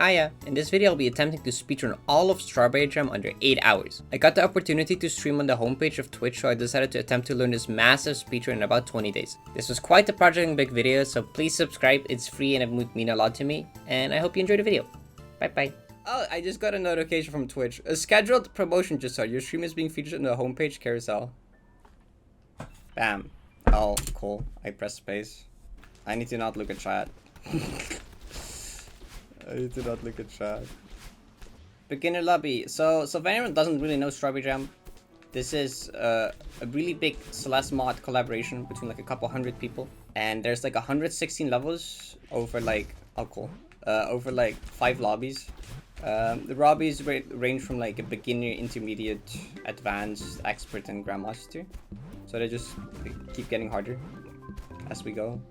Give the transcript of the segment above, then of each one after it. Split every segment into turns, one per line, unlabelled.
Hiya! In this video I'll be attempting to speedrun all of Strawberry Jam under 8 hours. I got the opportunity to stream on the homepage of Twitch, so I decided to attempt to learn this massive speedrun in about 20 days. This was quite a project and big video, so please subscribe, it's free and it would mean a lot to me, and I hope you enjoyed the video. Bye bye. Oh, I just got a notification from Twitch. A scheduled promotion just started. Your stream is being featured in the homepage carousel. Bam. Oh, cool. I pressed space. I need to not look at chat. I need to not look at chat. Beginner lobby. So if anyone doesn't really know Strawberry Jam, this is a really big Celeste mod collaboration between like a couple hundred people. And there's like 116 levels over like, oh cool, over like 5 lobbies. The lobbies range from like a beginner, intermediate, advanced, expert, and grandmaster. So they just keep getting harder as we go.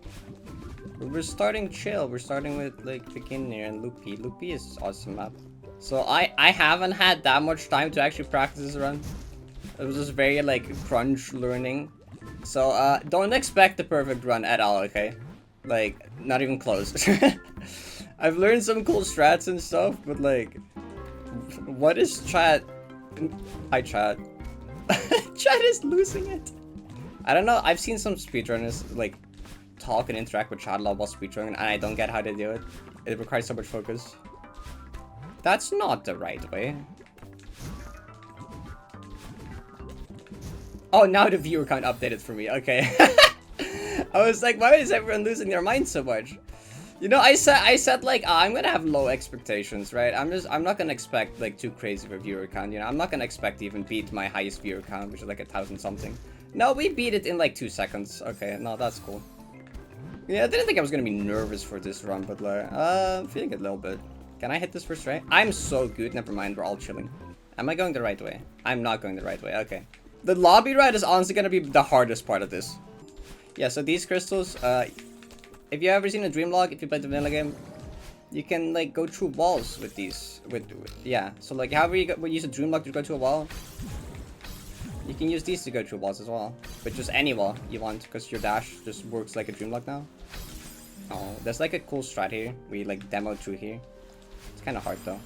We're starting chill. We're starting with like beginner and loopy. Loopy is awesome map. So I haven't had that much time to actually practice this run. It was just very like crunch learning. So don't expect the perfect run at all, okay? Like not even close. I've learned some cool strats and stuff, but like, what is chat? Hi chat. Chat is losing it. I don't know. I've seen some speedrunners like talk and interact with chat a lot while speedrunning, and I don't get how they do it. It requires so much focus. That's not the right way. Oh, now the viewer count updated for me. Okay. I was like, why is everyone losing their mind so much? You know, I said like, I'm gonna have low expectations, right? I'm not gonna expect like too crazy of a viewer count. You know, I'm not gonna expect to even beat my highest viewer count, which is like 1,000 something. No, we beat it in like 2 seconds. Okay, no, that's cool. Yeah, I didn't think I was gonna be nervous for this run, but like, I'm feeling it a little bit. Can I hit this first try? I'm so good. Never mind, we're all chilling. Am I going the right way? I'm not going the right way. Okay. The lobby ride is honestly gonna be the hardest part of this. Yeah, so these crystals, if you ever seen a dream log, if you played the vanilla game, you can like go through walls with these. Yeah, so like however you use a dream log to go to a wall, you can use these to go through walls as well. But just any wall you want, because your dash just works like a dream log now. Oh, there's like a cool strat here. We like demo through here. It's kind of hard though.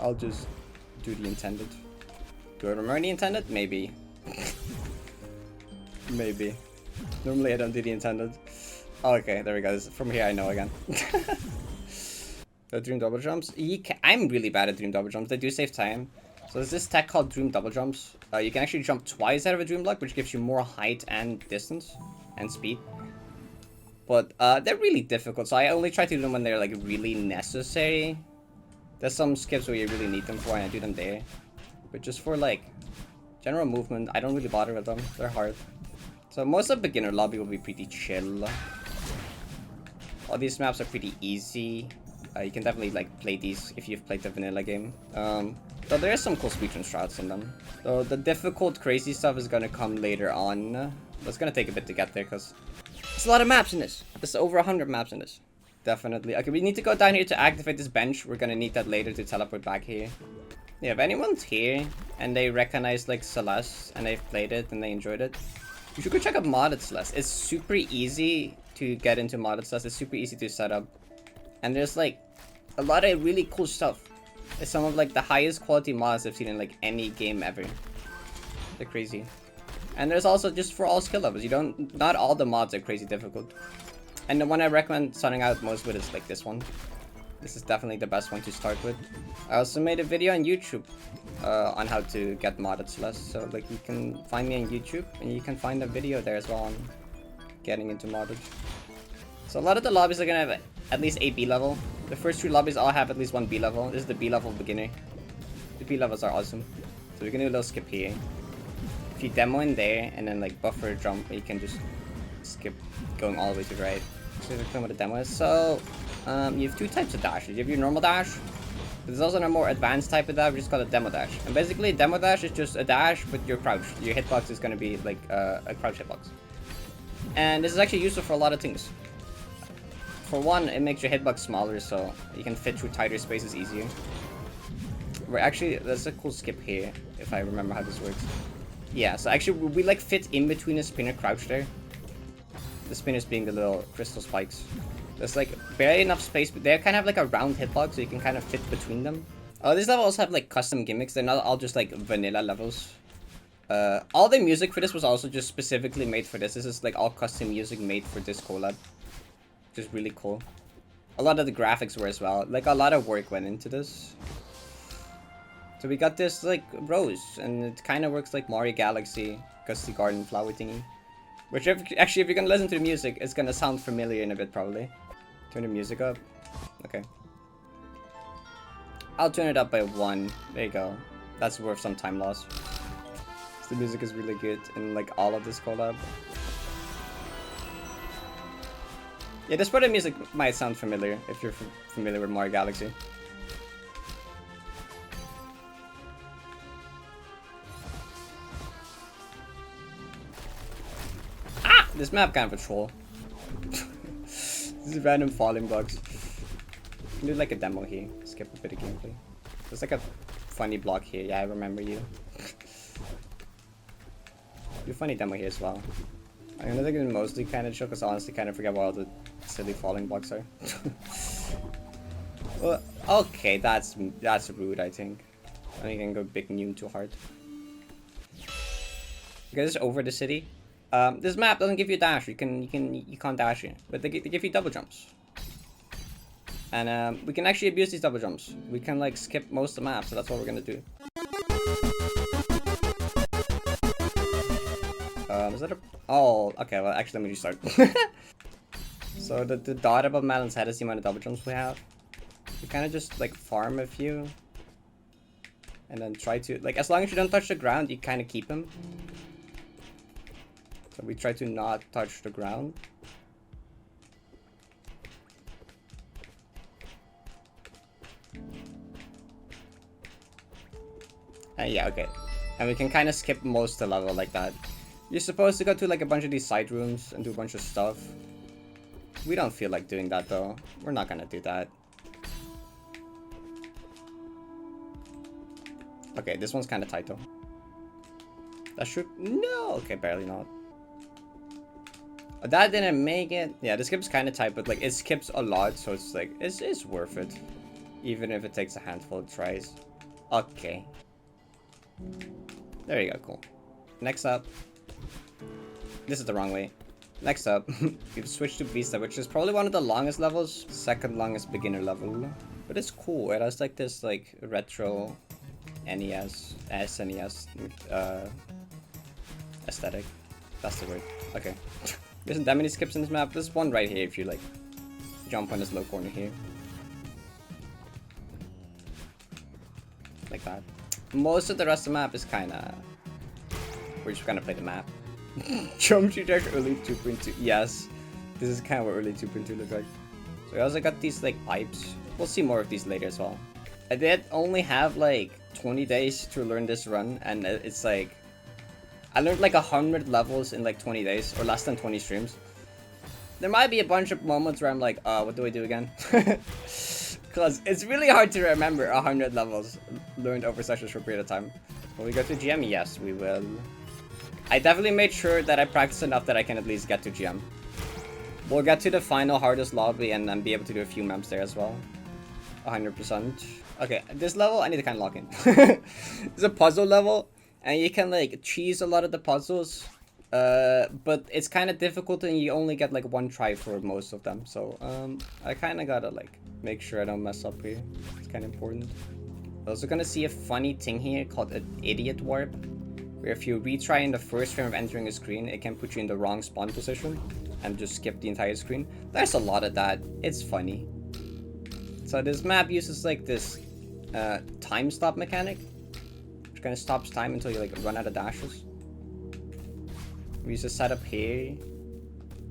I'll just do the intended. Do I remember the intended? Maybe. Maybe. Normally I don't do the intended. Oh, okay, there we go. From here I know again. The dream double jumps. I'm really bad at dream double jumps. They do save time. So there's this tech called dream double jumps. You can actually jump twice out of a dream block, which gives you more height and distance and speed. But they're really difficult, so I only try to do them when they're like really necessary. There's some skips where you really need them for, and I do them there. But just for like general movement, I don't really bother with them. They're hard. So most of beginner lobby will be pretty chill. All these maps are pretty easy. You can definitely like play these if you've played the vanilla game. Though there is some cool speedrun strats in them. So the difficult, crazy stuff is gonna come later on. But it's gonna take a bit to get there because there's a lot of maps in this. There's over 100 maps in this. Definitely. Okay, we need to go down here to activate this bench. We're gonna need that later to teleport back here. Yeah, if anyone's here and they recognize like Celeste and they've played it and they enjoyed it, you should go check out modded Celeste. It's super easy to get into modded Celeste. It's super easy to set up. And there's like a lot of really cool stuff. It's some of like the highest quality mods I've seen in like any game ever. They're crazy. And there's also just for all skill levels. Not all the mods are crazy difficult. And the one I recommend starting out most with is like this one. This is definitely the best one to start with. I also made a video on YouTube on how to get modded Celeste. So like you can find me on YouTube and you can find a video there as well on getting into modded. So a lot of the lobbies are gonna have at least a B level. The first 3 lobbies all have at least 1 B level. This is the B level beginner. The B levels are awesome. So we're gonna do a little skip here. If you demo in there and then like buffer jump, you can just skip going all the way to the right. So let's explain what a demo is. So you have 2 types of dashes. You have your normal dash. But there's also a more advanced type of dash, which is called a demo dash. And basically a demo dash is just a dash with your crouch. Your hitbox is gonna be like a crouch hitbox. And this is actually useful for a lot of things. For one, it makes your hitbox smaller, so you can fit through tighter spaces easier. There's a cool skip here, if I remember how this works. Yeah, so actually we like fit in between a spinner crouch there. The spinners being the little crystal spikes. There's like barely enough space, but they kind of have like a round hitbox, so you can kind of fit between them. Oh, these levels have like custom gimmicks. They're not all just like vanilla levels. All the music for this was also just specifically made for this. This is like all custom music made for this collab. Which is really cool. A lot of the graphics were as well. Like a lot of work went into this. So we got this like rose, and it kind of works like Mario Galaxy, Gusty Garden flower thingy. Which actually, if you're gonna listen to the music, it's gonna sound familiar in a bit probably. Turn the music up. Okay. I'll turn it up by 1. There you go. That's worth some time loss. The music is really good in like all of this collab. Yeah, this part of music might sound familiar if you're familiar with Mario Galaxy. Ah! This map kind of a troll. This is random falling blocks. You can do like a demo here. Skip a bit of gameplay. There's like a funny block here. Yeah, I remember you. Do a funny demo here as well. I'm gonna think it's mostly kind of chill because I honestly kind of forget what all the silly falling blocks are. Well, okay, that's rude. I think. I think I can go big noon too hard. Okay, this is over the city. This map doesn't give you a dash. You can't dash here, but they give you double jumps. And we can actually abuse these double jumps. We can like skip most of the map, so that's what we're gonna do. Is that a... Oh, okay, well actually let me restart. So the dot above Madeline's head is the amount of double jumps we have. We kind of just like farm a few. And then try to... Like as long as you don't touch the ground, you kind of keep them. So we try to not touch the ground. Yeah, okay. And we can kind of skip most of the level like that. You're supposed to go to like a bunch of these side rooms and do a bunch of stuff. We don't feel like doing that though. We're not gonna do that. Okay, this one's kind of tight though. That should... No! Okay, barely not. Oh, that didn't make it. Yeah, the skip's kind of tight, but like it skips a lot, so it's like, it's worth it. Even if it takes a handful of tries. Okay. There you go, cool. Next up. This is the wrong way. Next up, we've switched to Vista, which is probably one of the longest levels. Second longest beginner level. But it's cool. It has like this like retro NES, SNES aesthetic. That's the word. Okay. There isn't that many skips in this map. There's one right here if you like jump on this low corner here. Like that. Most of the rest of the map is kinda... We're just gonna play the map. Jump shoot early 2.2. Yes. This is kind of what early 2.2 looks like. So we also got these like pipes. We'll see more of these later as well. I did only have like 20 days to learn this run, and it's like... I learned like 100 levels in like 20 days, or less than 20 streams. There might be a bunch of moments where I'm like, what do I do again? Because it's really hard to remember 100 levels learned over such a short period of time. Will we go to GM? Yes, we will. I definitely made sure that I practice enough that I can at least get to GM. We'll get to the final hardest lobby and then be able to do a few mems there as well. 100%. Okay, this level I need to kind of lock in. It's a puzzle level, and you can like cheese a lot of the puzzles. But it's kind of difficult and you only get like one try for most of them. So I kind of gotta like make sure I don't mess up here. It's kind of important. We're also gonna see a funny thing here called an idiot warp, where if you retry in the first frame of entering a screen, it can put you in the wrong spawn position and just skip the entire screen. There's a lot of that. It's funny. So this map uses like this time stop mechanic, which kind of stops time until you like run out of dashes. We use a setup here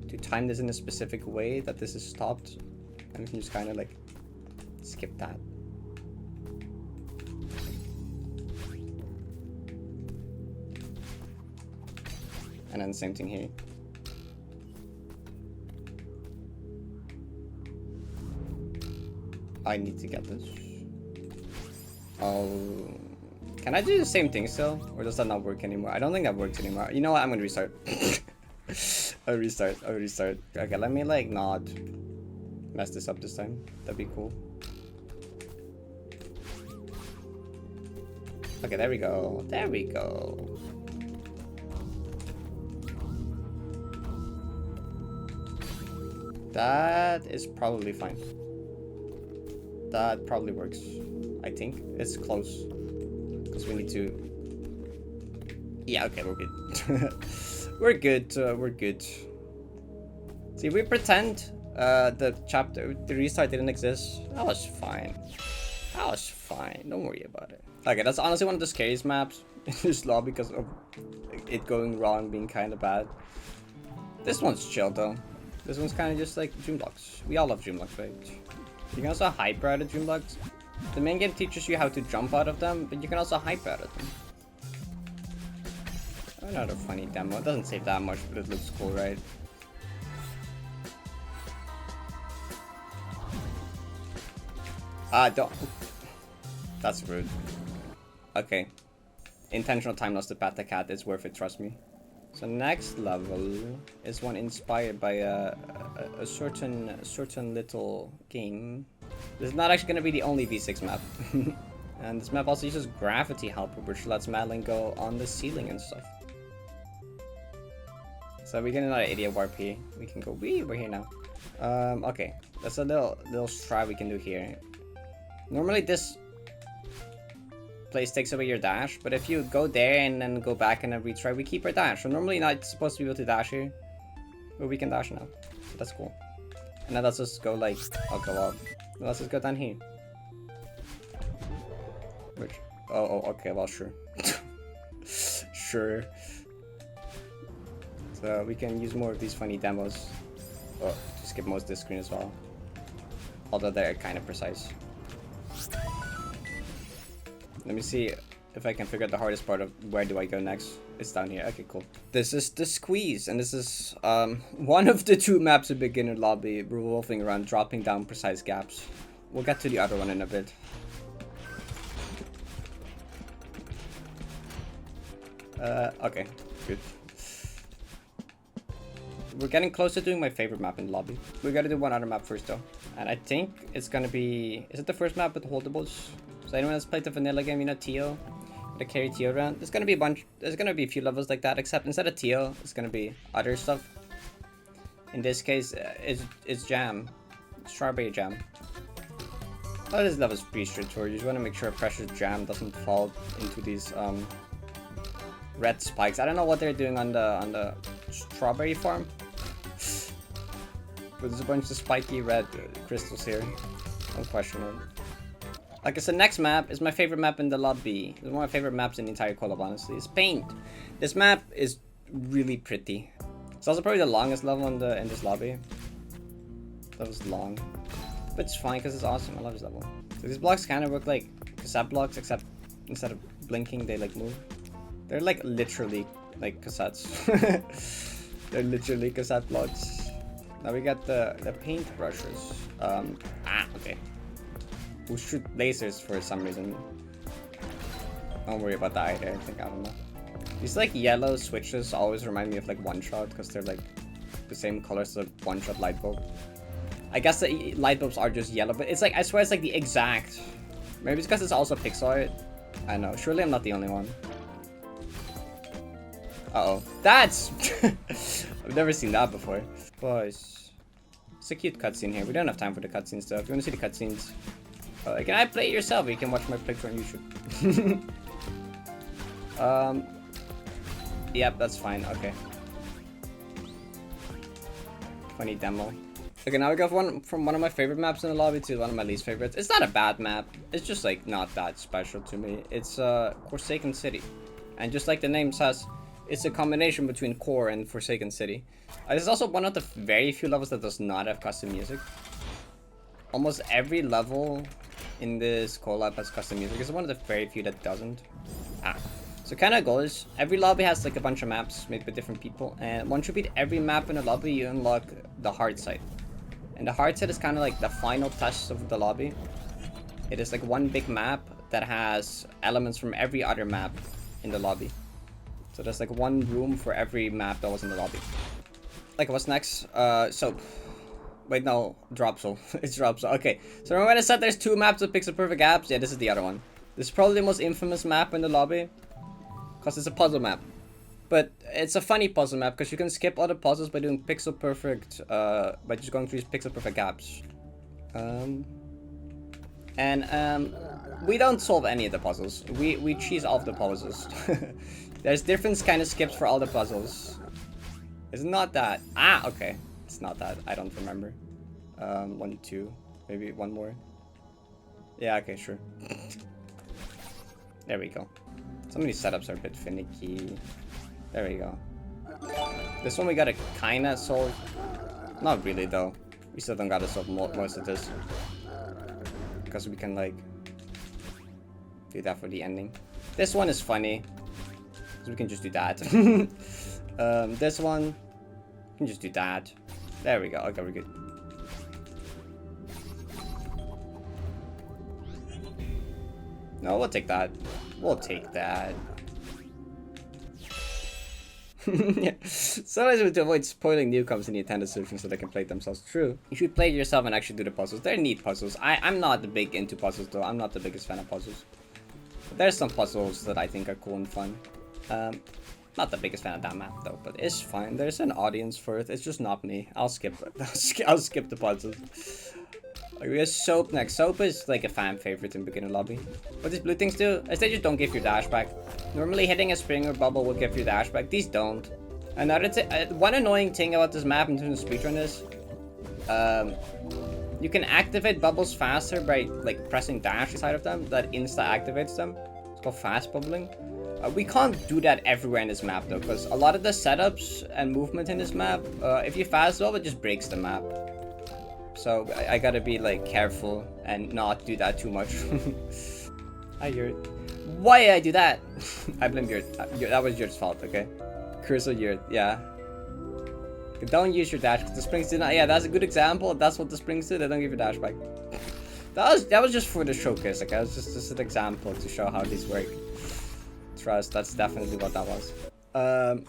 to time this in a specific way that this is stopped, and we can just kind of like skip that. And then the same thing here. I need to get this. Oh, can I do the same thing still? Or does that not work anymore? I don't think that works anymore. You know what? I'm gonna restart. I'll restart. Okay, let me like not mess this up this time. That'd be cool. Okay, there we go. There we go. That is probably fine. That probably works. I think it's close. Because we need to... Yeah, okay, we're good. We're good, we're good. See, we pretend the restart didn't exist. That was fine. That was fine. Don't worry about it. Okay, that's honestly one of the scariest maps in this lobby because of it going wrong, being kind of bad. This one's chill though. This one's kind of just like dream blocks. We all love dream blocks, right? You can also hyper out of dream blocks. The main game teaches you how to jump out of them, but you can also hyper out of them. Another funny demo. It doesn't save that much, but it looks cool, right? Don't. That's rude. Okay. Intentional time loss to pat the cat is worth it, trust me. So next level is one inspired by a certain little game. This is not actually gonna be the only V6 map. And this map also uses gravity helper, which lets Madeline go on the ceiling and stuff. So we get another idiot warp here. We can go, wee, we're here now. Okay, that's a little strat we can do here. Normally this place takes away your dash, but if you go there and then go back and then retry, we keep our dash. So normally you're not supposed to be able to dash here, but we can dash now. So that's cool. And then let's just go like, I'll go up. Let's just go down here. Which, oh, okay, well, sure. Sure. So we can use more of these funny demos. Oh, to skip most of this screen as well. Although they're kind of precise. Let me see if I can figure out the hardest part of where do I go next. It's down here. Okay, cool. This is the squeeze, and this is one of the two maps in beginner lobby revolving around dropping down precise gaps. We'll get to the other one in a bit. Okay, good. We're getting close to doing my favorite map in the lobby. We gotta do one other map first though. And I think it's gonna be... Is it the first map with holdables? So anyone that's played the vanilla game, you know Tio? The carry Tio around? There's gonna be a bunch... There's gonna be a few levels like that, except instead of Tio, it's gonna be other stuff. In this case, it's jam. Strawberry jam. Oh, this level's pretty straightforward. You just wanna make sure precious jam doesn't fall into these red spikes. I don't know what they're doing on the strawberry farm. But there's a bunch of spiky red crystals here. Don't question it. Like I said, next map is my favorite map in the lobby. It's one of my favorite maps in the entire collab, honestly. It's Paint. This map is really pretty. It's also probably the longest level in this lobby. That was long. But it's fine because it's awesome. I love this level. So these blocks kind of work like cassette blocks, except instead of blinking, they like move. They're like literally like cassettes. They're literally cassette blocks. Now we got the paint brushes. Okay. We'll shoot lasers for some reason. Don't worry about that either. I don't know. These like yellow switches always remind me of like One Shot because they're like the same color as the One Shot light bulb. I guess the light bulbs are just yellow, but it's like, I swear it's like the exact. Maybe it's because it's also pixel art. I know. Surely I'm not the only one. Uh-oh. That's... I've never seen that before. Boys. It's a cute cutscene here. We don't have time for the cutscenes though. If you want to see the cutscenes, can I play it yourself? You can watch my playthrough on YouTube. Yep, that's fine. Okay. Funny demo. Okay, now we go from one of my favorite maps in the lobby to one of my least favorites. It's not a bad map. It's just like not that special to me. It's Forsaken City. And just like the name says, it's a combination between Core and Forsaken City. This is also one of the very few levels that does not have custom music. Almost every level in this collab has custom music. It's one of the very few that doesn't. So kind of goes, every lobby has like a bunch of maps made by different people. And once you beat every map in a lobby, you unlock the hard site. And the hard site is kind of like the final test of the lobby. It is like one big map that has elements from every other map in the lobby. So there's like one room for every map that was in the lobby. Like what's next? So Wait, no, Dropsel. It's Dropsel. Okay, so remember when I said there's 2 maps with pixel perfect apps? Yeah, this is the other one. This is probably the most infamous map in the lobby, because it's a puzzle map. But it's a funny puzzle map because you can skip all the puzzles by doing pixel perfect, by just going through these pixel perfect gaps. We don't solve any of the puzzles. We cheese off the puzzles. There's different kind of skips for all the puzzles. It's not that. Ah, okay. It's not that. I don't remember. 1, 2, maybe one more. Yeah, okay, sure. There we go. Some of these setups are a bit finicky. There we go. This one we gotta kinda solve. Not really though. We still don't gotta solve most of this. Because we can like do that for the ending. This one is funny. So we can just do that. This one, we can just do that. There we go. Okay, we're good. No, we'll take that. We'll take that. Yeah. Sometimes we have to avoid spoiling newcomers in the attended solution so they can play it themselves. True. You should play it yourself and actually do the puzzles. They're neat puzzles. I'm not big into puzzles though. I'm not the biggest fan of puzzles. But there's some puzzles that I think are cool and fun. Not the biggest fan of that map though, but it's fine. There's an audience for it. It's just not me. I'll skip it. I'll skip the puzzles. We have Soap next. Soap is like a fan favorite in beginner lobby. What these blue things do is they just don't give your dash back. Normally hitting a spring or bubble will give you dash back. These don't. Another one annoying thing about this map in terms of speedrun is you can activate bubbles faster by like pressing dash inside of them. That insta activates them. It's called fast bubbling. We can't do that everywhere in this map though, because a lot of the setups and movement in this map, if you fast bubble, it just breaks the map. So I gotta be like careful and not do that too much. Hi Yurt. Why did I do that? I blame Yurt. That was Yurt's fault, okay? Curse of Yurt, yeah. Don't use your dash because the springs do not. Yeah, that's a good example. That's what the springs do. They don't give you dash back. That was just for the showcase, okay? It was just an example to show how these work. Trust, that's definitely what that was.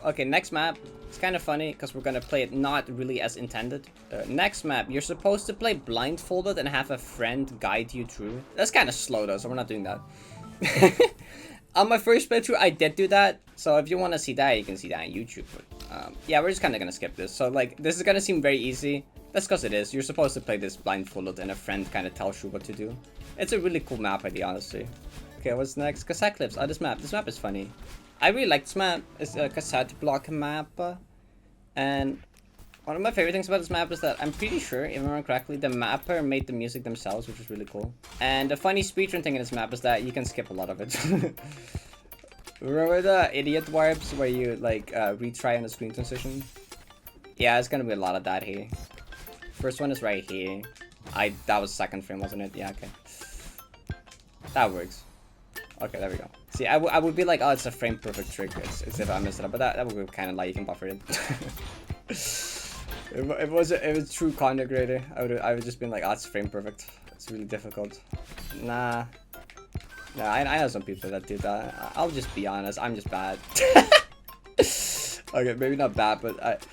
Okay, next map. It's kind of funny because we're gonna play it not really as intended. Next map, you're supposed to play blindfolded and have a friend guide you through. That's kind of slow though, so we're not doing that. On my first playthrough, I did do that. So if you want to see that, you can see that on YouTube. But yeah, we're just kind of gonna skip this. So like, this is gonna seem very easy. That's because it is. You're supposed to play this blindfolded and a friend kind of tells you what to do. It's a really cool map idea, honestly. Okay, what's next? Cassette clips. Oh, this map is funny. I really like this map. It's a cassette block map. And one of my favorite things about this map is that I'm pretty sure, if I remember correctly, the mapper made the music themselves, which is really cool. And the funny speedrun thing in this map is that you can skip a lot of it. Remember the idiot warps where you like retry on the screen transition? Yeah, it's gonna be a lot of that here. First one is right here. That was second frame, wasn't it? Yeah, okay. That works. Okay, there we go. See, I would be like, oh, it's a frame perfect trick. It's if I messed it up, but that would be kind of like you can buffer it. If it was true content creator, I would just be like, oh, it's frame perfect. It's really difficult. Nah. Nah, I know some people that do that. I'll just be honest, I'm just bad. Okay, maybe not bad, but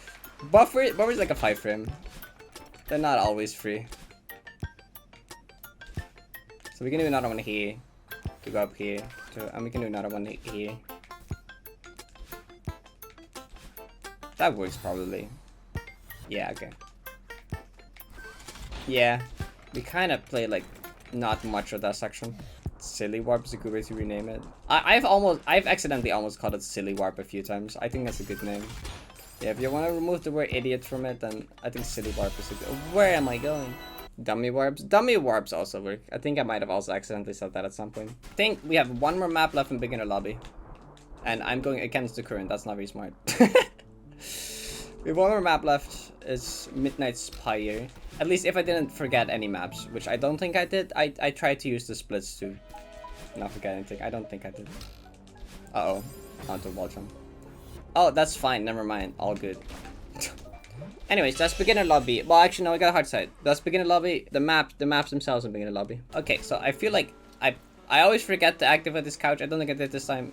buffer's like a 5 frame. They're not always free. So we can do another one here. To go up here, and we can do another one here. That works probably. Yeah, okay. Yeah, we kind of play like not much of that section. Silly warp is a good way to rename it. I've accidentally almost called it silly warp a few times. I think that's a good name. Yeah, if you want to remove the word idiot from it, then I think silly warp is a good. Where am I going? Dummy warps. Dummy warps also work. I think I might have also accidentally said that at some point. I think we have one more map left in beginner lobby. And I'm going against the current. That's not very smart. We have one more map left. It's Midnight Spire. At least if I didn't forget any maps, which I don't think I did. I tried to use the splits to not forget anything. I don't think I did. Uh-oh. Onto wall jump. Oh, that's fine. Never mind. All good. Anyways, that's beginner lobby. Well, actually, no, I got a hard side. That's beginner lobby. The maps themselves in beginner lobby. Okay, so I feel like I always forget to activate this couch. I don't think I did this time.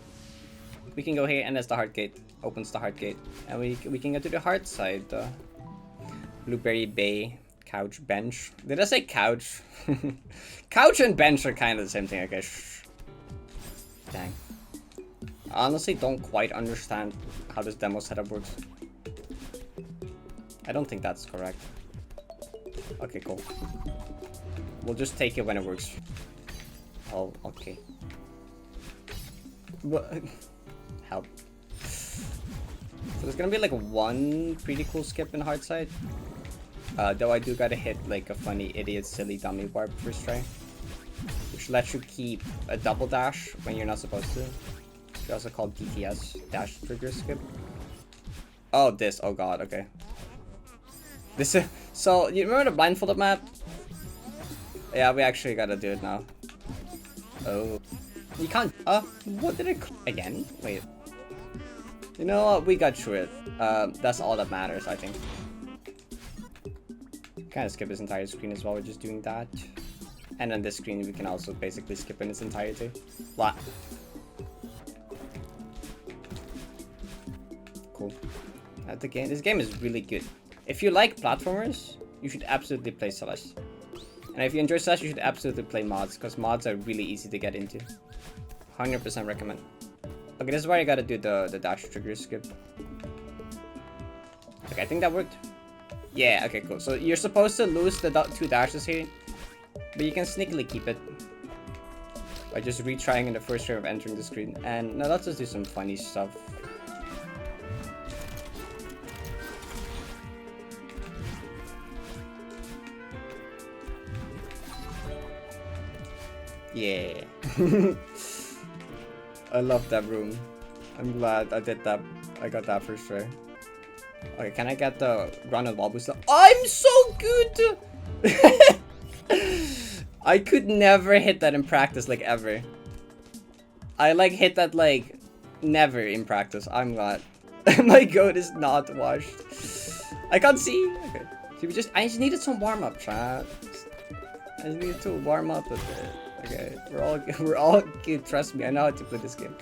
We can go here, and that's the heart gate. Opens the heart gate, and we can go to the heart side. Blueberry Bay. Couch, bench. Did I say couch? Couch and bench are kind of the same thing, okay. Dang. I honestly don't quite understand how this demo setup works. I don't think that's correct. Okay, cool. We'll just take it when it works. Oh, okay. Help. So there's gonna be like one pretty cool skip in hard side. Though I do gotta hit like a funny idiot silly dummy warp first try. Which lets you keep a double dash when you're not supposed to. It's also called DTS, dash trigger skip. Oh, this, oh god, okay. This is, so, you remember the blindfolded map? Yeah, we actually gotta do it now. Oh. You can't, what did it, again? Wait. You know what, we got through it. That's all that matters, I think. Kind of skip this entire screen as well, we're just doing that. And on this screen, we can also basically skip in its entirety. Blah. Cool. This game is really good. If you like platformers, you should absolutely play Celeste. And if you enjoy Celeste, you should absolutely play mods, because mods are really easy to get into. 100% recommend. Okay, this is where you gotta do the dash trigger skip. Okay, I think that worked. Yeah, okay, cool. So you're supposed to lose the 2 dashes here, but you can sneakily keep it by just retrying in the first frame of entering the screen. And now let's just do some funny stuff. Yeah. I love that room. I'm glad I did that. I got that first try. Okay, can I get the grounded wall boost? I'm so good! I could never hit that in practice, like, ever. I, like, hit that, like, never in practice. I'm glad. My goat is not washed. I can't see. Okay. So I just needed some warm-up, chat. I just needed to warm up a bit. Okay, we're all good. Trust me, I know how to play this game.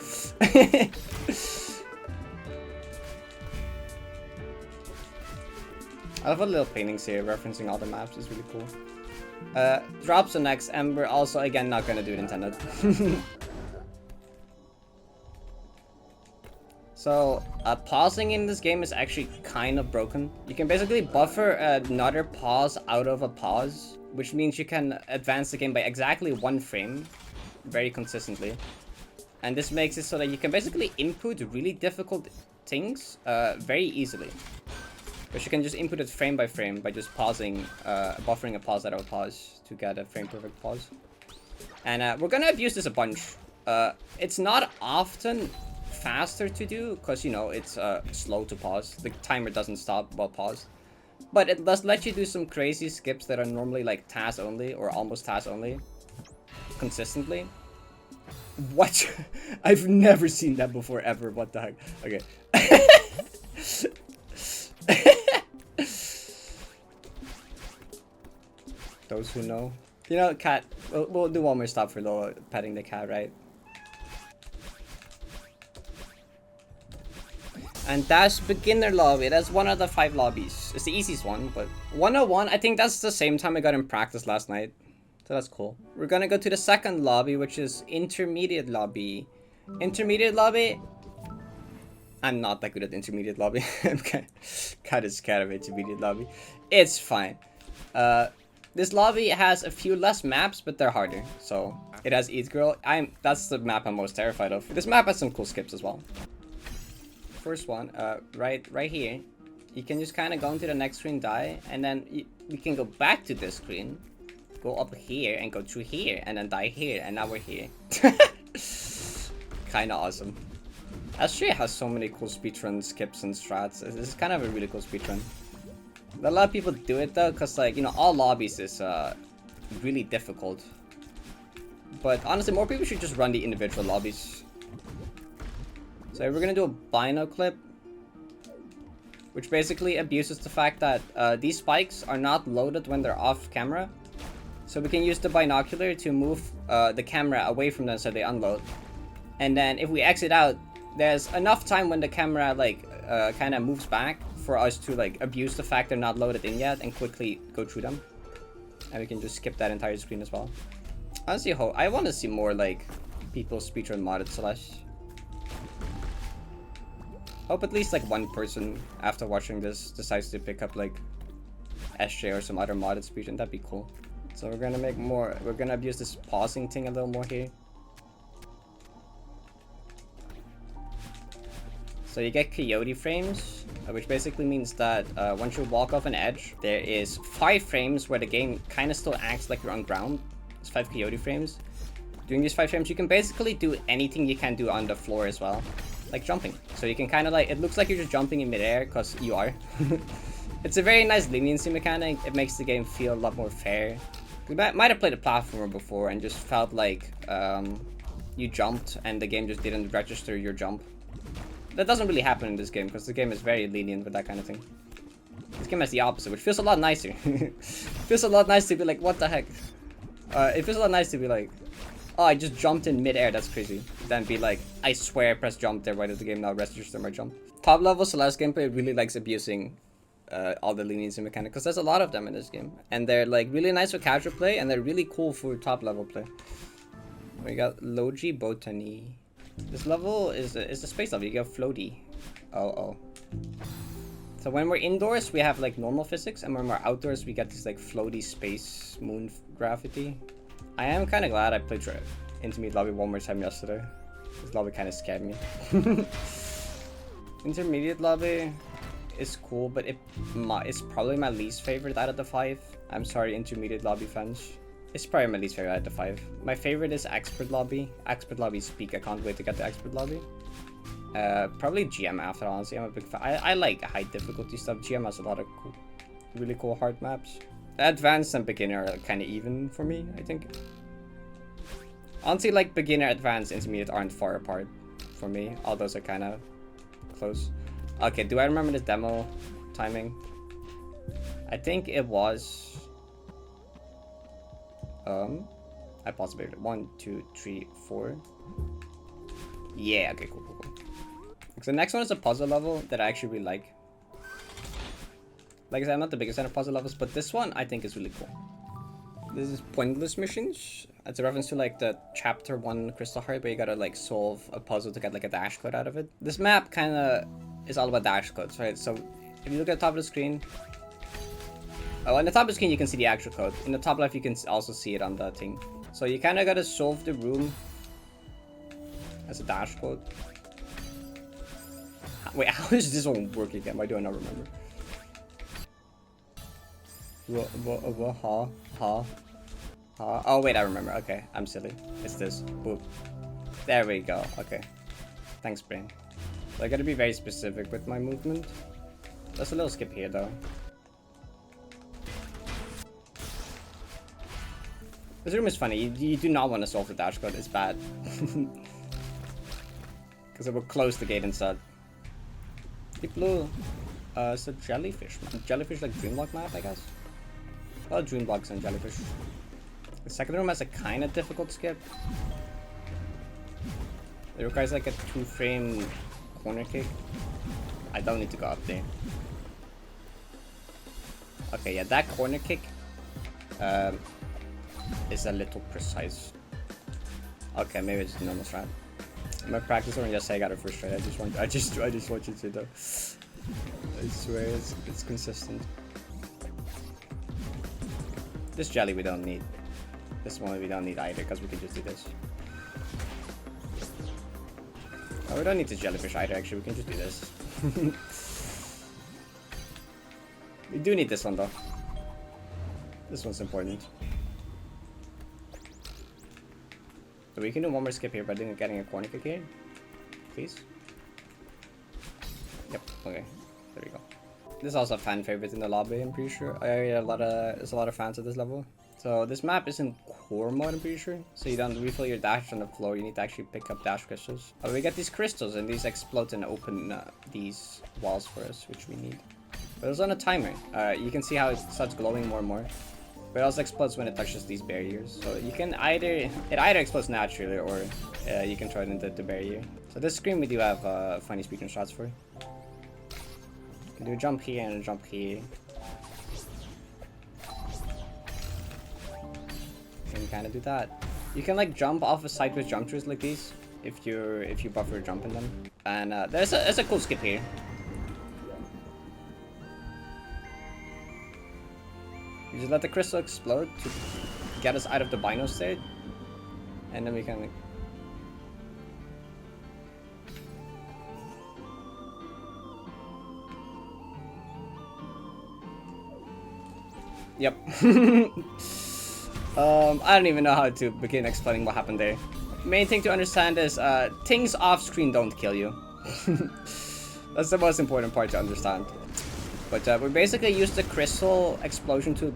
I love a little paintings here referencing all the maps. It's really cool. Drops the next, and we're also again not gonna do it intended. So pausing in this game is actually kind of broken. You can basically buffer another pause out of a pause, which means you can advance the game by exactly 1 frame very consistently. And this makes it so that you can basically input really difficult things very easily. But you can just input it frame by frame by just pausing, buffering a pause out of a pause to get a frame perfect pause. And we're gonna abuse this a bunch. It's not often faster to do because, you know, it's slow to pause. The timer doesn't stop while paused. But it does let you do some crazy skips that are normally like TAS only or almost TAS only consistently. What? I've never seen that before ever. What the heck? Okay. Those who know. You know, cat. We'll do one more stop for little petting the cat, right? And that's beginner lobby. That's one of the 5 lobbies. It's the easiest one, but 101, I think that's the same time I got in practice last night. So that's cool. We're gonna go to the second lobby, which is intermediate lobby. Intermediate lobby? I'm not that good at intermediate lobby. I'm kind of scared of intermediate lobby. It's fine. This lobby has a few less maps, but they're harder. So it has Eat Girl. That's the map I'm most terrified of. This map has some cool skips as well. First one, right here, you can just kind of go into the next screen, die, and then you can go back to this screen, go up here, and go through here, and then die here, and now we're here. Kind of awesome. Astray has so many cool speedrun skips and strats. This is kind of a really cool speedrun. A lot of people do it though, because, like, you know, all lobbies is really difficult. But honestly, more people should just run the individual lobbies. So we're gonna do a bino clip, which basically abuses the fact that these spikes are not loaded when they're off camera. So we can use the binocular to move the camera away from them so they unload. And then if we exit out, there's enough time when the camera like kind of moves back for us to like abuse the fact they're not loaded in yet and quickly go through them. And we can just skip that entire screen as well. Honestly, I want to see more like people speedrun modded Celeste. Hope at least like one person after watching this decides to pick up like SJ or some other modded speedrun. That'd be cool. So we're gonna make more. We're gonna abuse this pausing thing a little more here. So you get coyote frames, which basically means that once you walk off an edge, there is 5 frames where the game kind of still acts like you're on ground. It's 5 coyote frames. During these 5 frames, you can basically do anything you can do on the floor as well, like jumping. So you can kind of like, it looks like you're just jumping in midair because you are. It's a very nice leniency mechanic. It makes the game feel a lot more fair. You might have played a platformer before and just felt like you jumped and the game just didn't register your jump. That doesn't really happen in this game because the game is very lenient with that kind of thing. This game has the opposite, which feels a lot nicer. Feels a lot nice to be like, what the heck? It feels a lot nice to be like, oh, I just jumped in midair, that's crazy. Then be like, I swear I pressed jump there, why did the game not register my jump? Top level Celeste gameplay really likes abusing all the leniency mechanics because there's a lot of them in this game. And they're like really nice for casual play and they're really cool for top level play. We got Logi Botany. This level is a space level. You get floaty. Oh. So when we're indoors, we have like normal physics, and when we're outdoors, we get this like floaty space moon gravity. I am kind of glad I played Intermediate Lobby one more time yesterday. This lobby kind of scared me. Intermediate Lobby is cool, but it's probably my least favorite out of the 5. I'm sorry, Intermediate Lobby fans. It's probably my least favorite out of the 5. My favorite is Expert Lobby. Expert Lobby is peak. I can't wait to get to Expert Lobby. Probably GM after, honestly. I'm a big fan. I like high difficulty stuff. GM has a lot of cool, really cool hard maps. Advanced and beginner are kind of even for me, I think. Honestly, like beginner, advanced, intermediate aren't far apart for me. All those are kind of close. Okay, do I remember this demo timing? I think it was... I possibly 1, 2, 3, 4. Yeah, okay, cool. So the next one is a puzzle level that I actually really like. Like I said, I'm not the biggest fan of puzzle levels, but this one I think is really cool. This is Pointless Missions. It's a reference to like the chapter 1 Crystal Heart where you gotta like solve a puzzle to get like a dash code out of it. This map kind of is all about dash codes, right? So if you look at the top of the screen, oh, on the top of the screen you can see the actual code. In the top left you can also see it on the thing. So you kind of gotta solve the room as a dash code. Wait, how is this one work again? Why do I not remember? Oh wait, I remember. Okay, I'm silly. It's this. Boop. There we go. Okay. Thanks, brain. So I gotta be very specific with my movement. There's a little skip here though. This room is funny. You do not want to solve the dash code. It's bad. Because it will close the gate inside. Deep blue. It's a jellyfish. Jellyfish like Dreamlock map, I guess. Well, Dreamblocks and jellyfish. The second room has a kind of difficult skip. It requires like a 2-frame corner kick. I don't need to go up there. Okay, yeah, that corner kick is a little precise. Okay, maybe it's a normal strat. I'm gonna practice one and just say I got it first try. I just want you to though. I swear it's consistent. This jelly we don't need. This one we don't need either because we can just do this. Oh, we don't need this jellyfish either actually, we can just do this. We do need this one though. This one's important. So we can do one more skip here by getting a corner kick here. Please. Yep, okay. There we go. This is also a fan favorite in the lobby, I'm pretty sure. There's a lot of fans of this level. So this map is in core mode, I'm pretty sure. So you don't refill your dash on the floor, you need to actually pick up dash crystals. Oh, we get these crystals and these explode and open these walls for us, which we need. But it's on a timer. You can see how it starts glowing more and more. But it also explodes when it touches these barriers. So you can it either explodes naturally or you can throw it into the barrier. So this screen we do have funny speedrun shots for. You do a jump here and a jump here. And kind of do that. You can like jump off of sideways jump trees like these if you buffer jumping them. And there's a cool skip here. You just let the crystal explode to get us out of the bino state, and then we can. Yep. I don't even know how to begin explaining what happened there. Main thing to understand is things off screen don't kill you. That's the most important part to understand. But we basically use the crystal explosion to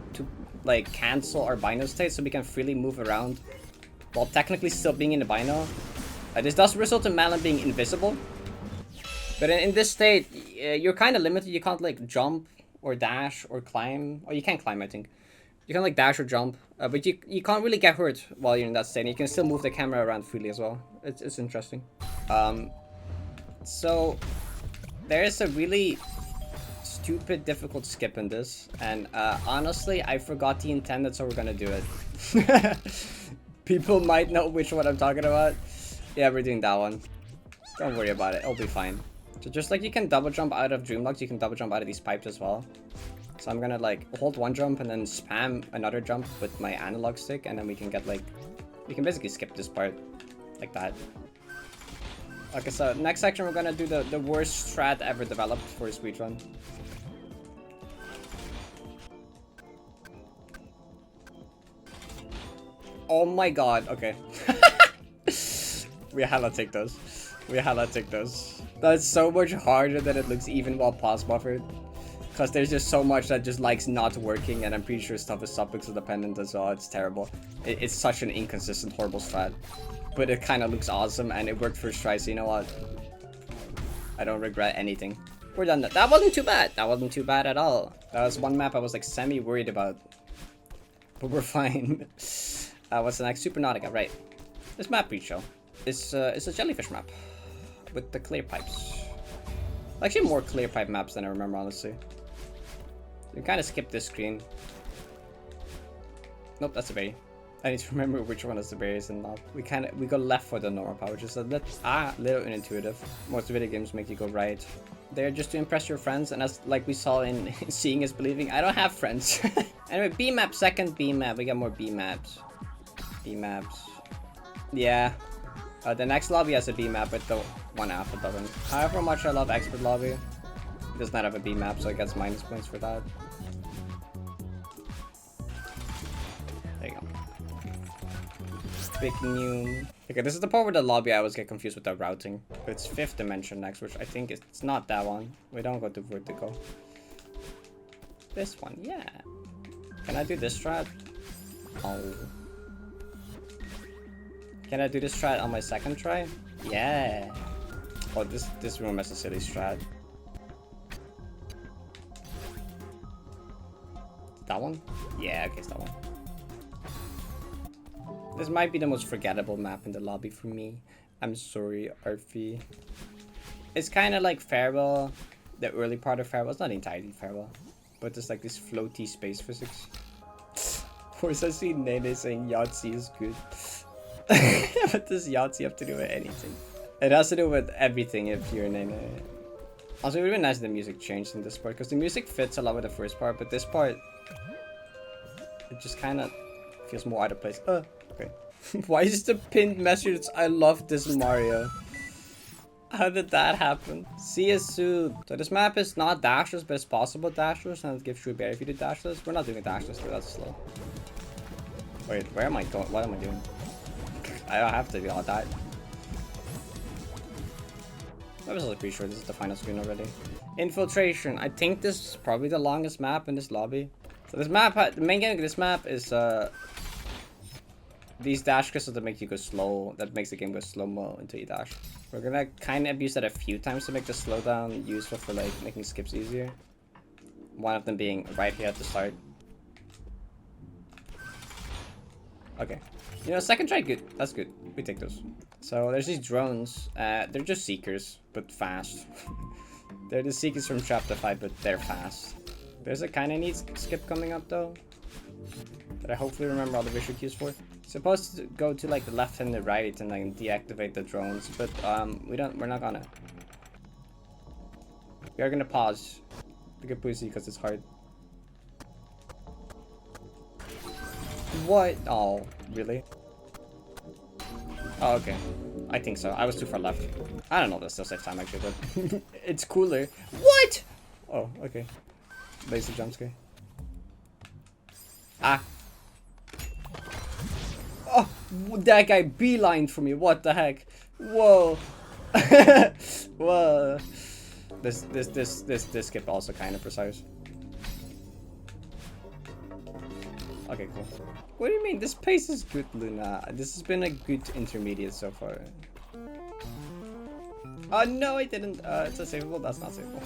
like cancel our bino state so we can freely move around while technically still being in the bino. This does result in Malin being invisible. But in this state, you're kind of limited. You can't like jump or dash or climb. Oh, you can climb, I think. You can like dash or jump, but you can't really get hurt while you're in that state. And you can still move the camera around freely as well. It's interesting. So there is a really stupid difficult skip in this, and honestly I forgot the intended, so we're gonna do it. People might know which one I'm talking about. Yeah, we're doing that one. Don't worry about it, it'll be fine. So just like you can double jump out of Dreamlocks, you can double jump out of these pipes as well. So I'm gonna like hold one jump and then spam another jump with my analog stick, and then we can get like, we can basically skip this part like that. Okay, so next section we're gonna do the worst strat ever developed for a speedrun. Oh my god, okay. We hella take those. We hella take those. That's so much harder than it looks even while pause buffered. Because there's just so much that just likes not working, and I'm pretty sure stuff is subpixel dependent as well. It's terrible. It's such an inconsistent, horrible strat. But it kind of looks awesome, and it worked first try, so you know what? I don't regret anything. We're done. That wasn't too bad. That wasn't too bad at all. That was one map I was like semi-worried about. But we're fine. What's the next? Supernautica, right. This map pretty chill. It's a jellyfish map. With the clear pipes. Actually more clear pipe maps than I remember, honestly. We kind of skipped this screen. Nope, that's a berry. I need to remember which one is the berries and not. We go left for the normal power, which is a little unintuitive. Most video games make you go right. They're just to impress your friends, and as like we saw in Seeing is Believing, I don't have friends. Anyway, B map, second B map. We got more B maps. B maps. Yeah. The next lobby has a B map, but the one after doesn't. However much I love Expert Lobby, it does not have a B map, so it gets minus points for that. There you go. Big new. Okay, this is the part where the lobby I always get confused with the routing. It's 5th dimension next, which I think it's not that one. We don't go to vertical. This one, yeah. Can I do this strat? Oh. Can I do this strat on my second try? Yeah. Oh, this room has a silly strat. That one? Yeah, okay, it's that one. This might be the most forgettable map in the lobby for me. I'm sorry, Arfie. It's kind of like Farewell. The early part of Farewell. It's not entirely Farewell. But it's like this floaty space physics. Of course, I see Nene saying Yahtzee is good. What does Yahtzee have to do with anything? It has to do with everything if you're Nene. Also, it would be nice if the music changed in this part, because the music fits a lot with the first part, but this part, it just kind of feels more out of place. Okay. Why is the pinned message? I love this Mario. How did that happen? See you soon. So this map is not dashless, but it's possible dashless, and it gives you a berry if you do dashless. We're not doing a dashless, so that's slow. Wait, where am I going? What am I doing? I don't have to do all that. I was pretty sure this is the final screen already. Infiltration. I think this is probably the longest map in this lobby. So this map, the main game of this map is these dash crystals that make you go slow. That makes the game go slow-mo until you dash. We're gonna kind of abuse that a few times to make the slowdown useful for like making skips easier. One of them being right here at the start. Okay. You know, second try, good. That's good. We take those. So there's these drones. They're just seekers, but fast. They're the Seekers from chapter 5, but they're fast. There's a kinda neat skip coming up though, that I hopefully remember all the visual cues for. Supposed to go to like the left and the right and then deactivate the drones, but we're not gonna. We are gonna pause to get pussy because it's hard. What? Oh, really? Oh, okay. I think so. I was too far left. I don't know if that's still safe time actually, but it's cooler. What? Oh, okay. Basic jump scare. Ah. Oh, that guy beelined for me. What the heck? Whoa. Whoa. This skip also kind of precise. Okay, cool. What do you mean? This pace is good, Luna. This has been a good intermediate so far. Oh no, I didn't. It's unsavable. That's not savable.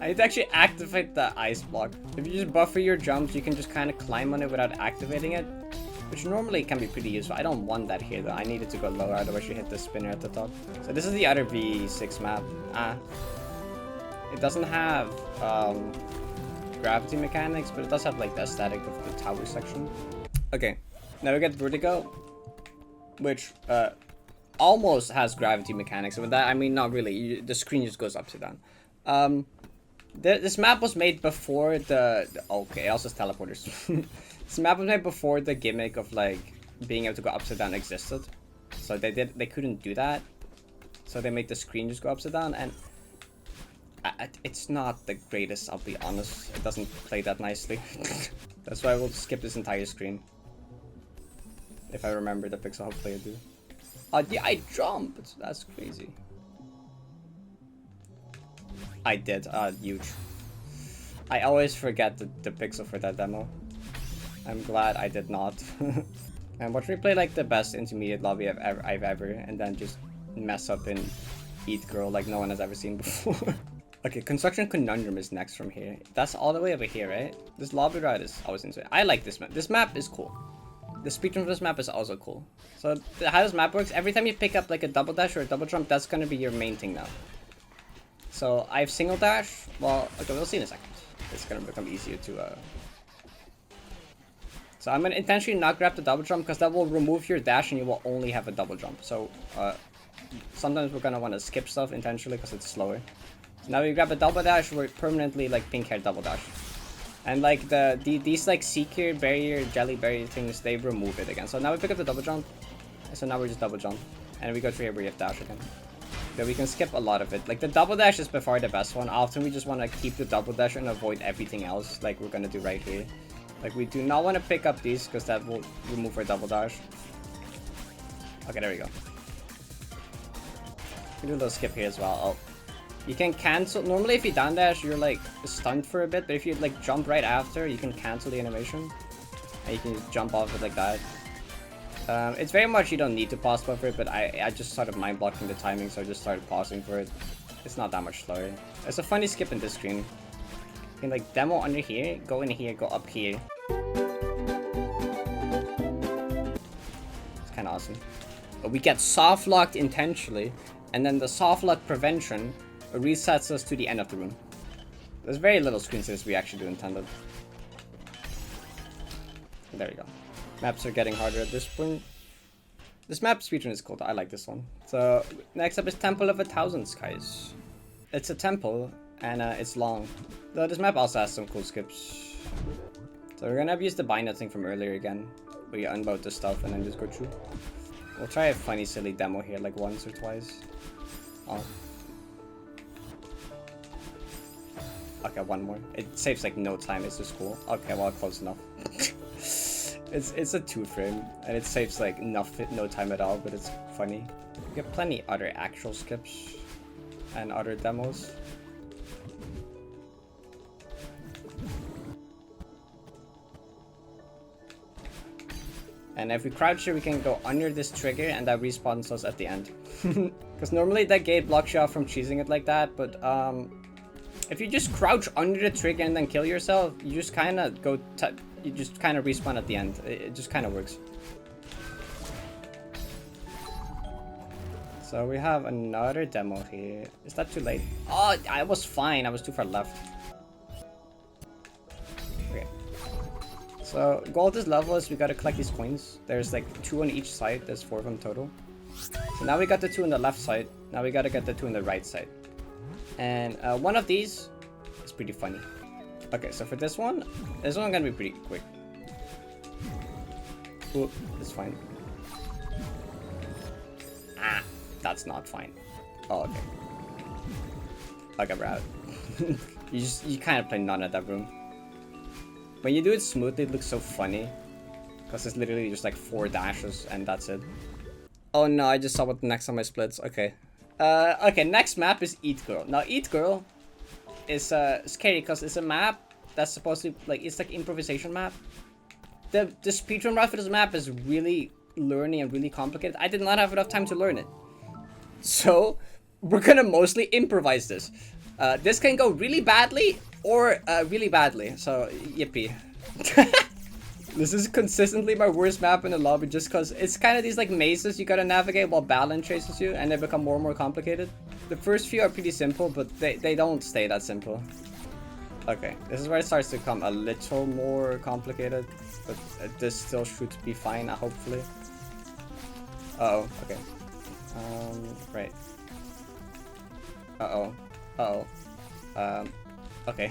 I need to actually activate the ice block. If you just buffer your jumps, you can just kind of climb on it without activating it, which normally can be pretty useful. I don't want that here though. I need it to go lower, otherwise you hit the spinner at the top. So this is the other V6 map. It doesn't have gravity mechanics, but it does have like the aesthetic of the tower section. Okay, now we get Vertigo, which almost has gravity mechanics. With that, I mean not really. The screen just goes upside down. This map was made before the okay, it also has teleporters. This map was made before the gimmick of like being able to go upside down existed. So they couldn't do that. So they make the screen just go upside down, and it's not the greatest, I'll be honest. It doesn't play that nicely. That's why I will skip this entire screen. If I remember the pixel, hopefully I do. Oh yeah, I jumped! That's crazy. I did, huge. I always forget the pixel for that demo. I'm glad I did not. And watch me play like the best intermediate lobby I've ever, and then just mess up and eat girl like no one has ever seen before. Okay, Construction Conundrum is next from here. That's all the way over here, right? This lobby ride is always insane. I like this map. This map is cool. The speedrun for this map is also cool. So how this map works, every time you pick up like a double dash or a double jump, that's gonna be your main thing now. So I have single dash. Well, okay, we'll see in a second. It's gonna become easier to So I'm gonna intentionally not grab the double jump because that will remove your dash and you will only have a double jump. So sometimes we're gonna want to skip stuff intentionally because it's slower. So now we grab a double dash, we're permanently like pink hair double dash. And like these like seeker barrier jelly berry things, they remove it again. So now we pick up the double jump. So now we're just double jump. And we go through here where you have dash again. So we can skip a lot of it. Like the double dash is by far the best one. Often we just want to keep the double dash and avoid everything else like we're gonna do right here. Like we do not want to pick up these because that will remove our double dash. Okay, there we go. We do a little skip here as well. Oh. You can cancel. Normally if you down dash, you're like stunned for a bit, but if you like jump right after, you can cancel the animation. And you can just jump off it like that. It's very much you don't need to pause buffer it, but I just started mind blocking the timing, so I just started pausing for it. It's not that much slower. It's a funny skip in this screen. You can like demo under here, go in here, go up here. It's kind of awesome. But we get soft locked intentionally, and then the soft lock prevention resets us to the end of the room. There's very little screen saves we actually do intended. There we go. Maps are getting harder at this point. This map speedrun is cool though. I like this one. So next up is Temple of 1,000 Skies. It's a temple and it's long. Though this map also has some cool skips. So we're gonna use the bind thing from earlier again. Where you unbolt the stuff and then just go through. We'll try a funny silly demo here like once or twice. Oh. Okay, one more. It saves like no time, it's just cool. Okay, well, close enough. It's a 2-frame, and it saves like no time at all, but it's funny. We get plenty other actual skips and other demos. And if we crouch here, we can go under this trigger, and that respawns us at the end. Because normally that gate blocks you off from cheesing it like that, but if you just crouch under the trigger and then kill yourself, you just kind of you just kind of respawn at the end. It just kind of works. So we have another demo here. Is that too late? Oh, I was fine. I was too far left. Okay. So goal of this level is we gotta collect these coins. There's like 2 on each side. There's 4 of them total. So now we got the 2 on the left side. Now we gotta get the 2 on the right side. And one of these is pretty funny. Okay, so for this one gonna be pretty quick. Ooh, it's fine. Ah, that's not fine. Oh, okay. Okay, we're out. you kind of play none at that room. When you do it smoothly, it looks so funny. Because it's literally just like 4 dashes and that's it. Oh no, I just saw what the next on my splits. Okay. Okay, next map is Eat Girl. Now, Eat Girl is scary because it's a map that's supposed to, like, it's like improvisation map. The speedrun route for this map is really learning and really complicated. I did not have enough time to learn it. So, we're gonna mostly improvise this. This can go really badly or really badly. So, yippee. This is consistently my worst map in the lobby just because it's kind of these like mazes you gotta navigate while Balan chases you and they become more and more complicated. The first few are pretty simple, but they don't stay that simple. Okay, this is where it starts to become a little more complicated, but this still should be fine, hopefully. Uh-oh, okay. Right. Uh-oh. Uh-oh. Okay.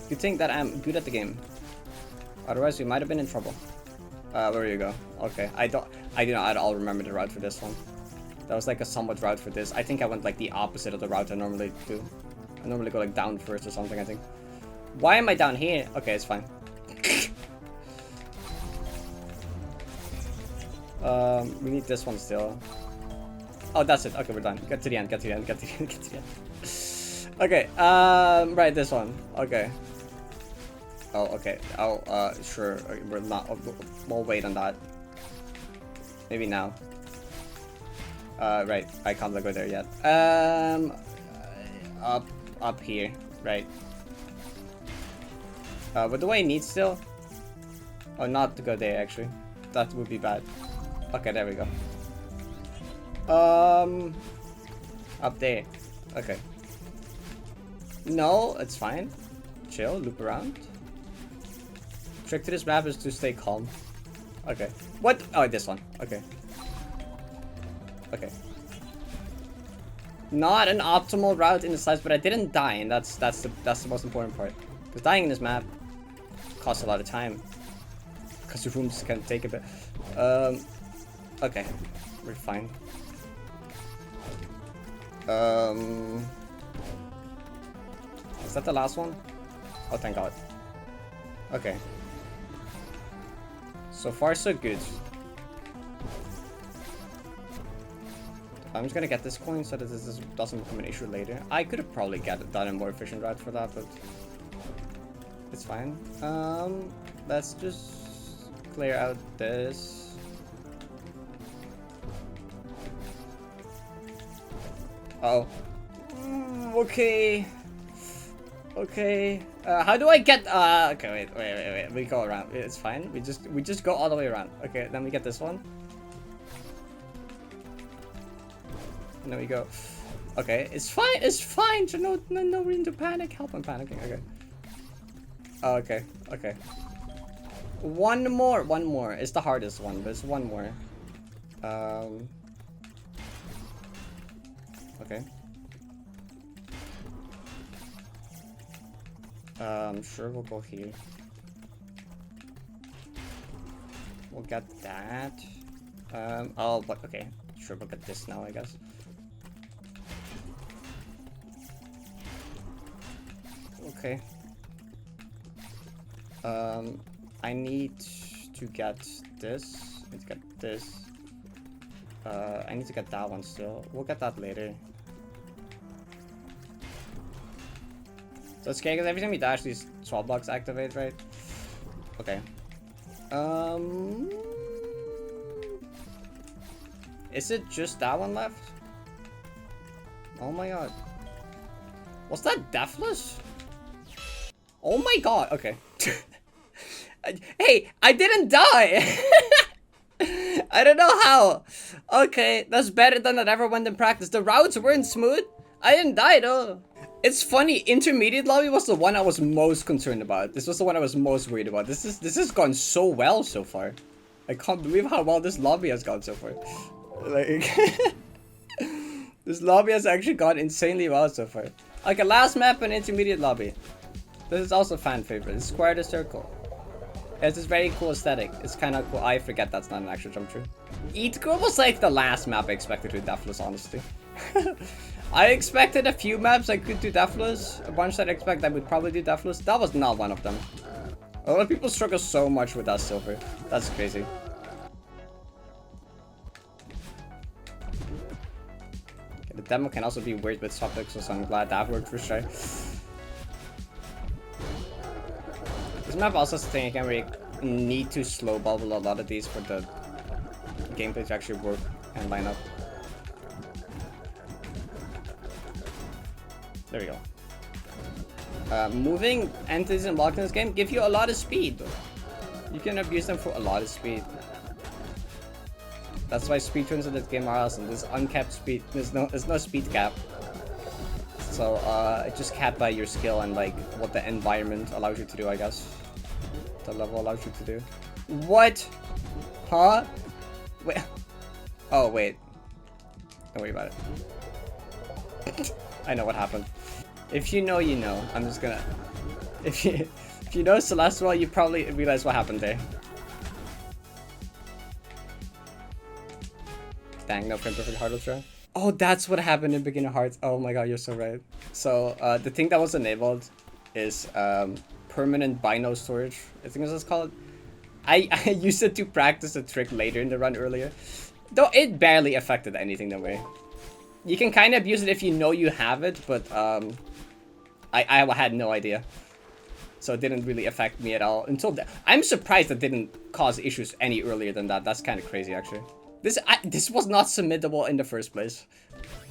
Good thing that I'm good at the game. Otherwise, we might have been in trouble. Where you go? Okay, I do not at all remember the route for this one. That was like a somewhat route for this. I think I went like the opposite of the route I normally do. I normally go like down first or something, I think. Why am I down here? Okay, it's fine. We need this one still. Oh, that's it. Okay, we're done. Get to the end, get to the end, get to the end, get to the end. Okay, right, this one. Okay. Oh, okay. Oh, sure. We're not. We'll wait on that. Maybe now. Right. I can't go there yet. Up here. Right. What do I need still? Oh, not to go there, actually. That would be bad. Okay, there we go. Up there. Okay. No, it's fine. Chill, loop around. Trick to this map is to stay calm. Okay. What? Oh, this one. Okay. Okay. Not an optimal route in the slides, but I didn't die, and that's the most important part. Because dying in this map costs a lot of time. Because the rooms can take a bit. Okay. We're fine. Is that the last one? Oh, thank God. Okay. So far, so good. I'm just gonna get this coin so that this doesn't become an issue later. I could have probably done a more efficient route for that, but it's fine. Let's just clear out this. Oh. Okay. Okay. How do I get? Okay, wait. We go around. It's fine. We just go all the way around. Okay, then we get this one. And then we go. Okay, it's fine. It's fine. No reason to panic. Help! I'm panicking. Okay. Okay. Okay. One more. It's the hardest one, but it's one more. Okay. Sure, we'll go here. We'll get that. Oh, but okay. Sure, we'll get this now, I guess. Okay. I need to get this. I need to get this. I need to get that one still. We'll get that later. So it's scary because every time we dash, these 12 blocks activate, right? Okay. Is it just that one left? Oh my God. Was that deathless? Oh my God. Okay. Hey, I didn't die. I don't know how. Okay, that's better than I ever went in practice. The routes weren't smooth. I didn't die though. It's funny, intermediate lobby was the one I was most concerned about. This was the one I was most worried about. This has gone so well so far. I can't believe how well this lobby has gone so far. Like this lobby has actually gone insanely well so far. Okay, last map and intermediate lobby. This is also fan favorite. It's square to circle. It's this very cool aesthetic. It's kind of cool. I forget that's not an actual jump through. Eat Girl was like the last map I expected to do Deathless, honestly. I expected a few maps I could do Deathless. A bunch that I expect I would probably do Deathless. That was not one of them. A lot of people struggle so much with that silver. That's crazy. Okay, the demo can also be weird with soft pixels, so I'm glad that worked for sure. This map also has a thing, I can really need to slow bubble a lot of these for the gameplay to actually work and line up. There we go. Moving entities and blocks in this game give you a lot of speed. You can abuse them for a lot of speed. That's why speedruns in this game are awesome. There's uncapped speed. There's no speed cap. So it's just capped by your skill and like what the environment allows you to do, I guess. The level allows you to do. What? Huh? Wait. Oh wait. Don't worry about it. I know what happened. If you know, you know. I'm just gonna. If you know Celeste well, you probably realize what happened there. Dang, no frame perfect heart ultra. Oh, that's what happened in beginner hearts. Oh my god, you're so right. So the thing that was enabled is permanent bino storage. I think that's called. I used it to practice a trick later in the run earlier, though it barely affected anything that way. You can kind of use it if you know you have it, but I had no idea, so it didn't really affect me at all until I'm surprised it didn't cause issues any earlier than that. That's kind of crazy, actually. This was not submittable in the first place.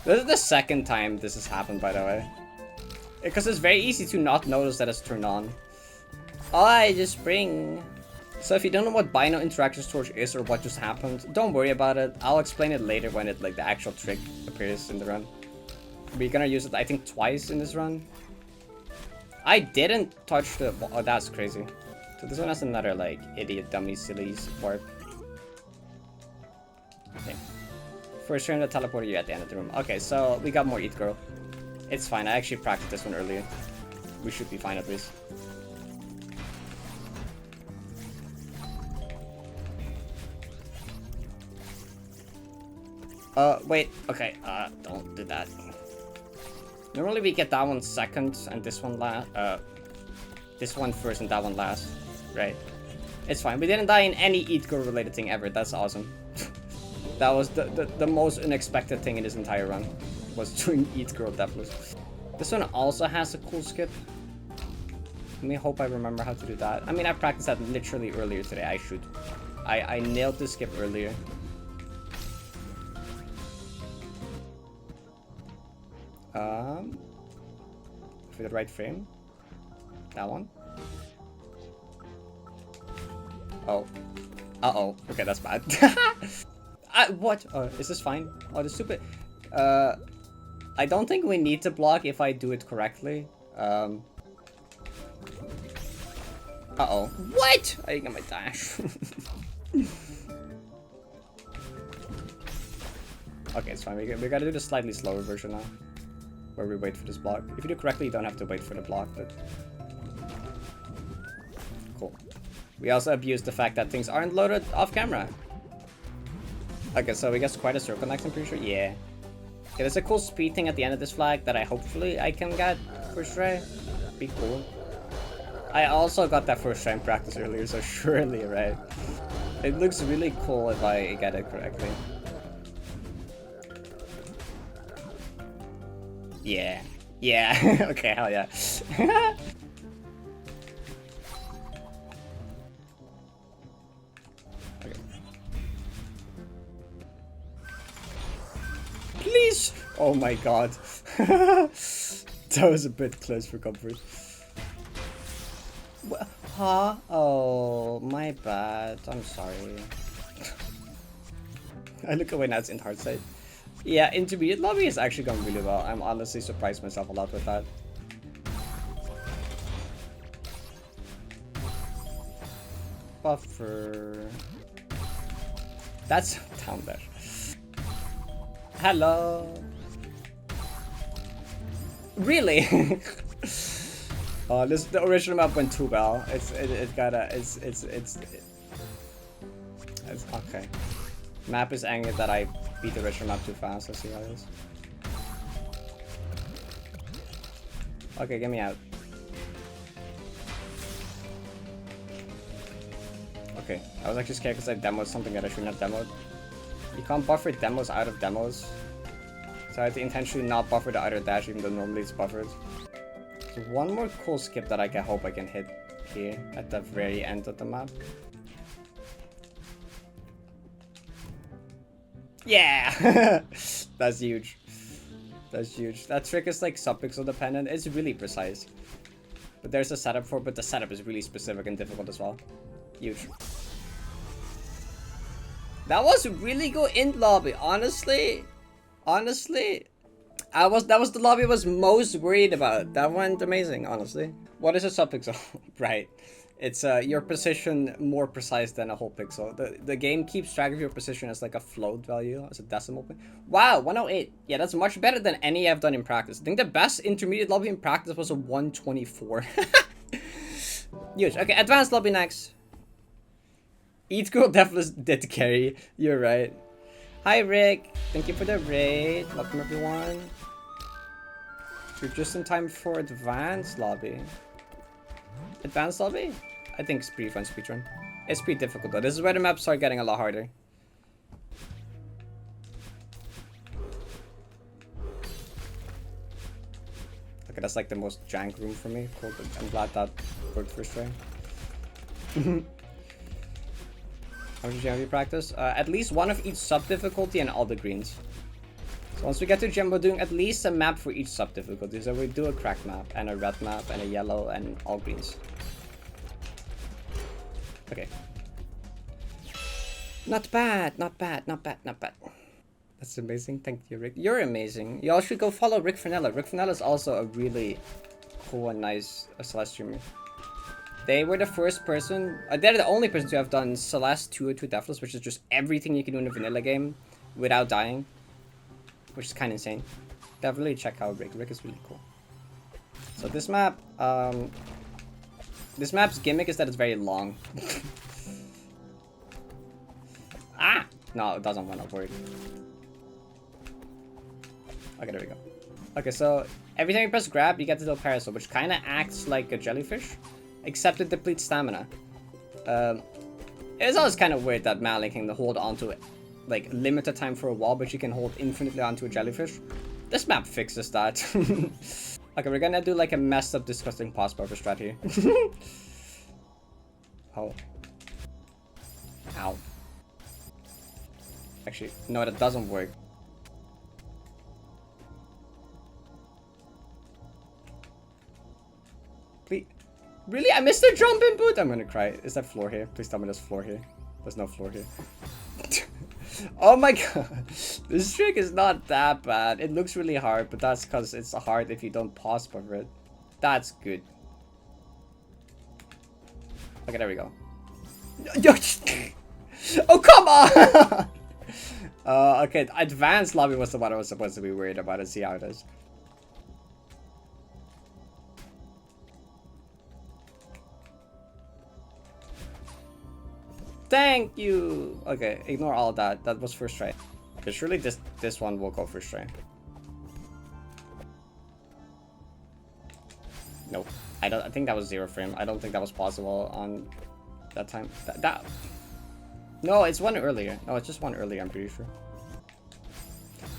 This is the second time this has happened, by the way, because it's very easy to not notice that it's turned on. Oh, I just spring. So if you don't know what bino interaction storage is or what just happened, don't worry about it. I'll explain it later when the actual trick appears in the run. We're gonna use it, I think, twice in this run. I didn't touch the. Oh, that's crazy. So this one has another like idiot dummy silly warp. Okay. First turn to teleport you at the end of the room. Okay, so we got more Eat Girl. It's fine. I actually practiced this one earlier. We should be fine at least. Wait, okay, don't do that. Normally we get that one second and this one last, this one first and that one last, right? It's fine, we didn't die in any Eat Girl related thing ever, that's awesome. That was the most unexpected thing in this entire run, was doing Eat Girl Deathless. This one also has a cool skip. Let me hope I remember how to do that. I mean, I practiced that literally earlier today, I nailed the skip earlier. For the right frame. That one. Oh. Uh-oh. Okay, that's bad. What? Oh, is this fine? Oh, the stupid... I don't think we need to block if I do it correctly. Uh-oh. What? I didn't get my dash. Okay, it's fine. We gotta do the slightly slower version now. Where we wait for this block. If you do correctly, you don't have to wait for the block, but... Cool. We also abuse the fact that things aren't loaded off camera. Okay, so we get quite a circle next, I'm pretty sure. Yeah. Okay, there's a cool speed thing at the end of this flag that hopefully I can get first try. Be cool. I also got that first try in practice earlier, so surely, right? It looks really cool if I get it correctly. Yeah. Yeah. Okay, hell yeah. Okay. Please! Oh my god. That was a bit close for comfort. Huh? Oh, my bad. I'm sorry. I look away now, it's in hard side. Yeah, intermediate lobby is actually going really well. I'm honestly surprised myself a lot with that. Buffer. That's down there. Hello. Really? Oh, the original map went too well. It's okay. Map is angry that I beat the original map too fast. Let's see how it is. Okay, get me out. Okay, I was actually scared because I demoed something that I shouldn't have demoed. You can't buffer demos out of demos. So I had to intentionally not buffer the other dash even though normally it's buffered. So one more cool skip that I can hope I can hit here at the very end of the map. Yeah! That's huge. That's huge. That trick is like subpixel dependent. It's really precise. But there's a setup for it, but the setup is really specific and difficult as well. Huge. That was really good in lobby, honestly. Honestly, that was the lobby I was most worried about. That went amazing, honestly. What is a subpixel? Right. It's your position more precise than a whole pixel. The game keeps track of your position as like a float value, as a decimal point. Wow, 108. Yeah, that's much better than any I've done in practice. I think the best intermediate lobby in practice was a 124. Huge. Okay, advanced lobby next. Eat Girl definitely did carry. You're right. Hi Rick, thank you for the raid. Welcome everyone. You're just in time for advanced lobby. Advanced lobby? I think it's pretty fun speedrun. It's pretty difficult though. This is where the maps start getting a lot harder. Okay, that's like the most jank room for me. Cool, but I'm glad that worked first try. How much gem have you practice? At least one of each sub difficulty and all the greens. So once we get to gem, we're doing at least a map for each sub difficulty. So we do a crack map and a red map and a yellow and all greens. Okay. Not bad, not bad, not bad, not bad. That's amazing. Thank you, Rick. You're amazing. You all should go follow Rick Fernella. Rick Fernella is also a really cool and nice Celeste streamer. They were the first person, they're the only person to have done Celeste 202 Deathless, which is just everything you can do in a vanilla game without dying, which is kind of insane. Definitely check out Rick. Rick is really cool. So this map, this map's gimmick is that it's very long. Ah! No, it doesn't want to work. Okay, there we go. Okay, so every time you press grab, you get the little parasol, which kind of acts like a jellyfish. Except it depletes stamina. It's always kind of weird that Mally can hold onto it, like limited time for a wall, but you can hold infinitely onto a jellyfish. This map fixes that. Okay, we're gonna do like a messed up, disgusting pause buffer strat here. Oh. Ow. Actually, no, that doesn't work. Please. Really? I missed the jump input? I'm gonna cry. Is that floor here? Please tell me there's floor here. There's no floor here. Oh my god. This trick is not that bad. It looks really hard, but that's because it's hard if you don't pause buffer it. That's good. Okay, there we go. Oh, come on! Okay, advanced lobby was the one I was supposed to be worried about. Let's see how it is. Thank you! Okay, ignore all that. That was first try. But surely this one will go first try. Nope. I think that was 0 frame. I don't think that was possible on that time. No, it's one earlier. No, it's just one earlier, I'm pretty sure.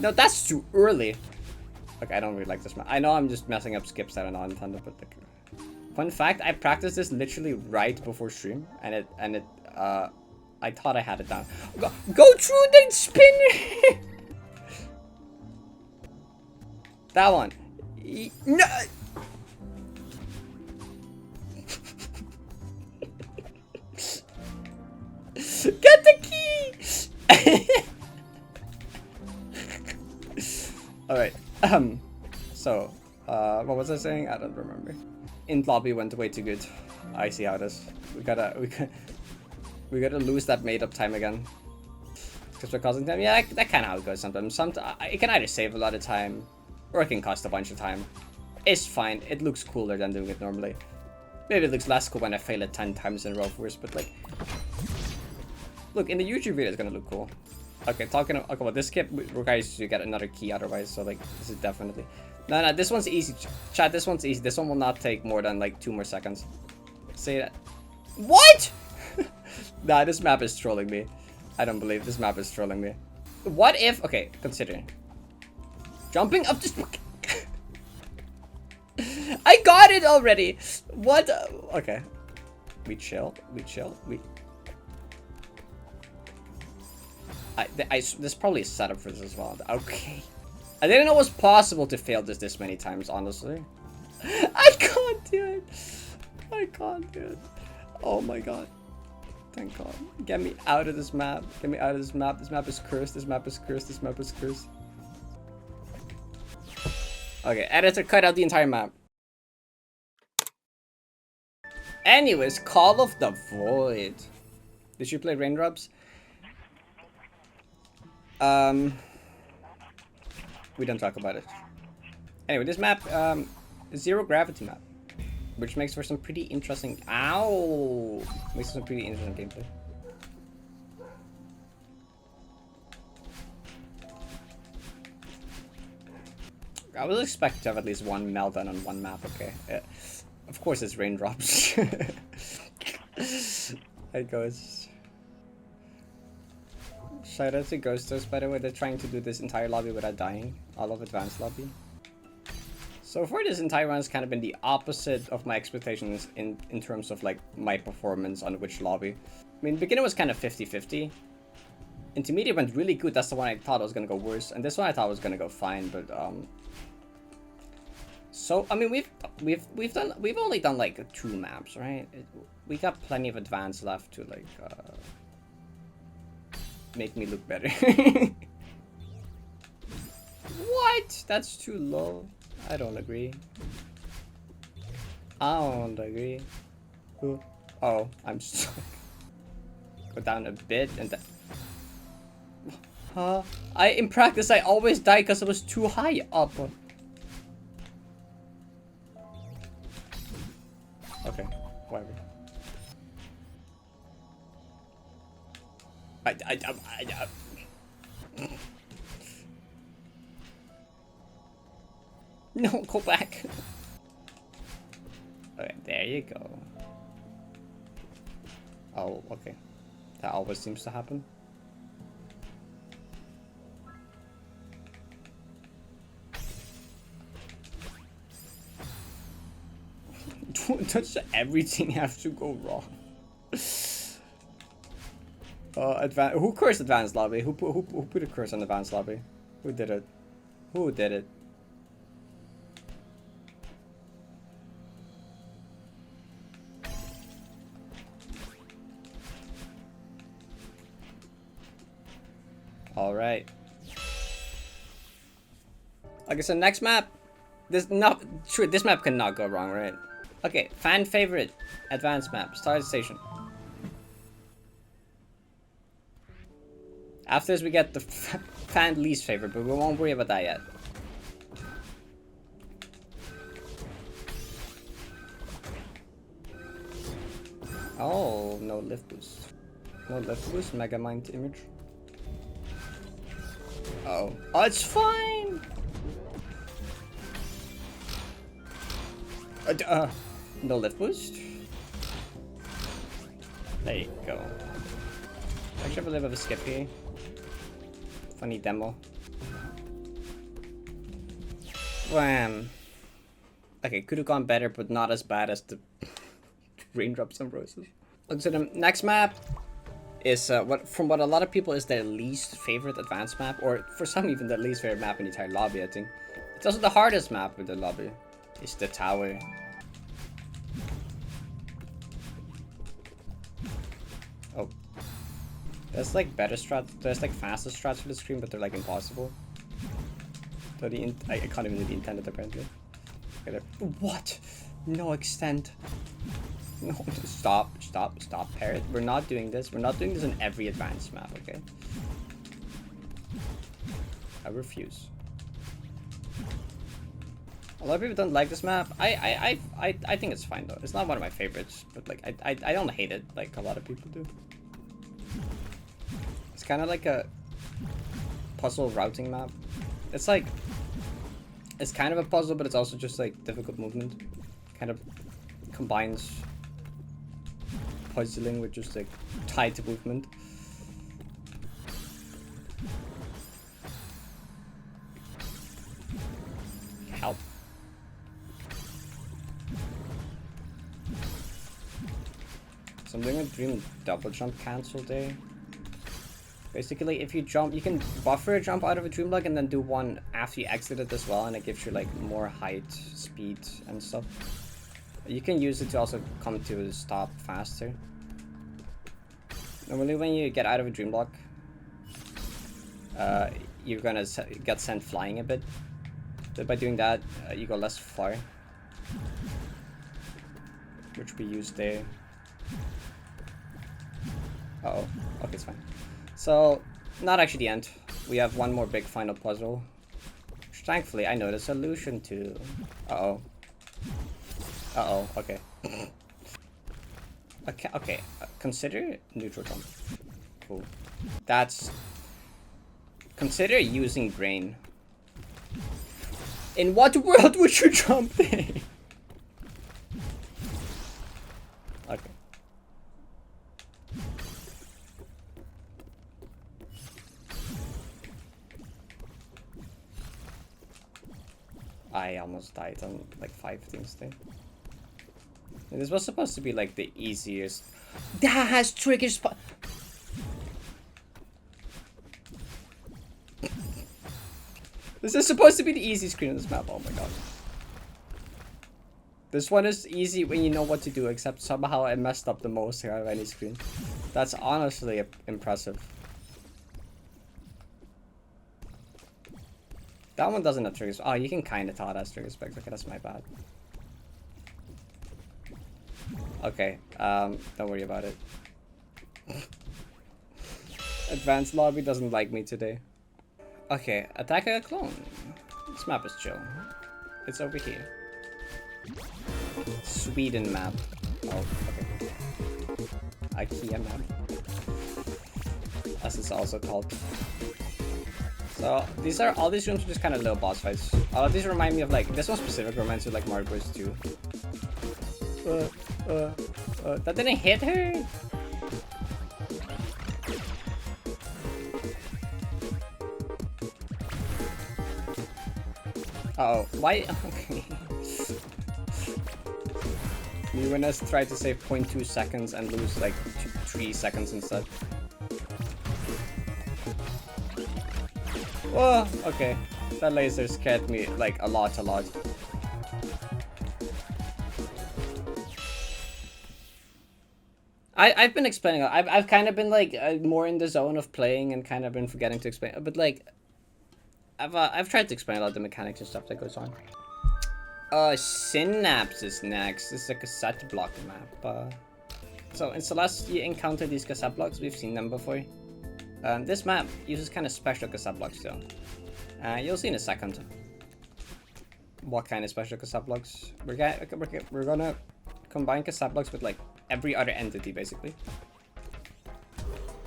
No, that's too early. Okay, I don't really like this map. I know I'm just messing up skips that are not intended, but like, fun fact, I practiced this literally right before stream, and I thought I had it down. Go through the spinner! That one. No! Get the key! was I saying? I don't remember. In lobby went way too good. I see how it is. We gotta lose that made up time again. Because we're causing time. Yeah, that kind of how it goes sometimes. It can either save a lot of time, or it can cost a bunch of time. It's fine. It looks cooler than doing it normally. Maybe it looks less cool when I fail it 10 times in a row first, but like, look, in the YouTube video it's gonna look cool. Okay, talking about this skip requires you to get another key otherwise, so like, this is definitely... No, this one's easy. Chat, this one's easy. This one will not take more than like 2 more seconds. Say that. What? Nah, this map is trolling me. I don't believe this map is trolling me. What if... Okay, consider. Jumping up this... I got it already! What? Okay. We chill. There's probably a setup for this as well. Okay. I didn't know it was possible to fail this many times, honestly. I can't do it. I can't do it. Oh my god. Thank god. Get me out of this map. Get me out of this map. This map is cursed. This map is cursed. This map is cursed. Okay, editor, cut out the entire map. Anyways, Call of the Void. Did you play Raindrops? We don't talk about it. Anyway, this map, zero gravity map, which makes for some pretty interesting. Ow! Makes for some pretty interesting gameplay. I was expecting to have at least one meltdown on one map. Okay, of course it's Raindrops. It goes. Shout out to Ghostos, by the way. They're trying to do this entire lobby without dying. All of Advanced Lobby. So far, this entire run has kind of been the opposite of my expectations in terms of like my performance on which lobby. I mean, beginning was kind of 50-50. Intermediate went really good. That's the one I thought was gonna go worse, and this one I thought was gonna go fine. But so I mean, we've only done like 2 maps, right? We got plenty of advance left to like make me look better. What? That's too low. I don't agree. I don't agree. Oh, I'm stuck. Go down a bit and then. Huh? In practice, I always die because I was too high up. Okay, whatever. No, go back. Okay, there you go. Oh, okay. That always seems to happen. Does everything have to go wrong? Who cursed Advanced Lobby? Who put a curse on Advanced Lobby? Who did it? Who did it? All right. Okay, so next map. This map cannot go wrong, right? Okay, fan favorite advanced map. Start station. After this, we get the fan least favorite, but we won't worry about that yet. Oh, no lift boost. No lift boost. Mega Mind image. Oh, it's fine. No lift boost. There you go. Actually, have a little bit of a skip here. Funny demo. Wham. Okay, could have gone better, but not as bad as the Raindrops and Roses. Okay, so the next map is from what a lot of people is their least favorite advanced map, or for some even the least favorite map in the entire lobby. I think it's also the hardest map in the lobby. It's the tower. Oh, there's like better strats. There's like faster strats for the screen, but they're like impossible. So I can't even do the intended apparently. What? No extent. No, stop, Parrot. We're not doing this. We're not doing this in every advanced map, okay? I refuse. A lot of people don't like this map. I think it's fine though. It's not one of my favorites, but like I don't hate it like a lot of people do. It's kind of like a puzzle routing map. It's like it's kind of a puzzle, but it's also just like difficult movement. Kind of combines puzzling with just like tight movement. Help. So I'm doing a dream double jump cancel there. Basically, if you jump, you can buffer a jump out of a dream block and then do one after you exit it as well, and it gives you like more height, speed, and stuff. You can use it to also come to a stop faster. Normally, when you get out of a dream block, you're gonna get sent flying a bit. But by doing that, you go less far, which we use there. Uh-oh. Okay, it's fine. So, not actually the end. We have one more big final puzzle, which thankfully I know the solution to. Uh-oh. Uh-oh, okay. Okay, consider neutral jump. Cool. That's... Consider using brain. In what world would you jump in? Okay. I almost died on like 5 things there. This was supposed to be like the easiest. That has trigger spot. This is supposed to be the easy screen on this map. Oh my god. This one is easy when you know what to do, except somehow I messed up the most out of any screen. That's honestly impressive. That one doesn't have triggers. Oh, you can kind of tell it has trigger specs. Okay, that's my bad. Okay, don't worry about it. Advanced Lobby doesn't like me today. Okay, attack a clone. This map is chill. It's over here. Sweden map. Oh, okay. IKEA map. As it's also called. So these are all these rooms are just kind of little boss fights. These remind me of like this one specific reminds me of like Mario Bros 2. That didn't hit her. Uh-oh, why? Okay. You when I try to save 0.2 seconds and lose like 3 seconds instead. Whoa, okay. That laser scared me like a lot. I've been explaining. I've kind of been like more in the zone of playing and kind of been forgetting to explain. But like, I've tried to explain a lot of the mechanics and stuff that goes on. Synapse is next. This is a cassette block map. So in Celeste, you encounter these cassette blocks. We've seen them before. This map uses kind of special cassette blocks though. You'll see in a second what kind of special cassette blocks. We're gonna combine cassette blocks with like every other entity basically.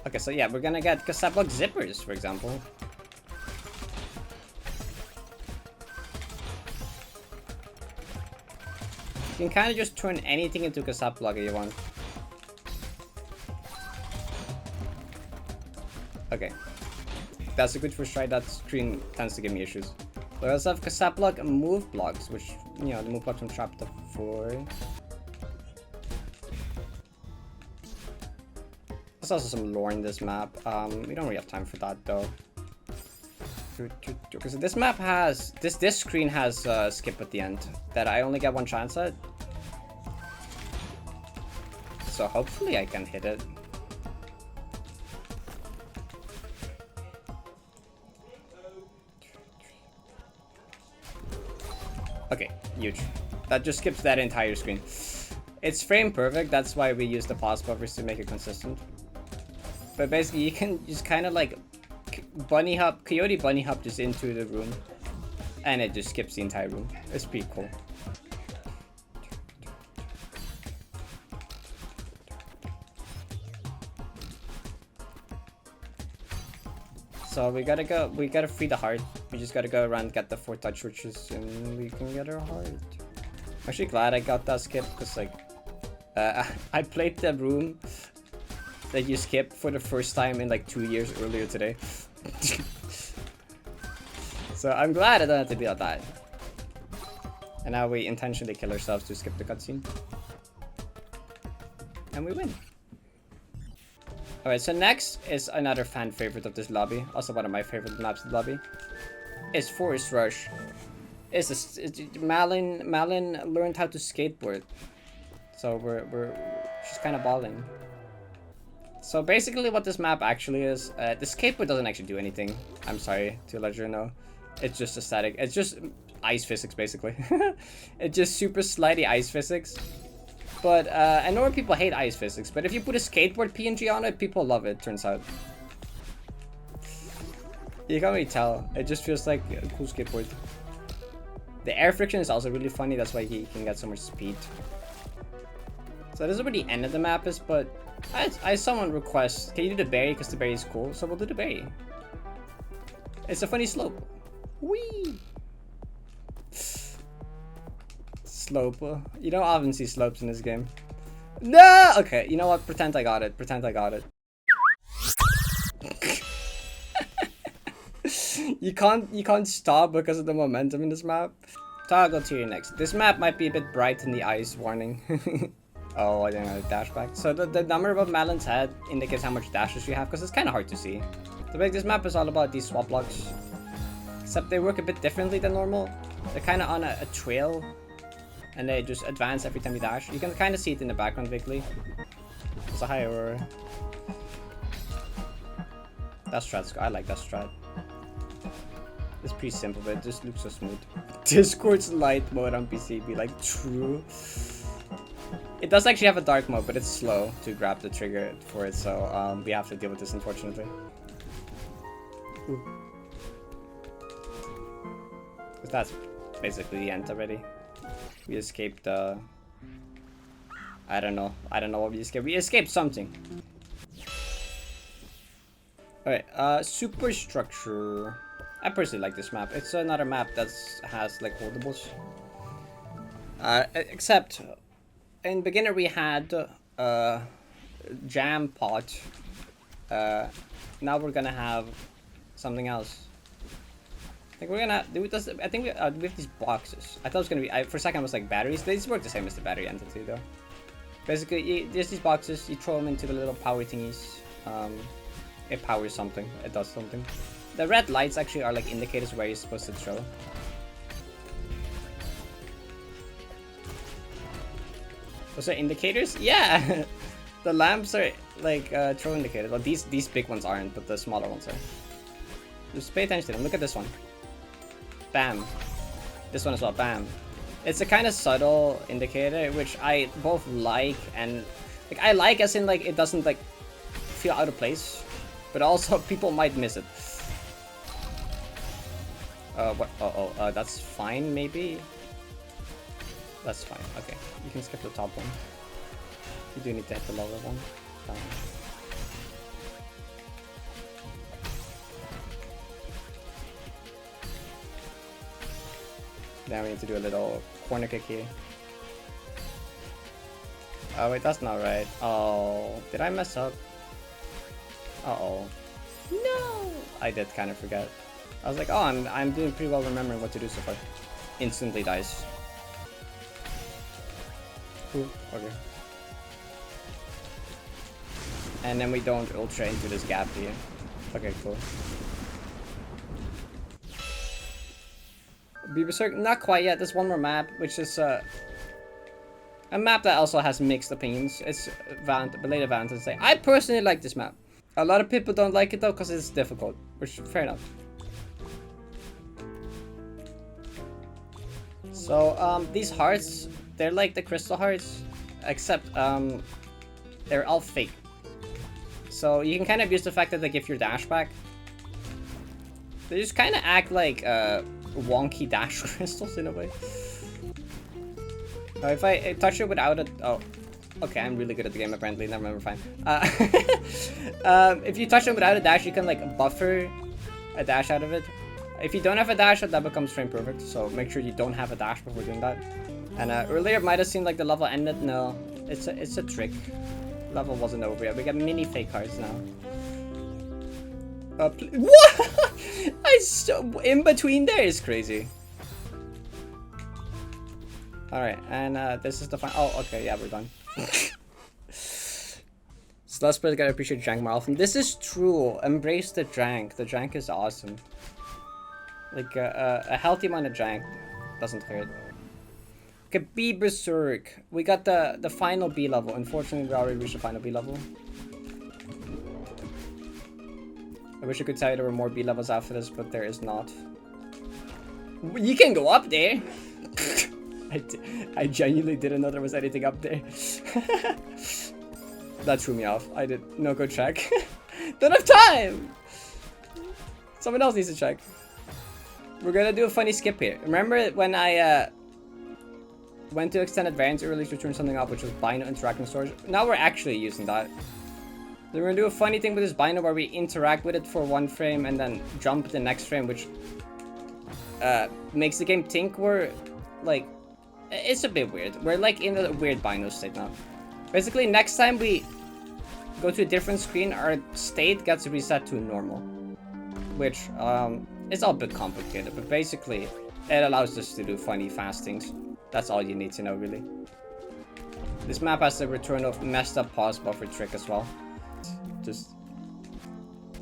Okay, so yeah, we're gonna get cassette block zippers, for example. You can kind of just turn anything into a cassette block if you want. Okay, that's a good first try. That screen tends to give me issues. We also have cassette block and move blocks, which, you know, the move blocks from chapter 4. There's also some lore in this map. We don't really have time for that though. Because this map has this screen has skip at the end that I only get one chance at. So hopefully I can hit it. Okay, huge. That just skips that entire screen. It's frame perfect, that's why we use the pause buffers to make it consistent. But basically, you can just kind of like coyote bunny hop just into the room, and it just skips the entire room. It's pretty cool. So we gotta free the heart. We just gotta go around, get the 4 touch switches, and we can get our heart. I'm actually glad I got that skip, because like, I played the room that you skip for the first time in like 2 years earlier today. So I'm glad I don't have to deal with that. And now we intentionally kill ourselves to skip the cutscene. And we win. Alright, so next is another fan favorite of this lobby. Also one of my favorite maps of the lobby. It's Forest Rush. Malin learned how to skateboard. So she's kind of balling. So basically what this map actually is, the skateboard doesn't actually do anything. I'm sorry to let you know. It's just a static. It's just ice physics basically. It's just super slidey ice physics. But I know people hate ice physics, but if you put a skateboard PNG on it, people love it, turns out. You can't really tell. It just feels like a cool skateboard. The air friction is also really funny, that's why he can get so much speed. So this is where the end of the map is, but I someone request, can you do the berry because the berry is cool? So we'll do the berry. It's a funny slope. Whee! Slope. You don't often see slopes in this game. No! Okay, you know what? Pretend I got it. Pretend I got it. You can't stop because of the momentum in this map. Toggle to your next. This map might be a bit bright in the eyes, warning. Oh, I didn't have a dash back. So the number above Madeleine's head indicates how much dashes you have, because it's kind of hard to see. So this map is all about these swap blocks. Except they work a bit differently than normal. They're kind of on a trail. And they just advance every time you dash. You can kind of see it in the background vaguely. It's a high aurora. That strat's good. I like that strat. It's pretty simple, but it just looks so smooth. Discord's light mode on PC be like true. It does actually have a dark mode, but it's slow to grab the trigger for it, so we have to deal with this unfortunately. Because that's basically the end already. We escaped I don't know what we escaped. We escaped something. Alright, superstructure. I personally like this map. It's another map that has like holdables. Except in beginner we had jam pot. Now we're gonna have something else. I think we're gonna do this. I think we have these boxes. I thought it was gonna be. For a second, I was like batteries. They just work the same as the battery entity, though. Basically, there's these boxes. You throw them into the little power thingies. It powers something. It does something. The red lights actually are like indicators where you're supposed to throw. Those are indicators? Yeah. The lamps are like throw indicators. Well, these big ones aren't, but the smaller ones are. Just pay attention to them. Look at this one. Bam. This one as well. Bam. It's a kind of subtle indicator, which I both like and like I like as in like it doesn't like feel out of place, but also people might miss it. What? That's fine. Maybe. That's fine. Okay, you can skip the top one. You do need to hit the lower one. Now we need to do a little corner kick here. Oh wait, that's not right. Oh, did I mess up? Uh-oh. No! I did kind of forget. I was like, oh, I'm doing pretty well remembering what to do so far. Instantly dies. Ooh, okay. And then we don't ultra into this gap here. Okay, cool. Be Berserk, not quite yet. There's one more map, which is a map that also has mixed opinions. It's Belated Valentine's Day. I personally like this map. A lot of people don't like it though because it's difficult, which fair enough. So these hearts, they're like the crystal hearts, except they're all fake. So you can kind of use the fact that they give your dash back. They just kind of act like wonky dash crystals in a way. If I touch it without it, oh, okay, I'm really good at the game apparently. Never mind, we're fine. If you touch it without a dash, you can like buffer a dash out of it. If you don't have a dash, that becomes frame perfect. So make sure you don't have a dash before doing that. And earlier it might have seemed like the level ended. No, it's a trick. Level wasn't over yet. We got mini fake cards now. What? In between there is crazy. Alright, and this is the final. Oh, okay, yeah, we're done. Celeste players gotta appreciate jank more often. This is true. Embrace the jank. The jank is awesome. Like a healthy amount of jank doesn't hurt. Okay, B Berserk. We got the final B level. Unfortunately, we already reached the final B level. I wish I could tell you there were more B levels after this, but there is not. You can go up there. I genuinely didn't know there was anything up there. That threw me off. I did no go check. Don't have time. Someone else needs to check. We're gonna do a funny skip here. Remember when I went to extended variants earlier to turn something off, which was Bino interacting storage? Now we're actually using that. Then we're gonna do a funny thing with this Bino where we interact with it for 1 frame and then jump the next frame, which makes the game think we're like, it's a bit weird. We're like in a weird Bino state now. Basically, next time we go to a different screen, our state gets reset to normal, which it's all a bit complicated, but basically it allows us to do funny fast things. That's all you need to know, really. This map has the return of messed up pause buffer trick as well. Just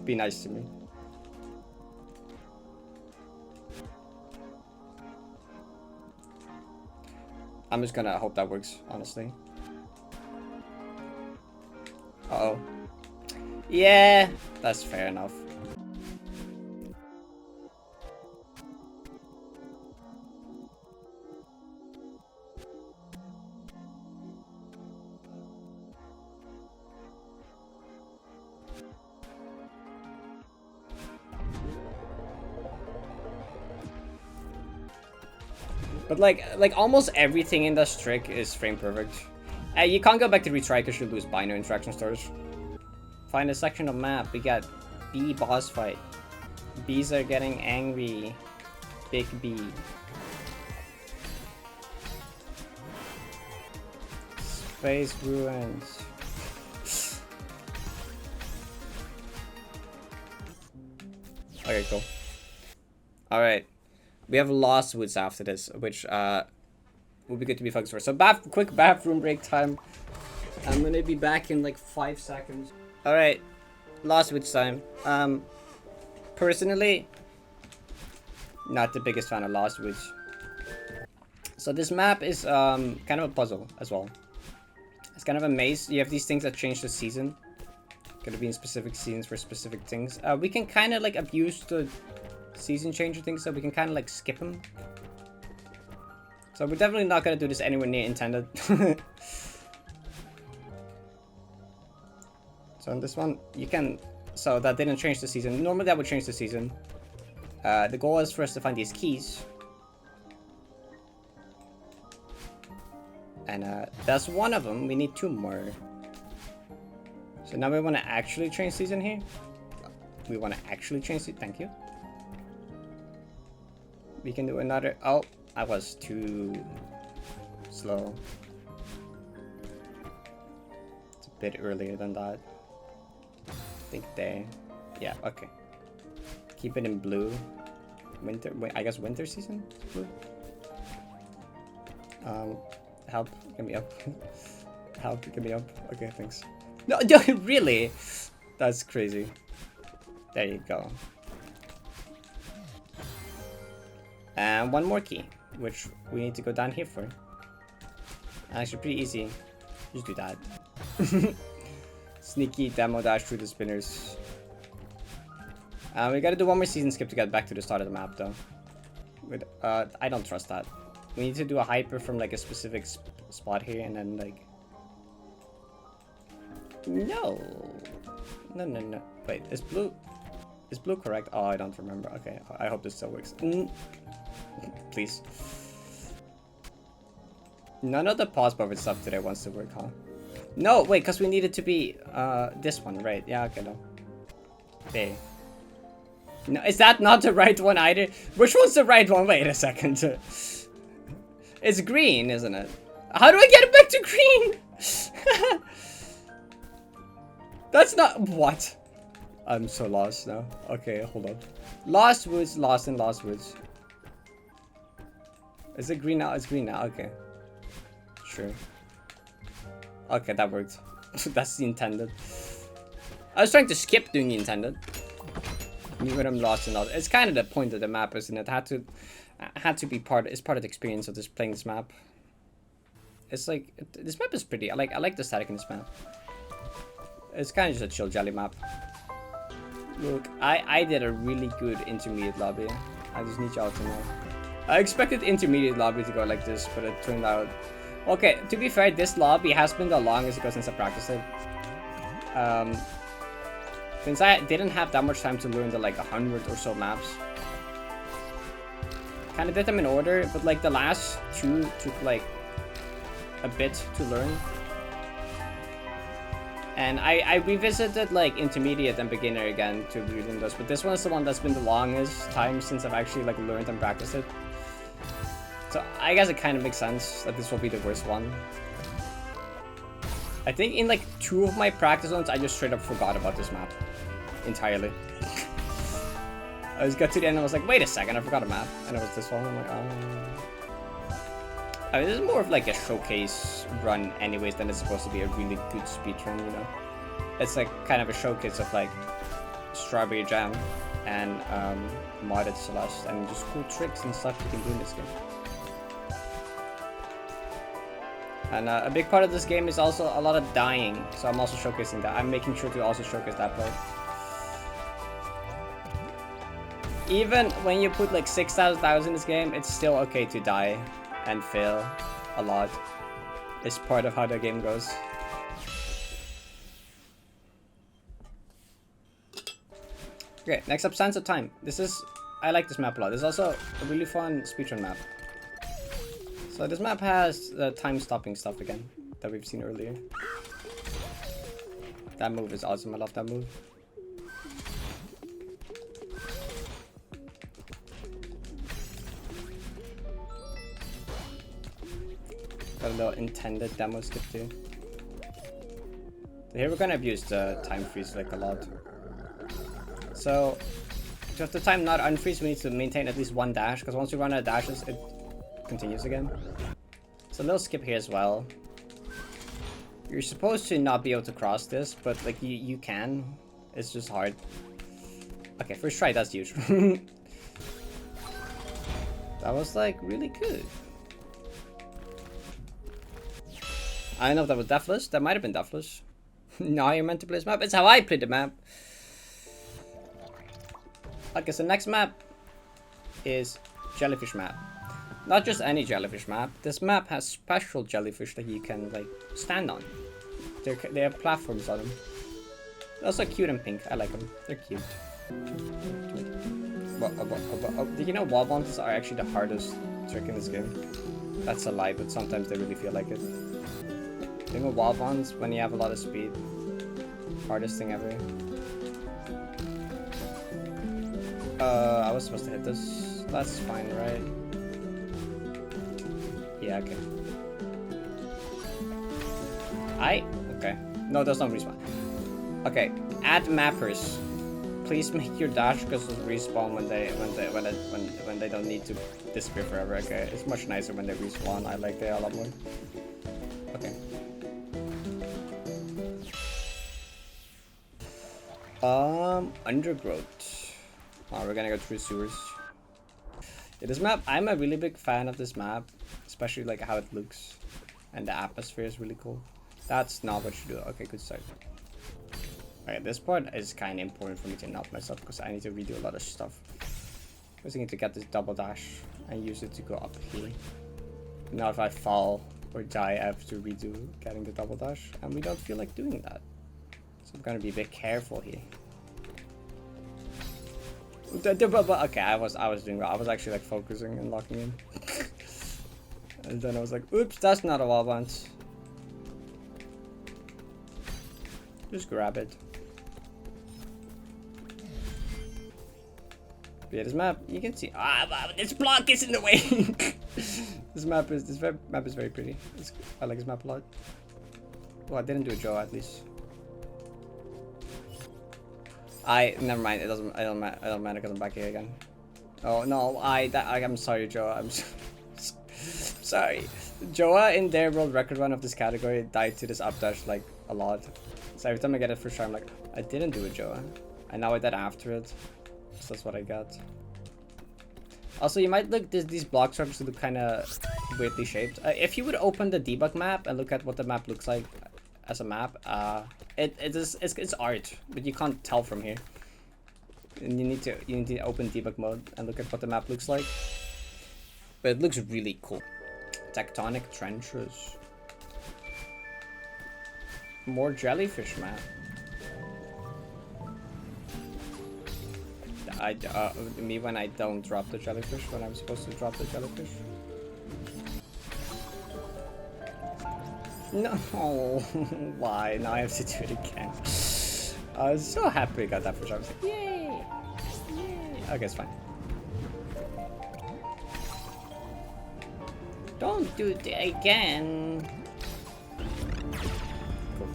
be nice to me. I'm just gonna hope that works, honestly. Uh-oh. Yeah, that's fair enough. But like almost everything in this trick is frame perfect. You can't go back to retry because you lose binary interaction storage. Find a section of map. We got B boss fight. Bees are getting angry. Big B. Space ruins. Okay, cool. Alright. We have Lost Woods after this, which will be good to be focused for. So quick bathroom break time. I'm gonna be back in like 5 seconds. Alright. Lost Woods time. Personally, not the biggest fan of Lost Woods. So this map is kind of a puzzle as well. It's kind of a maze. You have these things that change the season. Gonna be in specific seasons for specific things. We can kind of like abuse the season changer things, so we can kind of like skip them. So we're definitely not gonna do this anywhere near intended. So on this one, you can. So that didn't change the season. Normally that would change the season. The goal is for us to find these keys. And that's one of them. We need 2 more. So now we want to actually change season here. We want to actually change it. Thank you. We can do another. Oh, I was too slow. It's a bit earlier than that. I think there. Yeah, okay. Keep it in blue. Winter. Wait, I guess winter season? Blue. Help. Get me up. Help. Get me up. Okay, thanks. No, really? That's crazy. There you go. And 1 more key, which we need to go down here for. Actually, pretty easy. Just do that. Sneaky demo dash through the spinners. We gotta do 1 more season skip to get back to the start of the map, though. I don't trust that. We need to do a hyper from like a specific spot here, and then like. No. No. Wait, is blue correct? Oh, I don't remember. Okay, I hope this still works. Please. None of the pause buffer stuff today wants to work, huh? No, wait, because we need it to be this one, right? Yeah, okay, no. Okay. No, is that not the right one either? Which one's the right one? Wait a second. It's green, isn't it? How do I get it back to green? That's not... What? I'm so lost now. Okay, hold on. Lost Woods, Lost in Lost Woods. Is it green now? It's green now. Okay. Sure. Okay, that worked. That's the intended. I was trying to skip doing the intended. Even I'm lost in Lost. It's kind of the point of the map, isn't it? Had to be part. It's part of the experience of just playing this map. It's like this map is pretty. I like the static in this map. It's kind of just a chill jelly map. Look, I did a really good intermediate lobby. I just need y'all to know. I expected intermediate lobby to go like this, but it turned out... Okay, to be fair, this lobby has been the longest ago since I practiced it. Since I didn't have that much time to learn the like 100 or so maps. Kind of did them in order, but like the last two took like a bit to learn. And I revisited like intermediate and beginner again to relearn those, but this one's the one that's been the longest time since I've actually like learned and practiced it. So I guess it kind of makes sense that this will be the worst one. I think in like 2 of my practice ones, I just straight up forgot about this map entirely. I just got to the end and I was like, wait a second, I forgot a map, and it was this one. I'm like, oh. I mean, this is more of like a showcase run anyways than it's supposed to be a really good speedrun, you know? It's like kind of a showcase of like Strawberry Jam and modded Celeste and just cool tricks and stuff you can do in this game. And a big part of this game is also a lot of dying, so I'm also showcasing that. I'm making sure to also showcase that part. Even when you put like 6,000 in this game, it's still okay to die and fail a lot. It's part of how the game goes. Okay, next up, Sands of Time. I like this map a lot. This is also a really fun speedrun map. So this map has the time stopping stuff again that we've seen earlier. That move is awesome. I love that move. Got a little intended demo skip too. So here we're gonna abuse the time freeze like a lot. So to have the time not unfreeze, we need to maintain at least 1 dash, because once you run out of dashes, it continues again. So a little skip here as well. You're supposed to not be able to cross this, but like you can. It's just hard. Okay, first try, that's huge. That was like really good. I don't know if that was deathless. That might have been deathless. No, you're meant to play this map. It's how I played the map. Okay, so next map is Jellyfish map. Not just any jellyfish map. This map has special jellyfish that you can like stand on. They have platforms on them. They're also cute and pink. I like them. They're cute. Did you know wall bounces are actually the hardest trick in this game? That's a lie, but sometimes they really feel like it. Doing a wall bounce when you have a lot of speed. Hardest thing ever. I was supposed to hit this. That's fine, right? Yeah, okay. Okay. No, there's no respawn. Okay, add mappers. Please make your dash because of respawn when they don't need to disappear forever. Okay, it's much nicer when they respawn. I like that a lot more. Okay. Undergrowth. Oh, we're gonna go through sewers. Yeah, this map, I'm a really big fan of this map, especially like how it looks, and the atmosphere is really cool. That's not what you do. Okay, good start. Okay, this part is kind of important for me to not mess up because I need to redo a lot of stuff. First, I need to get this double dash and use it to go up here. Now if I fall or die, I have to redo getting the double dash, and we don't feel like doing that. So I'm gonna be a bit careful here. Okay, I was doing well. I was actually like focusing and locking in. And then I was like, oops, that's not a wall bounce. Just grab it. But yeah, this map, you can see. This block is in the way. This map is very pretty. I like this map a lot. Well, I didn't do a Joe at least. Never mind. It doesn't matter because I'm back here again. Oh no, I'm sorry, Joe. I'm sorry. Joa in their world record run of this category died to this updash like a lot. So every time I get it first try, I'm like, I didn't do a Joa, and now I did after it. So that's what I got. Also, you might look these block structures look kind of weirdly shaped. If you would open the debug map and look at what the map looks like as a map, it's art, but you can't tell from here. And you need to open debug mode and look at what the map looks like. But it looks really cool. Tectonic trenches. More jellyfish map. Me when I don't drop the jellyfish when I'm supposed to drop the jellyfish. No, why? Now I have to do it again. I was so happy I got that first time. I was like, yay! Yay! Okay, it's fine. Don't do it again. Cool.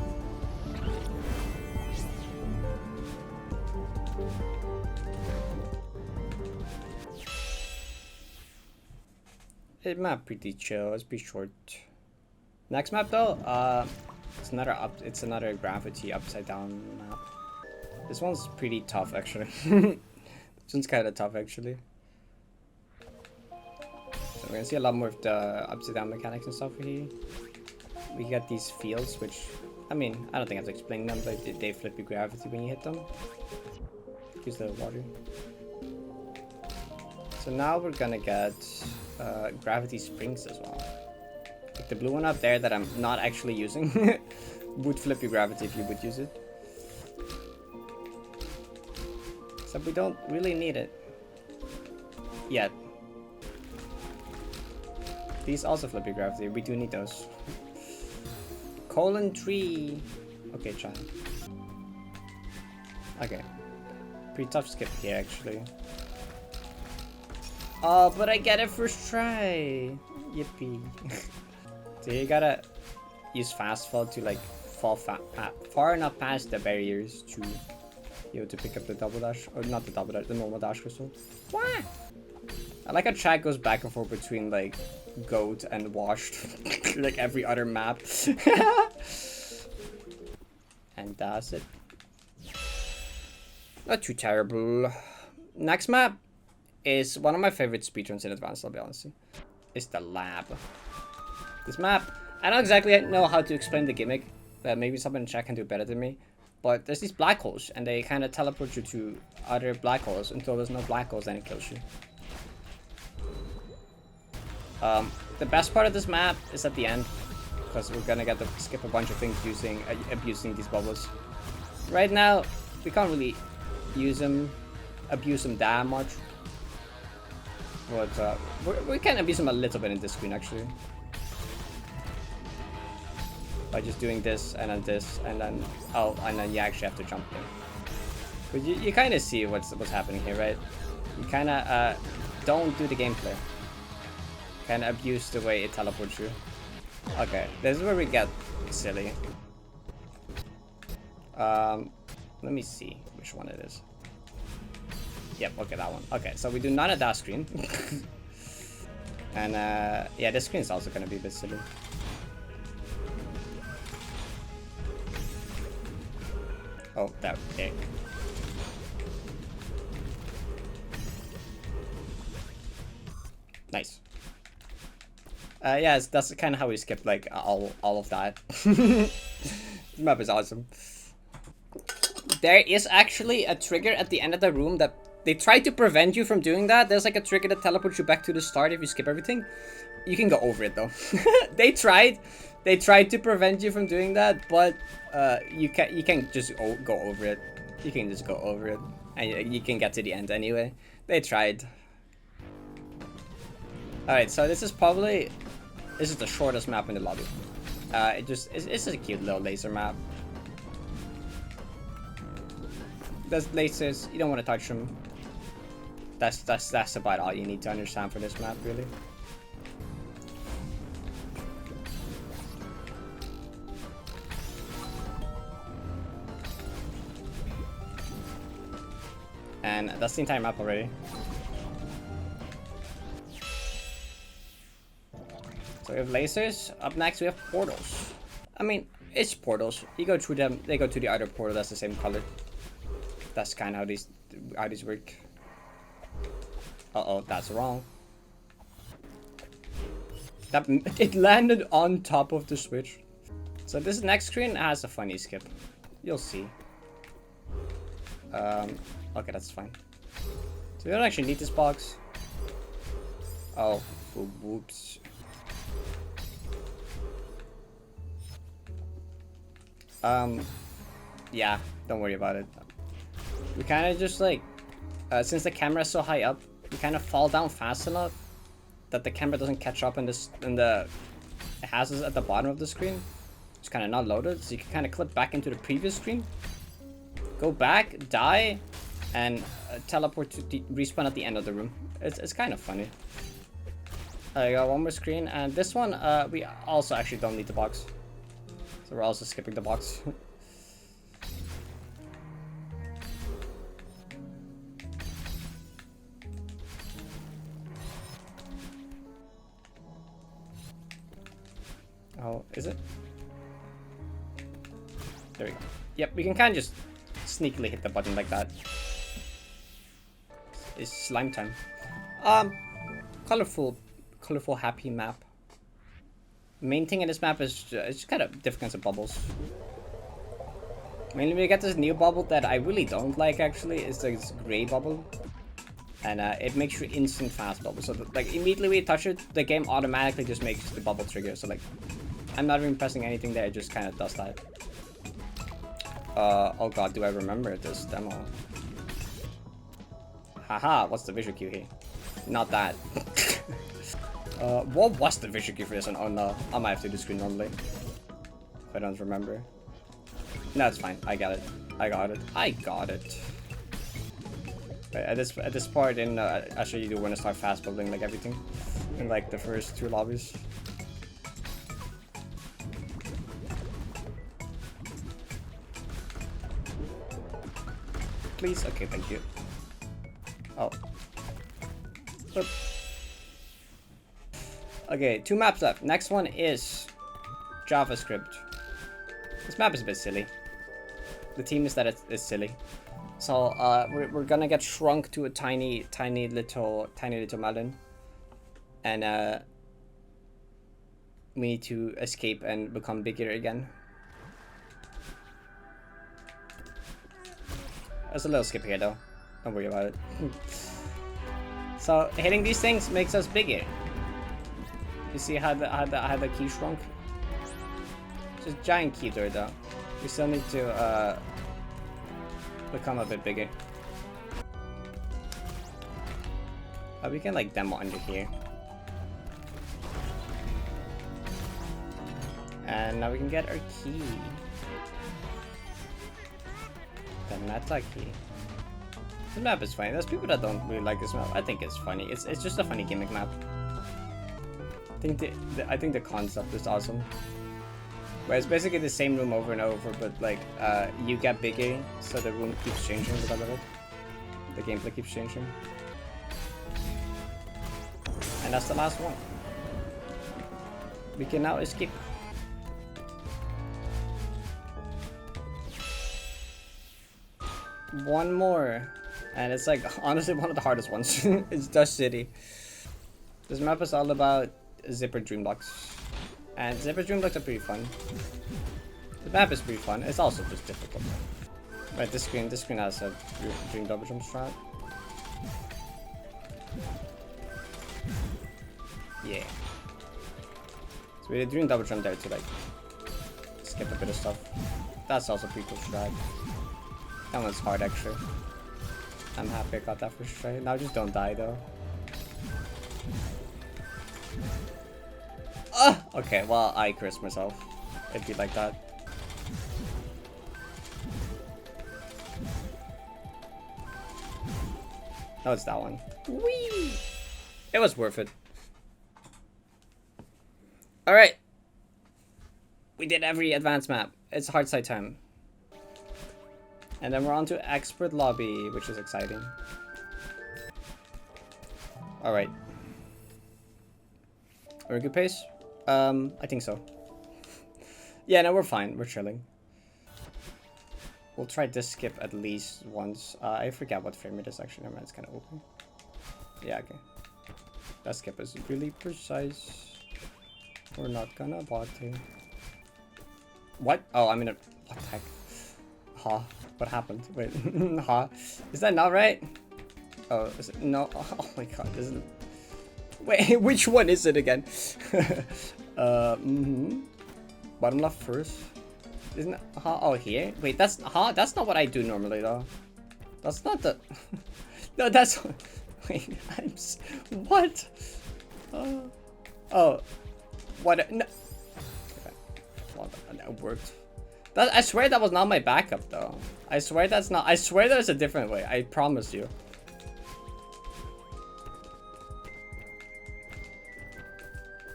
It map pretty chill. It's pretty short. Next map though, it's another gravity upside down map. This one's pretty tough actually. This one's kind of tough actually. So we're gonna see a lot more of the upside down mechanics and stuff here. We got these fields, which I mean, I don't think I have to explain them, but they flip your gravity when you hit them. Use the water. So now we're gonna get gravity springs as well. Like the blue one up there that I'm not actually using would flip your gravity if you would use it. Except we don't really need it yet. These also flip your gravity. We do need those. Colon tree. Okay, try. Okay. Pretty tough skip here actually. Oh, but I get it first try. Yippee. So you gotta use fast fall to like fall far enough past the barriers to be able to pick up the double dash, or not the double dash, the normal dash crystal. What? I like how chat goes back and forth between like goat and washed, like every other map. And that's it. Not too terrible. Next map is one of my favorite speedruns in Advanced Lobby, honestly. It's the lab. This map, I don't exactly know how to explain the gimmick, but maybe someone in chat can do better than me. But there's these black holes, and they kind of teleport you to other black holes until there's no black holes, then it kills you. The best part of this map is at the end, because we're gonna get to skip a bunch of things abusing these bubbles. Right now, we can't really abuse them that much. But we can abuse them a little bit in this screen actually. By just doing this and then this and then and then you actually have to jump in. But you kind of see what's happening here, right? You kind of don't do the gameplay. Kind of abuse the way it teleports you. Okay, this is where we get silly. Let me see which one it is. Yep, okay, that one. Okay, so we do none of that screen. And yeah, this screen is also gonna be a bit silly. Oh, that okay. Nice. Yeah, that's kind of how we skip like all of that. This map is awesome. There is actually a trigger at the end of the room that They try to prevent you from doing that. There's like a trigger that teleports you back to the start if you skip everything. You can go over it though. They tried to prevent you from doing that, but you can't just go over it. You can just go over it, and you can get to the end anyway. They tried. All right, so this is the shortest map in the lobby. It's just a cute little laser map. There's lasers. You don't want to touch them. That's about all you need to understand for this map, really. And that's the entire map already. So we have lasers. Up next we have portals. I mean, it's portals. You go through them, they go to the other portal that's the same color. That's kind of how these work. Uh-oh, that's wrong. It landed on top of the switch. So this next screen has a funny skip. You'll see. Okay, that's fine. So we don't actually need this box. Oh, whoops. Yeah, don't worry about it. We kind of just like, since the camera is so high up, we kind of fall down fast enough that the camera doesn't catch up in the houses at the bottom of the screen. It's kind of not loaded, so you can kind of clip back into the previous screen, go back, die, and teleport to respawn at the end of the room. It's kind of funny. I got one more screen, and this one we also actually don't need the box, so we're also skipping the box. Oh, is it? There we go. Yep, we can kind of just sneakily hit the button like that. It's slime time. Colorful, happy map. Main thing in this map is it's kind of different kinds of bubbles. Mainly we get this new bubble that I really don't like actually. It's like this gray bubble. And it makes you instant fast bubble. So like immediately when you touch it, the game automatically just makes the bubble trigger. So like, I'm not even pressing anything there, it just kind of does that. Oh god, do I remember this demo? Haha, what's the visual cue here? Not that. What was the visual cue for this one? Oh no, I might have to do screen normally. If I don't remember. No, it's fine, I got it. I got it. But at this part in actually you do want to start fast building like everything in like the first 2 lobbies. Please, okay, thank you. Oh. Oop. Okay, 2 maps left. Next one is JavaScript. This map is a bit silly. The theme is that it's silly. So we're gonna get shrunk to a tiny little melon, and we need to escape and become bigger again. There's a little skip here though. Don't worry about it. So hitting these things makes us bigger. You see how the key shrunk? Just giant key there though. We still need to become a bit bigger. We can like demo under here. And now we can get our key. The meta key. The map is funny. There's people that don't really like this map. I think it's funny. It's just a funny gimmick map. I think the concept is awesome. Where it's basically the same room over and over, but like you get bigger, so the room keeps changing because of it. The gameplay keeps changing. And that's the last one. We can now escape. One more. And it's like honestly one of the hardest ones. It's Dust City. This map is all about zipper dream blocks. And zipper dream blocks are pretty fun. The map is pretty fun. It's also just difficult. Right, this screen has a dream double jump strat. Yeah. So we're doing double jump there to like skip a bit of stuff. That's also pretty cool strat. That one's hard actually. I'm happy I got that first try. Now just don't die though. Okay, well I cursed myself. It'd be like that. No, it's that one. Whee! It was worth it. Alright. We did every advanced map. It's hard side time. And then we're on to expert lobby, which is exciting. Alright. Are we in good pace? I think so. Yeah, no, we're fine. We're chilling. We'll try this skip at least once. I forget what frame it is actually. Never mind, it's kind of open. Yeah, okay. That skip is really precise. We're not gonna bother. What? Oh, I'm in a... What the heck? Huh? What happened? Wait. Huh? Is that not right? Oh, is it? No. Oh my god. This is... Wait, which one is it again? Bottom left first. Isn't it? Huh? Oh, here? Wait, that's... Huh? That's not what I do normally, though. That's not the... No, that's... Wait, what? Oh. What? No. Well, that worked. That, I swear that was not my backup, though. I swear that's not... I swear there's a different way. I promise you.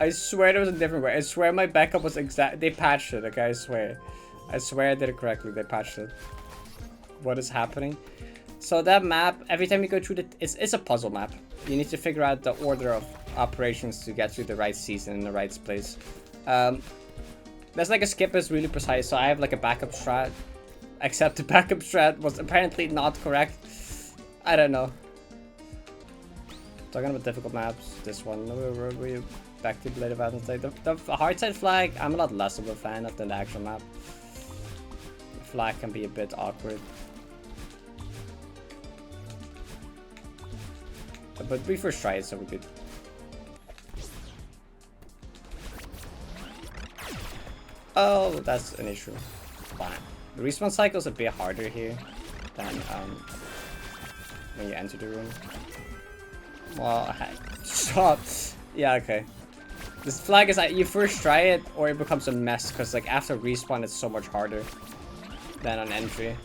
I swear there was a different way. I swear my backup was exact... They patched it, okay? I swear. I swear I did it correctly. They patched it. What is happening? So that map, every time you go through the... It's a puzzle map. You need to figure out the order of operations to get to the right season in the right place. There's like a skip is really precise, so I have like a backup strat. Except the backup strat was apparently not correct. I don't know. Talking about difficult maps, this one. We're back to Blade of Advance. The hard side flag, I'm a lot less of a fan of than the actual map. The flag can be a bit awkward. But we first tried it, so we could. Oh, that's an issue. Fine. The respawn cycle is a bit harder here than when you enter the room. Well, stop. Yeah, okay. This flag is that you first try it or it becomes a mess because like after respawn it's so much harder than on entry.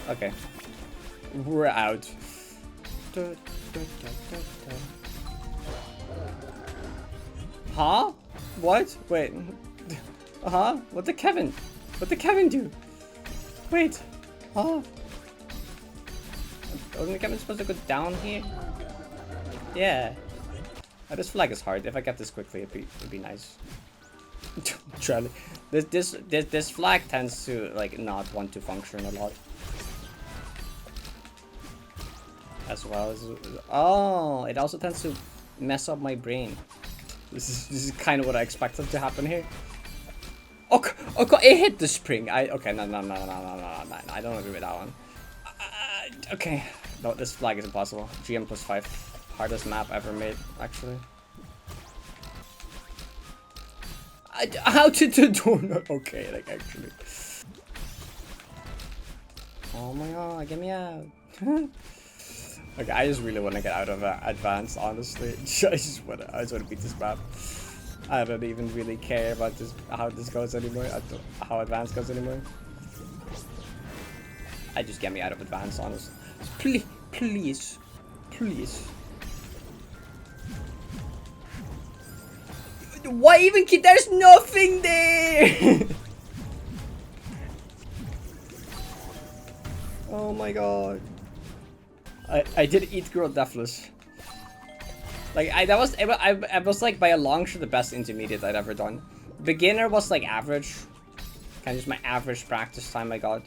Okay. We're out. Huh? What? Wait. Huh? What did Kevin do? Wait. Huh? Wasn't Kevin supposed to go down here? Yeah. Oh, this flag is hard. If I get this quickly, it'd be nice. Charlie. This flag tends to like not want to function a lot. As well as oh, it also tends to mess up my brain. This is kind of what I expected to happen here. Okay, it hit the spring. Okay, no, I don't agree with that one. Okay, no, this flag is impossible. GM +5, hardest map ever made, actually. How did the donut? Okay, like actually. Oh my god, get me out. Okay, I just really want to get out of advanced, honestly. I just want to beat this map. I don't even really care about this, how this goes anymore, how advanced goes anymore. I just get me out of advanced, honestly. Please. Why even keep? There's nothing there! Oh my god. I did eat girl deathless. Like I was like by a long shot the best intermediate I'd ever done. Beginner was like average. Kind of just my average practice time I got.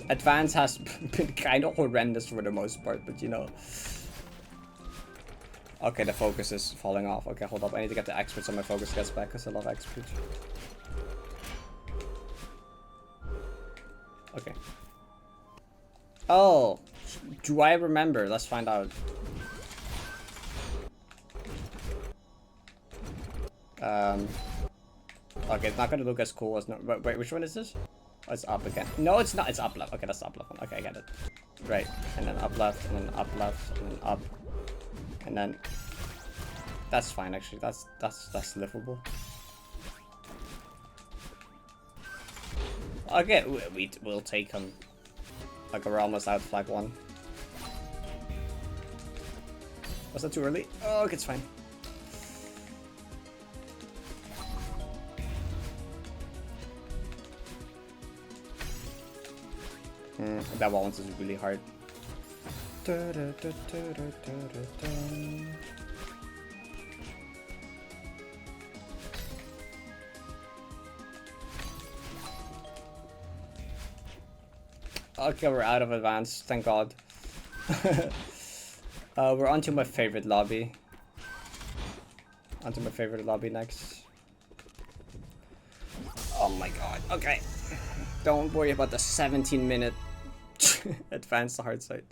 Advanced has been kind of horrendous for the most part, but you know. Okay, the focus is falling off. Okay, hold up. I need to get the expert so my focus gets back because I love expert. Okay. Oh, Do I remember? Let's find out. Okay, it's not gonna look as cool as no. Wait, which one is this? Oh, it's up again. No, it's not. It's up left. Okay, that's the up left one. Okay, I get it. Right, and then up left, and then up left, and then up, and then. That's fine actually. That's livable. Okay, we'll take him. Like we're almost out flag 1. Was that too early? Oh, okay, it's fine. That balance is really hard. Okay, we're out of advance, thank God. We're onto my favorite lobby. Onto my favorite lobby next. Oh my God, okay. Don't worry about the 17-minute advance to hard side.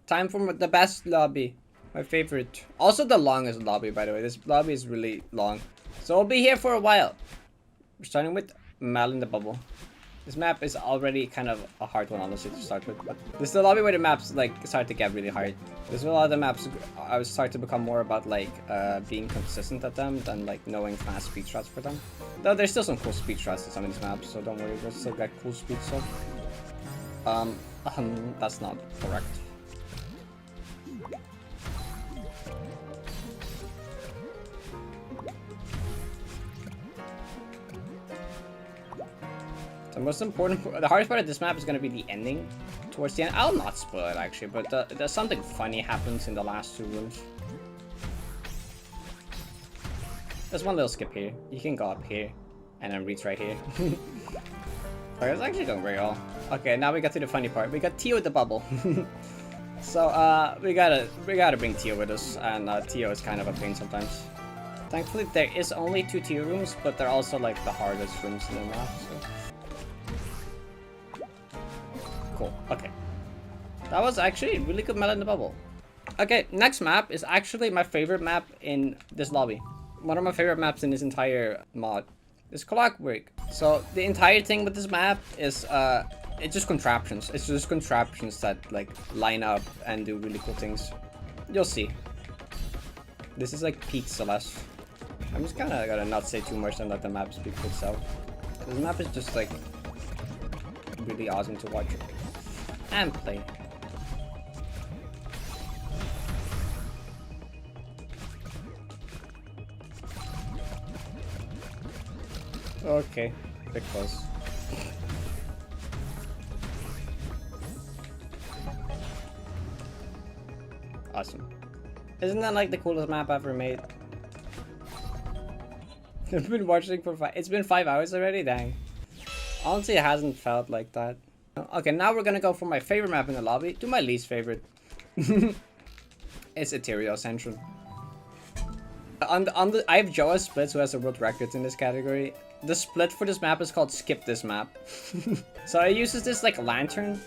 Time for the best lobby. My favorite. Also the longest lobby, by the way. This lobby is really long. So we'll be here for a while. We're starting with Mal in the Bubble. This map is already kind of a hard one, honestly, to start with. But this is the lobby where the maps like start to get really hard. There's a lot of the maps I was start to become more about like being consistent at them than like knowing fast speed strats for them. Though there's still some cool speed strats in some of these maps, so don't worry, we'll still get cool speed stuff. That's not correct. The most important, the hardest part of this map is going to be the ending. Towards the end, I'll not spoil it actually, but there's something funny happens in the last 2 rooms. There's one little skip here. You can go up here, and then reach right here. Okay, it's actually going very well. Okay, now we got to the funny part. We got Tio with the bubble. So we gotta bring Tio with us, and Tio is kind of a pain sometimes. Thankfully, there is only 2 Tio rooms, but they're also like the hardest rooms in the map. So. Cool, okay. That was actually a really good Mal in the Bubble. Okay, next map is actually my favorite map in this lobby. One of my favorite maps in this entire mod. It's Clockwork. So the entire thing with this map is it's just contraptions. It's just contraptions that like line up and do really cool things. You'll see. This is like peak Celeste. I'm just kinda gotta not say too much and let the map speak for itself. This map is just like really awesome to watch and play. Okay, bit close. Awesome. Isn't that like the coolest map ever made? I've been watching for it's been 5 hours already, dang. Honestly, it hasn't felt like that. Okay, now we're gonna go from my favorite map in the lobby to my least favorite. It's Ethereal Central. I have Joa Splits, who has a world record in this category. The split for this map is called Skip This Map. So it uses this like lantern,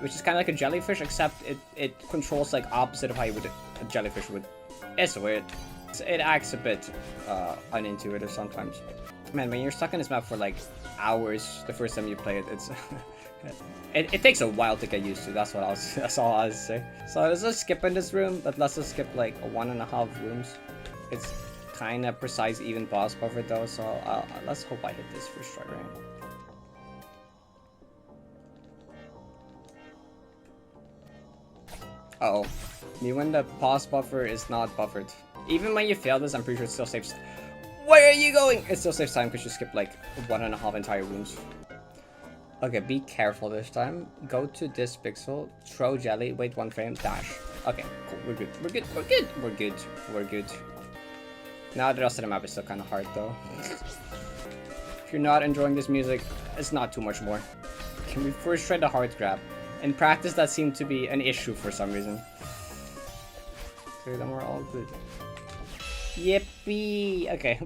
which is kind of like a jellyfish, except it controls like opposite of how you would a jellyfish would. It's weird. It acts a bit unintuitive sometimes. Man, when you're stuck in this map for like hours the first time you play it, it's it takes a while to get used to. That's all I was say. So let's just skip in this room, but let's just skip like 1.5 rooms. It's kind of precise, even boss buffer though. So let's hope I hit this first try right. Uh oh, me when the pause buffer is not buffered. Even when you fail this, I'm pretty sure it still saves. Where are you going? It still saves time because you skip like 1.5 entire rooms. Okay, be careful this time. Go to this pixel, throw jelly, wait 1 frame, dash. Okay, cool. We're good. We're good. We're good. We're good. We're good. Now the rest of the map is still kind of hard though. If you're not enjoying this music, it's not too much more. Can we first try the hard grab? In practice, that seemed to be an issue for some reason. Okay, then we're all good. Yippee! Okay,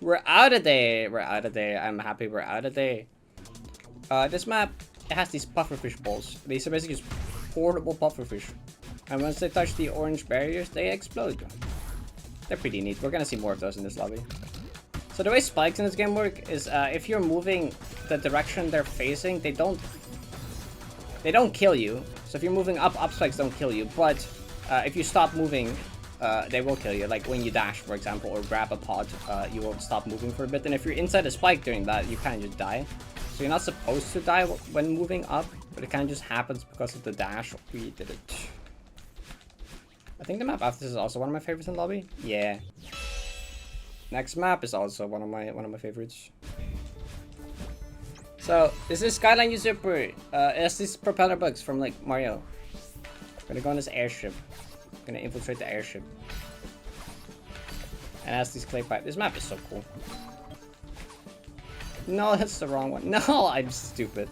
we're out of there. We're out of there. I'm happy we're out of there. This map, it has these pufferfish balls. These are basically just portable pufferfish. And once they touch the orange barriers, they explode. They're pretty neat. We're gonna see more of those in this lobby. So the way spikes in this game work is if you're moving the direction they're facing, they don't kill you. So if you're moving up spikes don't kill you. But if you stop moving, they will kill you. Like when you dash, for example, or grab a pod, you will stop moving for a bit. And if you're inside a spike during that, you kind of just die. So you're not supposed to die when moving up, but it kind of just happens because of the dash. We did it. I think the map after this is also one of my favorites in lobby. Yeah. Next map is also one of my favorites. So this is Skyline Usurper. It's these propeller bugs from like Mario. I'm gonna go on this airship. I'm gonna infiltrate the airship. And as these clay pipe. This map is so cool. No, that's the wrong one. No, I'm stupid.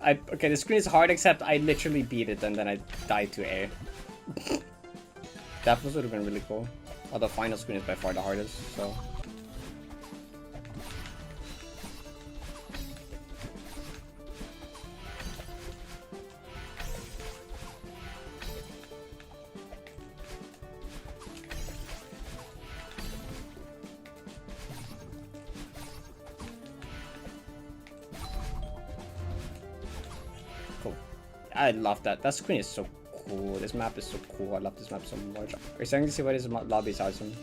Okay, the screen is hard except I literally beat it and then I died to air. That would have been really cool. Although final screen is by far the hardest, so. Cool. I love that. That screen is so cool. This map is so cool. I love this map so much. We're starting to see why this lobby is awesome.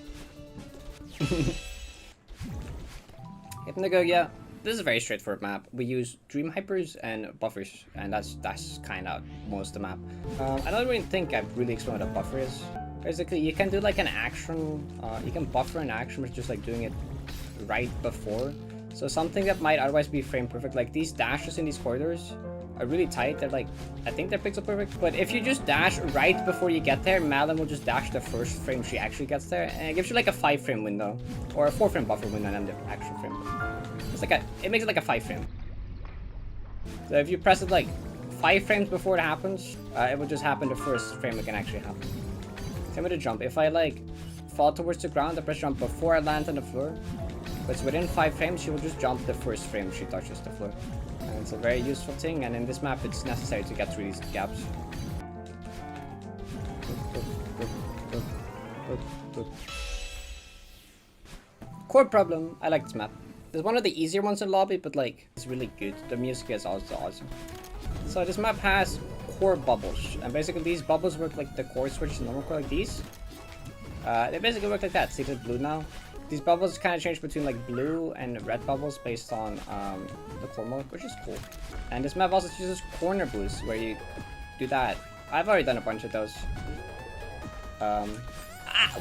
Hypnagogia. This is a very straightforward map. We use Dream Hypers and buffers, and that's kind of most of the map. I don't really think I've really explained what a buffer is. Basically, you can do like an action. You can buffer an action with just like doing it right before. So something that might otherwise be frame perfect, like these dashes in these corridors, are really tight. They're like, I think they're pixel perfect. But if you just dash right before you get there, Malin will just dash the first frame she actually gets there, and it gives you like a 5-frame window, or a 4-frame buffer window, and then the action frame. It's like it makes it like a 5-frame. So if you press it like 5 frames before it happens, it will just happen the first frame it can actually happen. Same with the jump. If I like fall towards the ground, I press jump before I land on the floor. But it's within 5 frames, she will just jump the first frame she touches the floor. And it's a very useful thing, and in this map it's necessary to get through these gaps. Core problem. I like this map. It's one of the easier ones in lobby, but like, it's really good. The music is also awesome. So this map has core bubbles, and basically these bubbles work like the core switch to normal core, like these. They basically work like that. See, they're blue now. These bubbles kind of change between like blue and red bubbles based on the core mode, which is cool. And this map also uses corner boosts, where you do that. I've already done a bunch of those.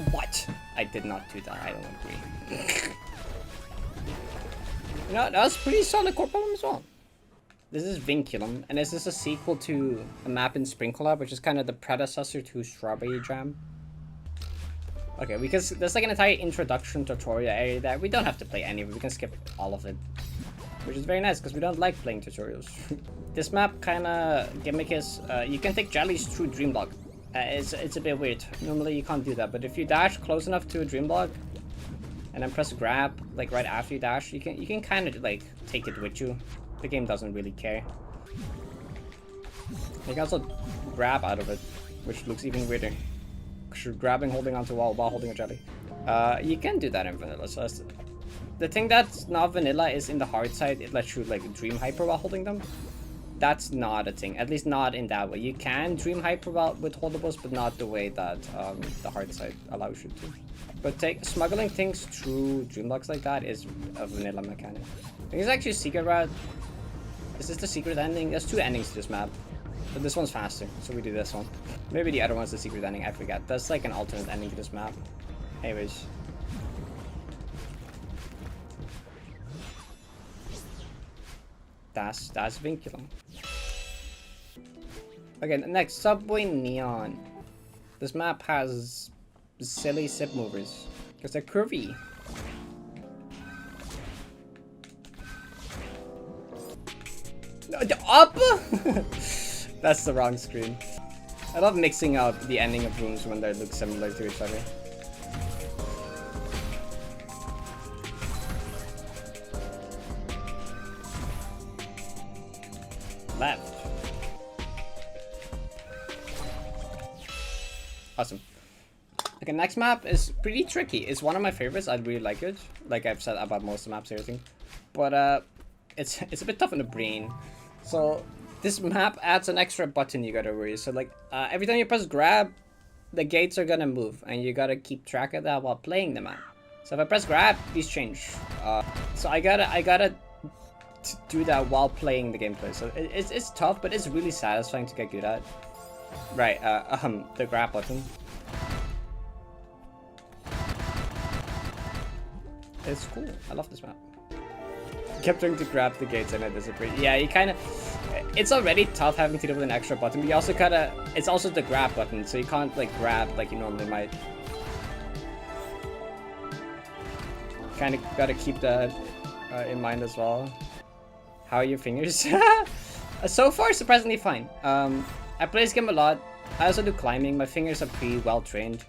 What? I did not do that. I don't agree. You know, that was pretty solid core problem as well. This is Vinculum, and this is a sequel to a map in Spring Collab, which is kind of the predecessor to Strawberry Jam. Okay, because there's like an entire introduction tutorial area that we don't have to play any of it. We can skip all of it, which is very nice because we don't like playing tutorials. This map kind of gimmick is you can take jellies through Dream Block. It's a bit weird. Normally you can't do that, but if you dash close enough to a Dream Block and then press grab like right after you dash, you can kind of like take it with you. The game doesn't really care. You can also grab out of it, which looks even weirder. Because you're grabbing, holding onto a wall while holding a jelly. You can do that in vanilla. So the thing that's not vanilla is in the hard side, it lets you like dream hyper while holding them. That's not a thing, at least not in that way. You can dream hyper with holdables, but not the way that the hard side allows you to. But smuggling things through dream blocks like that is a vanilla mechanic. I think it's actually a secret route. This is the secret ending. There's 2 endings to this map, but this one's faster, so we do this one. Maybe the other one's the secret ending, I forget. That's like an alternate ending to this map. Anyways. That's Vinculum. Okay, next, Subway Neon. This map has silly sip movers, because they're curvy. Up? That's the wrong screen. I love mixing up the ending of rooms when they look similar to each other. Left. Awesome. Okay, next map is pretty tricky. It's one of my favorites. I really like it. Like I've said about most of the maps and everything. But it's a bit tough in the brain. So this map adds an extra button you gotta worry. So like every time you press grab, the gates are gonna move, and you gotta keep track of that while playing the map. So if I press grab, these change. So I gotta do that while playing the gameplay. So it's tough, but it's really satisfying to get good at. Right, the grab button. It's cool. I love this map. Kept trying to grab the gates and it disappeared. Yeah, you kind of... It's already tough having to do with an extra button, but you also gotta... It's also the grab button, so you can't like grab like you normally might. Kind of gotta keep that in mind as well. How are your fingers? So far, surprisingly fine. I play this game a lot. I also do climbing. My fingers are pretty well trained.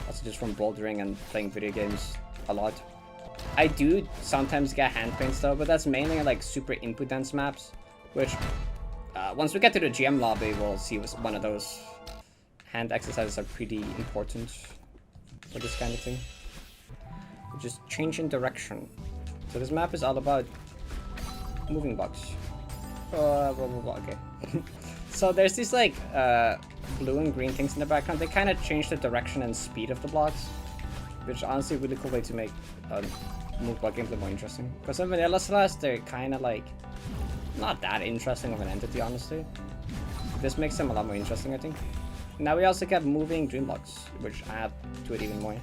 Also just from bouldering and playing video games a lot. I do sometimes get hand pains though, but that's mainly like super input dense maps, which once we get to the GM lobby, we'll see one of those. Hand exercises are pretty important for this kind of thing. Just changing direction. So this map is all about moving blocks. Blah, blah, blah, okay. So there's these like blue and green things in the background. They kind of change the direction and speed of the blocks, which is honestly a really cool way to make move block gameplay more interesting. Because in vanilla Celeste, they're kind of like not that interesting of an entity, honestly. This makes them a lot more interesting, I think. Now we also get moving dream blocks, which add to it even more.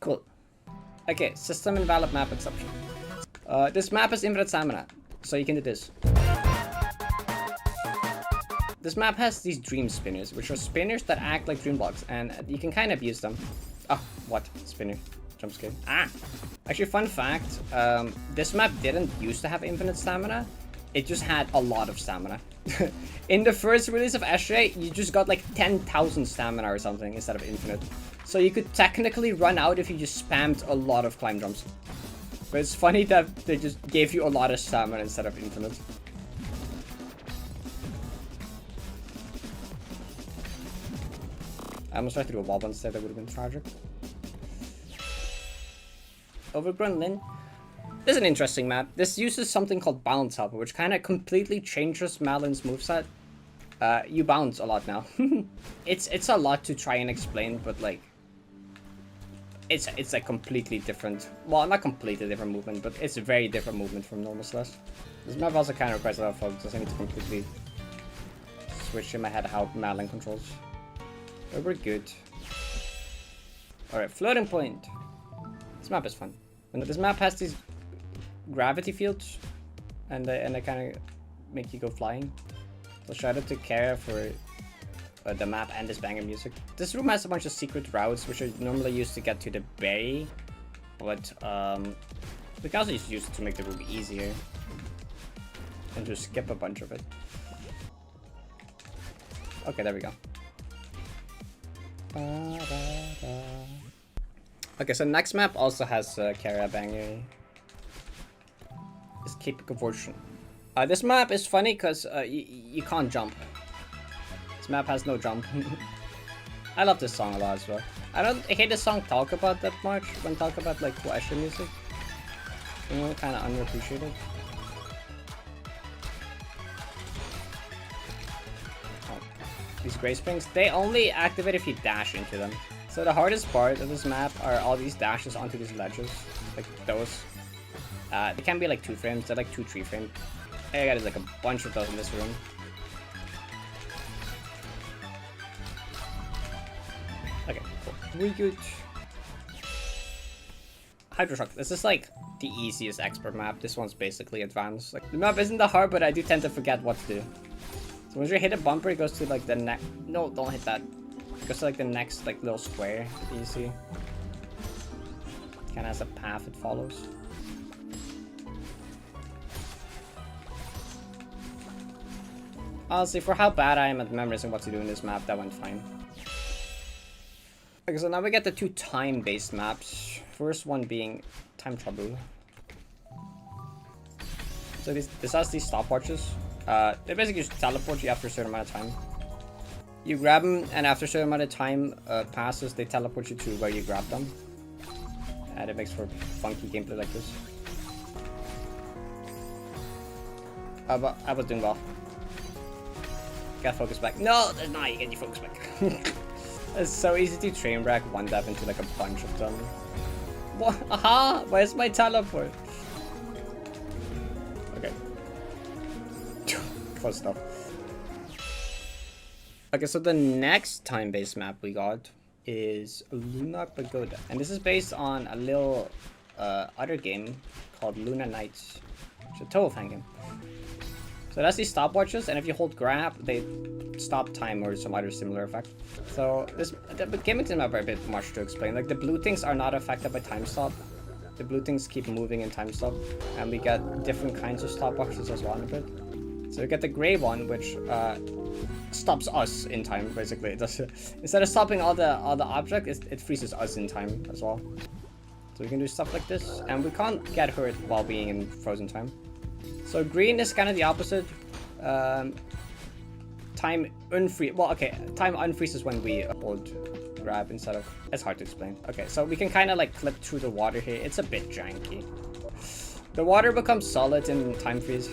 Cool. Okay, system invalid map exception. This map is infinite stamina, so you can do this. This map has these dream spinners, which are spinners that act like dream blocks, and you can kind of abuse them. Oh, what? Spinner. Jump scare. Ah! Actually, fun fact, this map didn't used to have infinite stamina. It just had a lot of stamina. In the first release of SJ, you just got like 10,000 stamina or something instead of infinite. So you could technically run out if you just spammed a lot of climb jumps. But it's funny that they just gave you a lot of stamina instead of infinite. I almost tried to do a wall bounce there, that would have been tragic. Overgrown Lin. This is an interesting map. This uses something called Bounce Helper, which kind of completely changes Malin's moveset. You bounce a lot now. It's a lot to try and explain, but like... It's a completely different... Well, not completely different movement, but it's a very different movement from normal Celeste. This map also kind of requires a lot of focus. I need to completely switch in my head how Malin controls. But we're good. Alright, floating point. This map is fun. And this map has these gravity fields, and they kind of make you go flying. So shout out to Kara for the map and this banger music. This room has a bunch of secret routes, which are normally used to get to the bay, but we can also just use it to make the room easier and just skip a bunch of it. Okay, there we go. Okay, so next map also has Kara banger. It's Cape Conversion. This map is funny because you can't jump. This map has no jump. I love this song a lot as well. I hate this song talk about that much when talk about like Flash music. You know, kind of underappreciated. Oh. These gray springs, they only activate if you dash into them. So the hardest part of this map are all these dashes onto these ledges, like those. They can be like 2 frames, they're like 2-3 frames. I got like a bunch of those in this room. Okay, cool. Really good. Hydroshock. This is like the easiest expert map. This one's basically advanced. Like the map isn't that hard, but I do tend to forget what to do. So once you hit a bumper, it goes to like the next. No, don't hit that. It goes to like the next like little square that you see. Kind of has a path it follows. Honestly, for how bad I am at memorizing what to do in this map, that went fine. Okay, so now we get the 2 time-based maps. First one being Time Trouble. So this has these stopwatches. They basically just teleport you after a certain amount of time. You grab them, and after a certain amount of time passes, they teleport you to where you grab them. And it makes for funky gameplay like this. But I was doing well. Got focus back. No, there's not. You get your focus back. It's so easy to train wreck one dev into like a bunch of them. What? Aha! Where's my teleport? Okay. Close enough. Okay, so the next time-based map we got is Lunar Pagoda. And this is based on a little other game called Luna Nights. It's a total fan game. So that's these stopwatches, and if you hold grab, they stop time or some other similar effect. So the gimmicks in the map are a bit much to explain. Like the blue things are not affected by time stop. The blue things keep moving in time stop, and we get different kinds of stopwatches as well in a bit. So we get the gray one, which stops us in time. Basically, it does. Instead of stopping all the objects, it freezes us in time as well. So we can do stuff like this, and we can't get hurt while being in frozen time. So green is kind of the opposite. Time unfreeze. Well, okay, time unfreezes when we hold grab instead of. It's hard to explain. Okay, so we can kind of like clip through the water here. It's a bit janky. The water becomes solid in time freeze.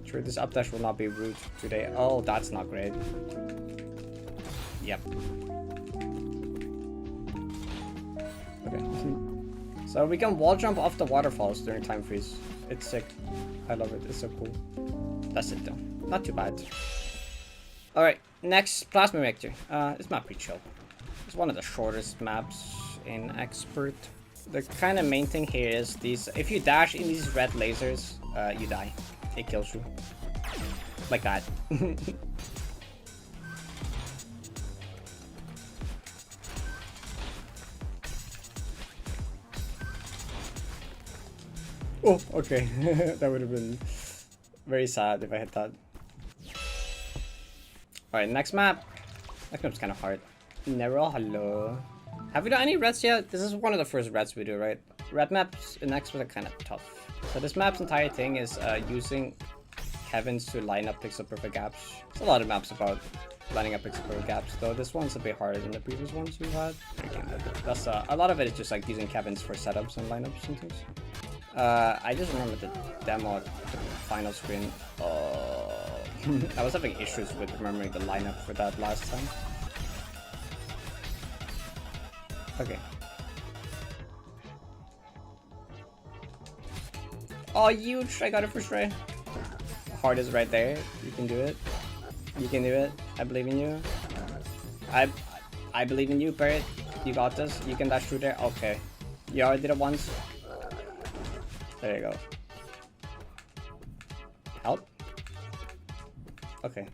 Sure, this updash will not be rude today. Oh, that's not great. Yep. Okay. So we can wall jump off the waterfalls during time freeze. It's sick. I love it. It's so cool. That's it though. Not too bad. Alright, next Plasma Reactor. This map pretty chill. It's one of the shortest maps in Expert. The kind of main thing here is these. If you dash in these red lasers, you die. It kills you. Like that. Oh, okay. That would have been very sad if I hit that. Alright, next map. Next map's kind of hard. Nero, hello. Have we done any reds yet? This is one of the first reds we do, right? Red maps in Expert are kind of tough. So this map's entire thing is using Kevin's to line up pixel perfect gaps. There's a lot of maps about lining up pixel perfect gaps, though this one's a bit harder than the previous ones we've had. That's a lot of it is just like using Kevin's for setups and lineups and things. I just remember the demo, the final screen. I was having issues with remembering the lineup for that last time. Okay. Oh, huge! I got it first try. Heart is right there. You can do it. You can do it. I believe in you. I believe in you, Parrot. You got this. You can dash through there. Okay. You already did it once. There you go. Help. Okay.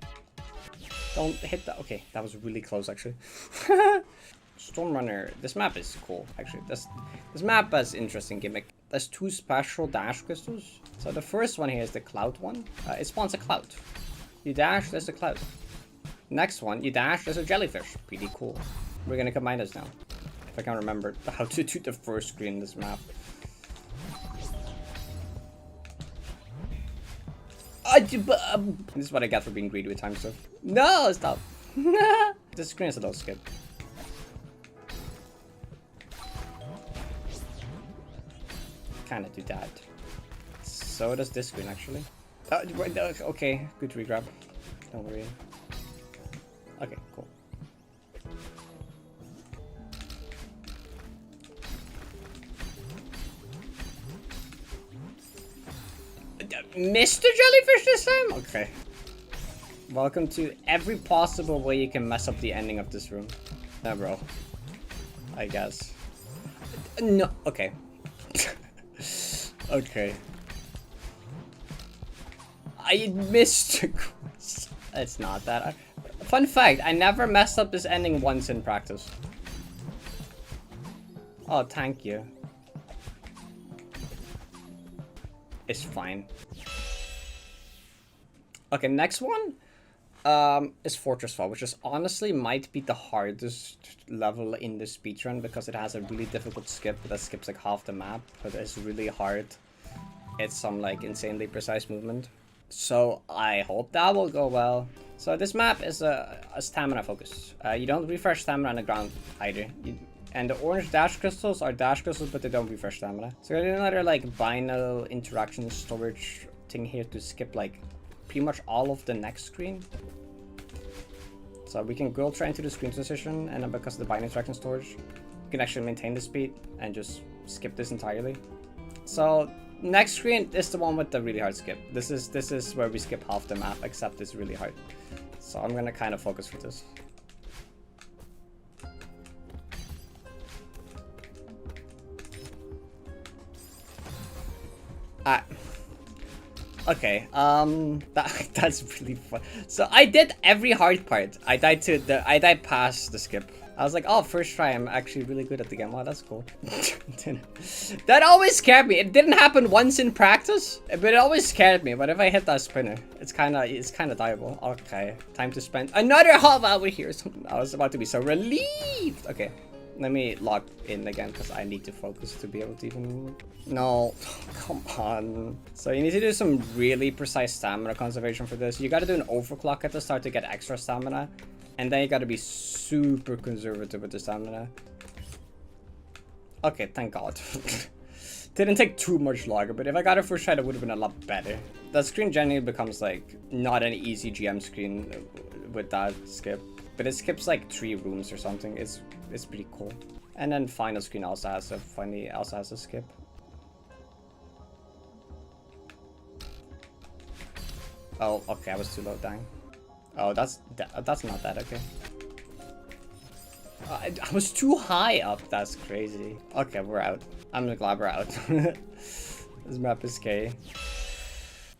Don't hit that. Okay, that was really close actually. Stormrunner. This map is cool actually. This map has interesting gimmick. There's two special dash crystals. So the first one here is the cloud one. It spawns a cloud. You dash, there's a cloud. Next one, you dash, there's a jellyfish. Pretty cool. We're gonna combine this now. If I can remember how to do the first screen in this map. This is what I got for being greedy with time stuff. No, stop. This screen is a little skip. Kinda do that. So does this screen actually. Okay, good regrab. Don't worry. Okay, cool. Mr. Jellyfish this time? Okay. Welcome to every possible way you can mess up the ending of this room. Nah, bro. I guess. No, okay. Okay. I missed. It's not that. Fun fact, I never messed up this ending once in practice. Oh, thank you. It's fine. Okay, next one is Fortress Fall, which is honestly might be the hardest level in the speedrun because it has a really difficult skip that skips like half the map, but it's really hard. it's some like insanely precise movement. So I hope that will go well. So this map is a stamina focus. You don't refresh stamina on the ground either. And the orange dash crystals are dash crystals, but they don't refresh stamina. So I did another like binary interaction storage thing here to skip like pretty much all of the next screen. So we can go try into the screen transition, and then because of the binary interaction storage, you can actually maintain the speed and just skip this entirely. So next screen is the one with the really hard skip. This is where we skip half the map, except it's really hard. So I'm gonna kind of focus for this. Okay, that's really fun. So I did every hard part. I died past the skip. I was like, oh, first try, I'm actually really good at the game. Wow, that's cool. That always scared me. It didn't happen once in practice, but it always scared me. But if I hit that spinner, it's kind of dieable. Okay, time to spend another half hour here. I was about to be so relieved. Okay, let me log in again because I need to focus to be able to even... No, come on. So you need to do some really precise stamina conservation for this. You got to do an overclock at the start to get extra stamina. And then you got to be super conservative with the stamina. Okay, thank God. Didn't take too much longer, but if I got it first try, it would have been a lot better. That screen generally becomes like not an easy GM screen with that skip. But it skips like 3 rooms or something. It's pretty cool. And then final screen also has a skip. Oh, okay, I was too low, dang. Oh, that's not that, okay. I was too high up, that's crazy. Okay, we're out. I'm glad we're out. This map is K.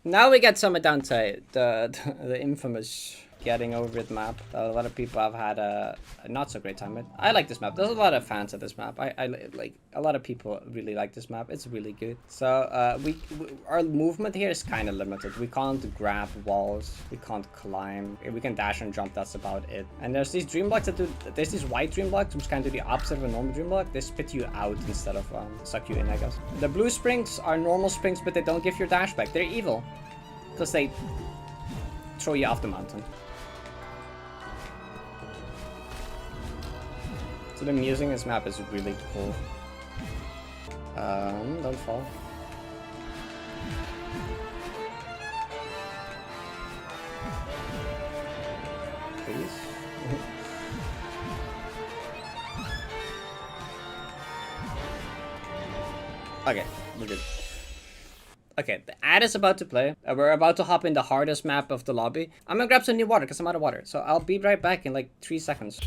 Now we get some down to the infamous getting over it map. A lot of people have had a not so great time with. I like this map. There's a lot of fans of this map. I like a lot of people really like this map. It's really good. So our movement here is kind of limited. We can't grab walls. We can't climb. We can dash and jump. That's about it. And there's these dream blocks that do. There's these white dream blocks which kind of do the opposite of a normal dream block. They spit you out instead of suck you in, I guess. The blue springs are normal springs, but they don't give your dash back. They're evil because they throw you off the mountain. So the music in this map is really cool. Don't fall. Please. Okay, we're good. Okay, the ad is about to play. We're about to hop in the hardest map of the lobby. I'm gonna grab some new water because I'm out of water. So I'll be right back in like 3 seconds.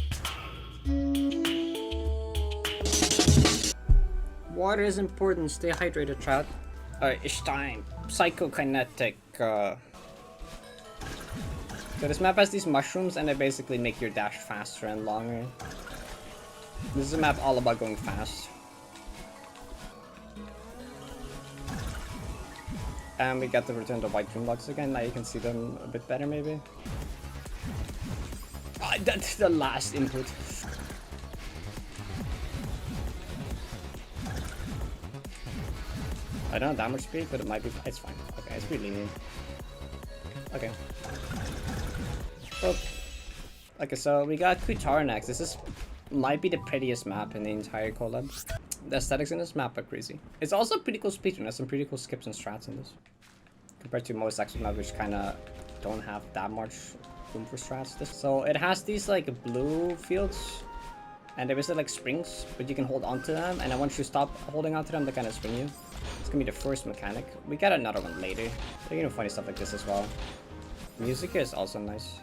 Water is important. Stay hydrated, chat. Alright, it's time. Psychokinetic. So this map has these mushrooms and they basically make your dash faster and longer. This is a map all about going fast. And we got to return the white dream blocks again. Now you can see them a bit better, maybe. Oh, that's the last input. I don't have that much speed, but it might be. It's fine. Okay, it's pretty lenient. Okay. Oh. Okay, so we got Kutar next. This might be the prettiest map in the entire collab. The aesthetics in this map are crazy. It's also a pretty cool speedrun. There's some pretty cool skips and strats in this. Compared to most action maps, which kind of don't have that much room for strats. So it has these like blue fields. And they're basically like springs, but you can hold onto them. And then once you stop holding onto them, they kind of spring you. It's gonna be the first mechanic. We got another one later. They're gonna funny stuff like this as well. Music here is also nice.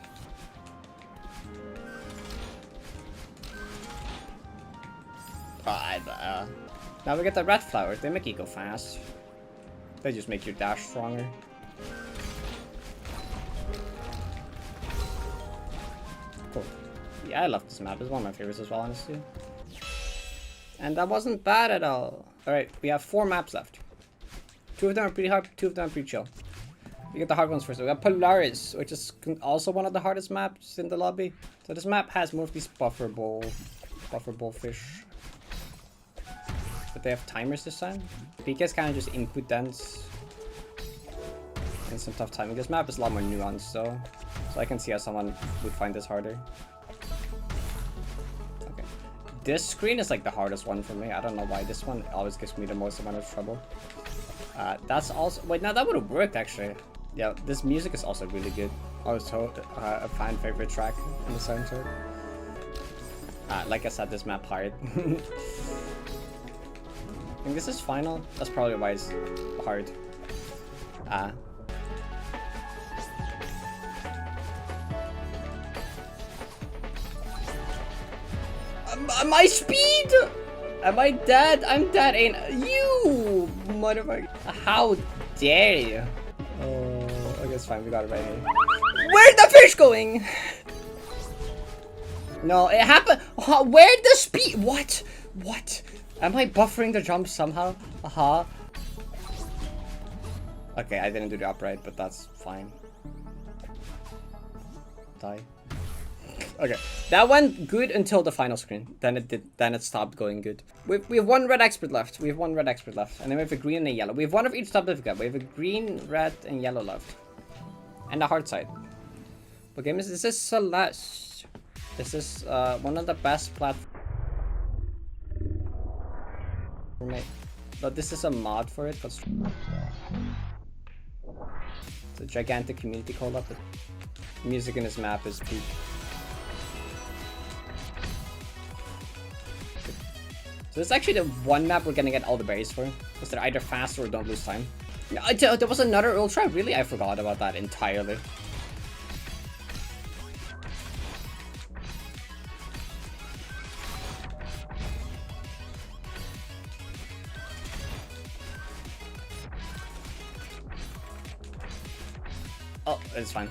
Now we get the red flowers. They make you go fast. They just make your dash stronger. Cool. Yeah, I love this map. It's one of my favorites as well, honestly. And that wasn't bad at all. Alright, we have 4 maps left. 2 of them are pretty hard, 2 of them are pretty chill. We get the hard ones first. We got Polaris, which is also one of the hardest maps in the lobby. So this map has more of these buffer bowl fish. But they have timers this time. PK is kind of just input dense. in some tough timing. This map is a lot more nuanced though, so I can see how someone would find this harder. Okay, this screen is like the hardest one for me. I don't know why. This one always gives me the most amount of trouble. That's also, wait, now that would have worked actually. Yeah, this music is also really good. Also a fan favorite track in the soundtrack. Like I said, this map hard. I think this is final. That's probably why it's hard. My speed! Am I dead? I'm dead, ain't you, motherfucker? How dare you? Oh, okay, it's fine. We got it right here. Where's the fish going? No, it happened. Where'd the speed? What? What? Am I buffering the jump somehow? Okay, I didn't do the upright, but that's fine. Die. Okay, that went good until the final screen. Then it stopped going good. We have one red expert left. We have one red expert left, and then we have a green and a yellow. We have one of each certificate. We have a green, red, and yellow left, and the hard side. What game is this? This is Celeste. This is one of the best platforms. But this is a mod for it. It's a gigantic community collab. The music in this map is peak. So this is actually the one map we're gonna get all the berries for. Because they're either fast or don't lose time. No, there was another ultra? Really? I forgot about that entirely. Oh, it's fine.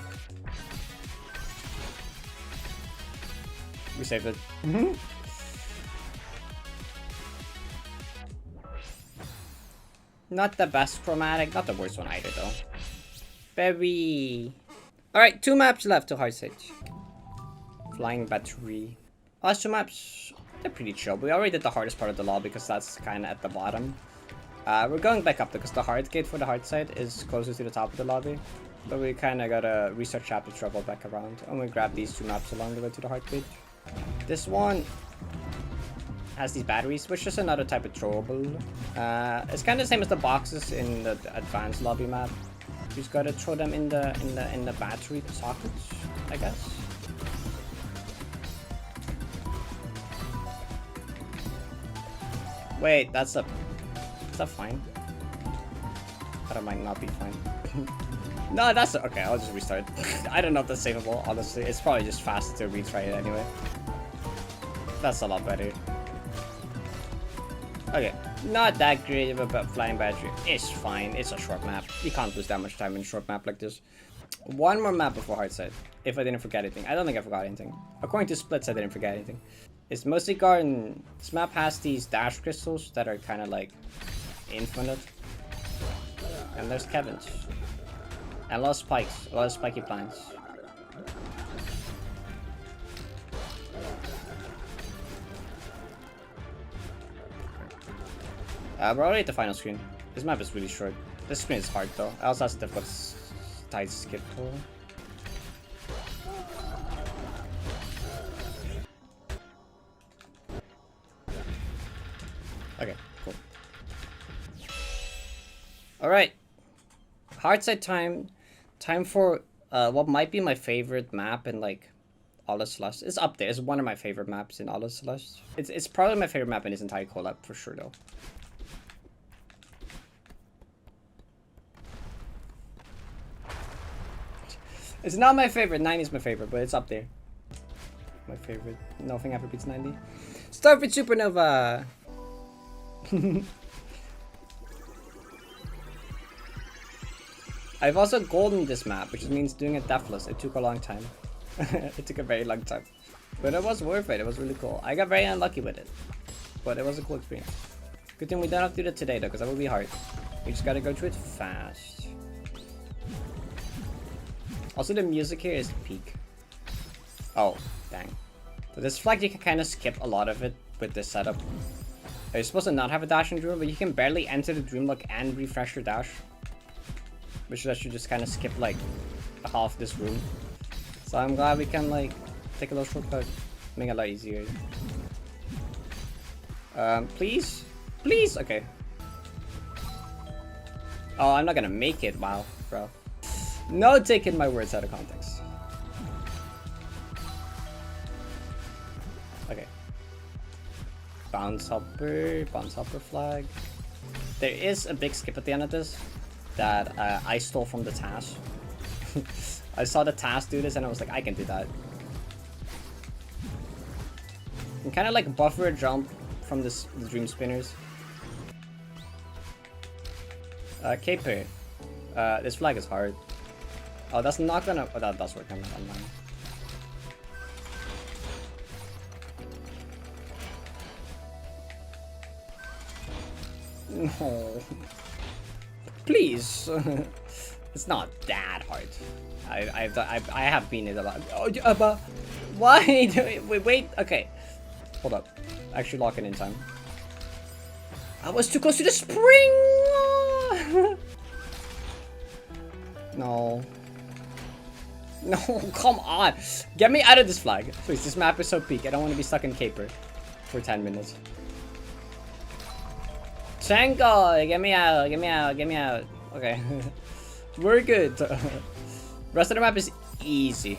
We saved it. Not the best chromatic, not the worst one either though. Very. Alright, 2 maps left to hard stage. Flying battery. Last 2 maps, they're pretty chill. We already did the hardest part of the lobby because that's kind of at the bottom. We're going back up because the hard gate for the hard side is closer to the top of the lobby. But we kind of gotta restart chapter, travel back around, and we grab these 2 maps along the way to the hard gate. This one has these batteries, which is another type of throwable. It's kind of the same as the boxes in the advanced lobby map. You just gotta throw them in the battery sockets, I guess. Wait, is that fine? That might not be fine. No, that's okay. I'll just restart. I don't know if that's savable. Honestly, it's probably just faster to retry it anyway. That's a lot better. Okay, not that great of a flying battery. It's fine. It's a short map. You can't lose that much time in a short map like this. One more map before hard side. If I didn't forget anything. I don't think I forgot anything. According to splits, I didn't forget anything. It's mostly garden. This map has these dash crystals that are kind of like infinite. And there's Kevin's. And a lot of spikes. A lot of spiky plants. We're already at the final screen. This map is really short. This screen is hard though. I also have difficult tight skip tool. Okay, cool. Alright. Hard side time. Time for what might be my favorite map in like all of Celeste. It's up there. It's one of my favorite maps in all of Celeste. It's probably my favorite map in this entire collab for sure though. It's not my favorite. 90 is my favorite, but it's up there. My favorite. Nothing ever beats 90. Start with Supernova. I've also golden this map, which means doing it deathless. It took a long time. It took a very long time. But it was worth it. It was really cool. I got very unlucky with it. But it was a cool experience. Good thing we don't have to do that today though, because that would be hard. We just gotta go through it fast. Also, the music here is peak. Oh, dang. So this flag, you can kind of skip a lot of it with this setup. You're supposed to not have a dash in Dream, but you can barely enter the Dream Lock and refresh your dash. which lets you just kind of skip like half this room. So I'm glad we can like take a little shortcut, make it a lot easier. Please, please, okay. Oh, I'm not gonna make it. Wow, bro. No taking my words out of context. Okay. Bounce hopper flag. There is a big skip at the end of this that I stole from the task. I saw the task do this and I was like, I can do that. And kind of like buffer a jump from the dream spinners. Caper. This flag is hard. Oh, that's not gonna. Oh, that does work on mine. No. Please. It's not that hard. I have been it a lot. Oh, but why? Wait. Okay. Hold up. Actually, lock it in time. I was too close to the spring. No. No, come on. Get me out of this flag. Please, this map is so peak. I don't want to be stuck in Caper for 10 minutes. Chanko, get me out, get me out, get me out. Okay. We're good. Rest of the map is easy.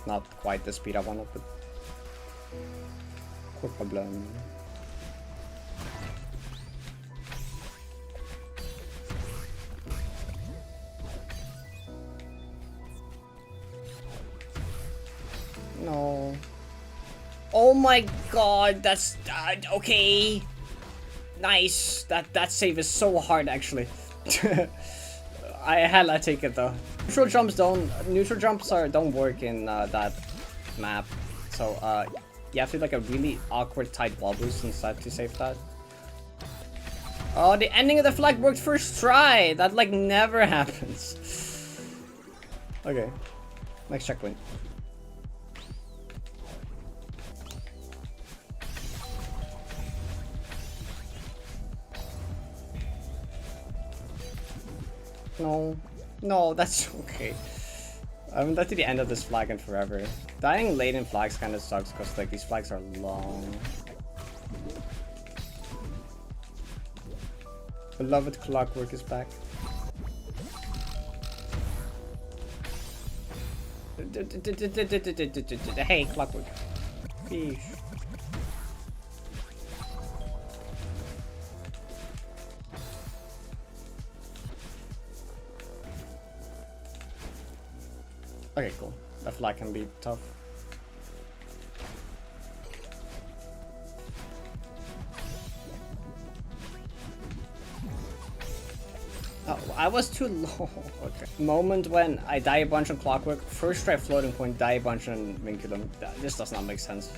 Not quite the speed I wanted, but no problem. No. Oh my god, that's okay. Nice. That save is so hard actually. I hella take it though. Neutral jumps don't work in that map. So you have to do like a really awkward tight wall boost instead to save that. Oh, the ending of the flag worked first try. That like never happens. Okay, next checkpoint. No, no, that's okay. I haven't got to the end of this flag in forever. Dying late in flags kind of sucks because like these flags are long. Beloved Clockwork is back. Hey, Clockwork. Peace. Okay, cool. That flag can be tough. Oh, I was too low. Okay. Moment when I die a bunch on Clockwork, first try floating point, die a bunch on Vinculum. This does not make sense.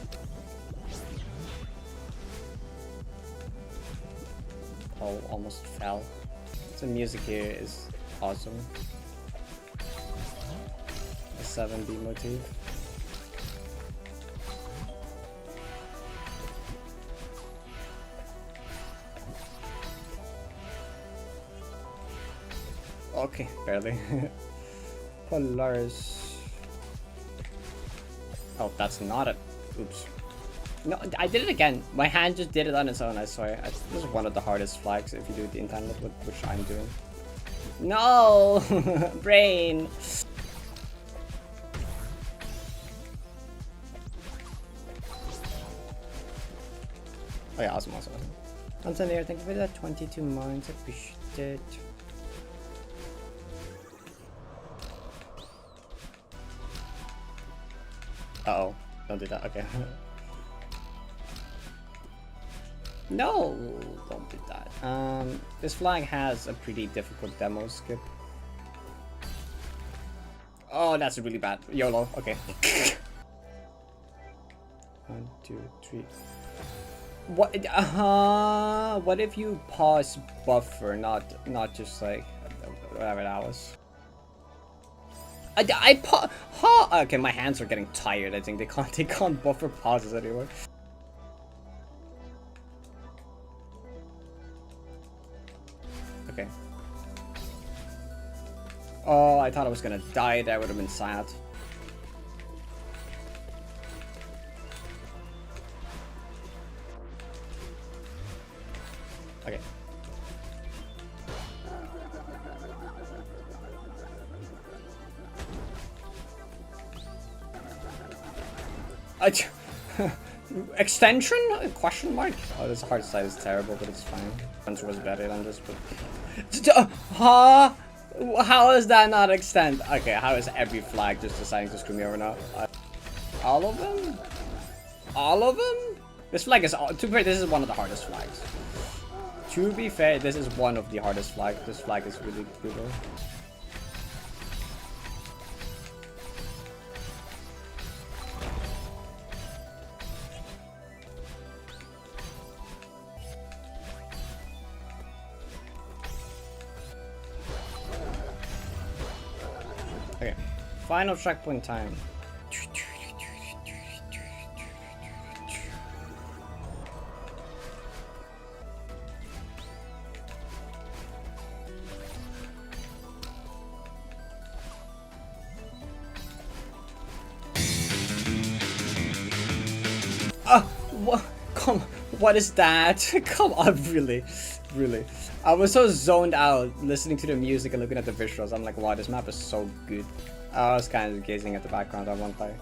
Oh, almost fell. The music here is awesome. 7B motif. Okay, barely. Polaris. Oh, that's not a. Oops. No, I did it again. My hand just did it on its own, I swear. This is one of the hardest flags if you do it in time liquid, which I'm doing. No! Brain! Oh yeah, awesome. Antonio, thank you for that 22 mines, I appreciate it. Uh-oh, don't do that, okay. No, don't do that. This flag has a pretty difficult demo skip. Oh, that's really bad. YOLO, okay. 1, 2, 3. What if you pause buffer, not just like whatever that was? Okay, my hands are getting tired. I think they can't buffer pauses anymore. Okay. Oh, I thought I was gonna die. That would have been sad. Okay. Extension? Question mark? Oh, this hard side is terrible, but it's fine. Hunter was better than this, but... Huh? How is that not extend? Okay, how is every flag just deciding to screw me over now? All of them? All of them? This flag is... To be fair, this is one of the hardest flags. To be fair, this is one of the hardest flags. This flag is really brutal. Okay, final checkpoint time. What? Come, what is that? Come on, really, really. I was so zoned out listening to the music and looking at the visuals. I'm like, wow, this map is so good. I was kind of gazing at the background at one time.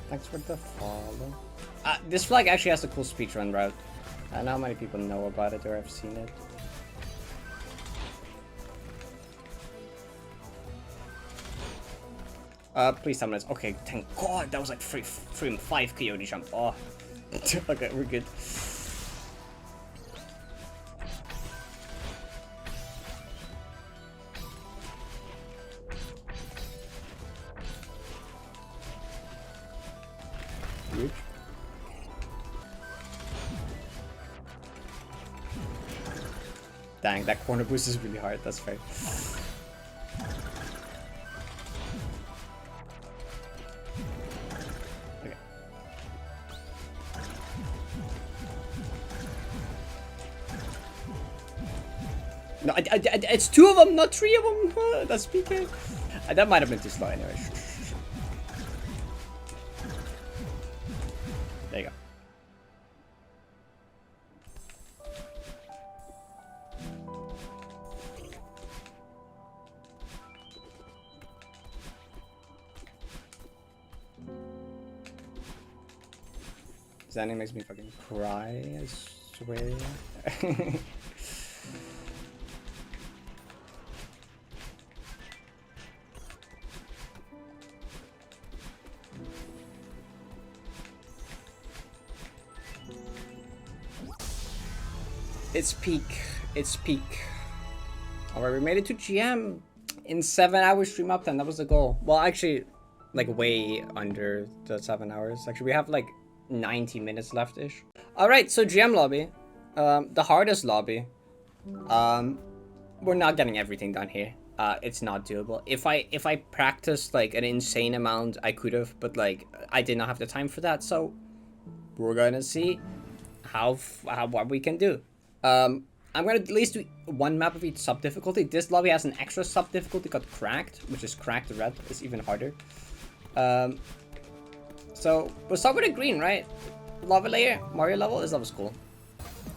Thanks for the follow. This flag actually has a cool speedrun route. I don't know how many people know about it or have seen it. Please tell me this. Okay, thank God, that was like 5 coyote jump. Oh, okay, we're good. Huge. Dang, that corner boost is really hard. That's fair. No, it's 2 of them, not 3 of them. That's PK. That might have been too slow anyway. There you go. This anime makes me fucking cry, I swear. It's peak. It's peak. Alright, we made it to GM in 7 hours stream uptime. That was the goal. Well, actually, like way under the 7 hours. Actually, we have like 90 minutes left-ish. Alright, so GM lobby. The hardest lobby. We're not getting everything done here. It's not doable. If I practiced like an insane amount, I could have, but like I did not have the time for that. So we're gonna see what we can do. I'm gonna at least do 1 map of each sub difficulty. This lobby has an extra sub difficulty called cracked, which is cracked red. It's even harder. So we'll start with a green, right? Lava layer, Mario level. This level's cool.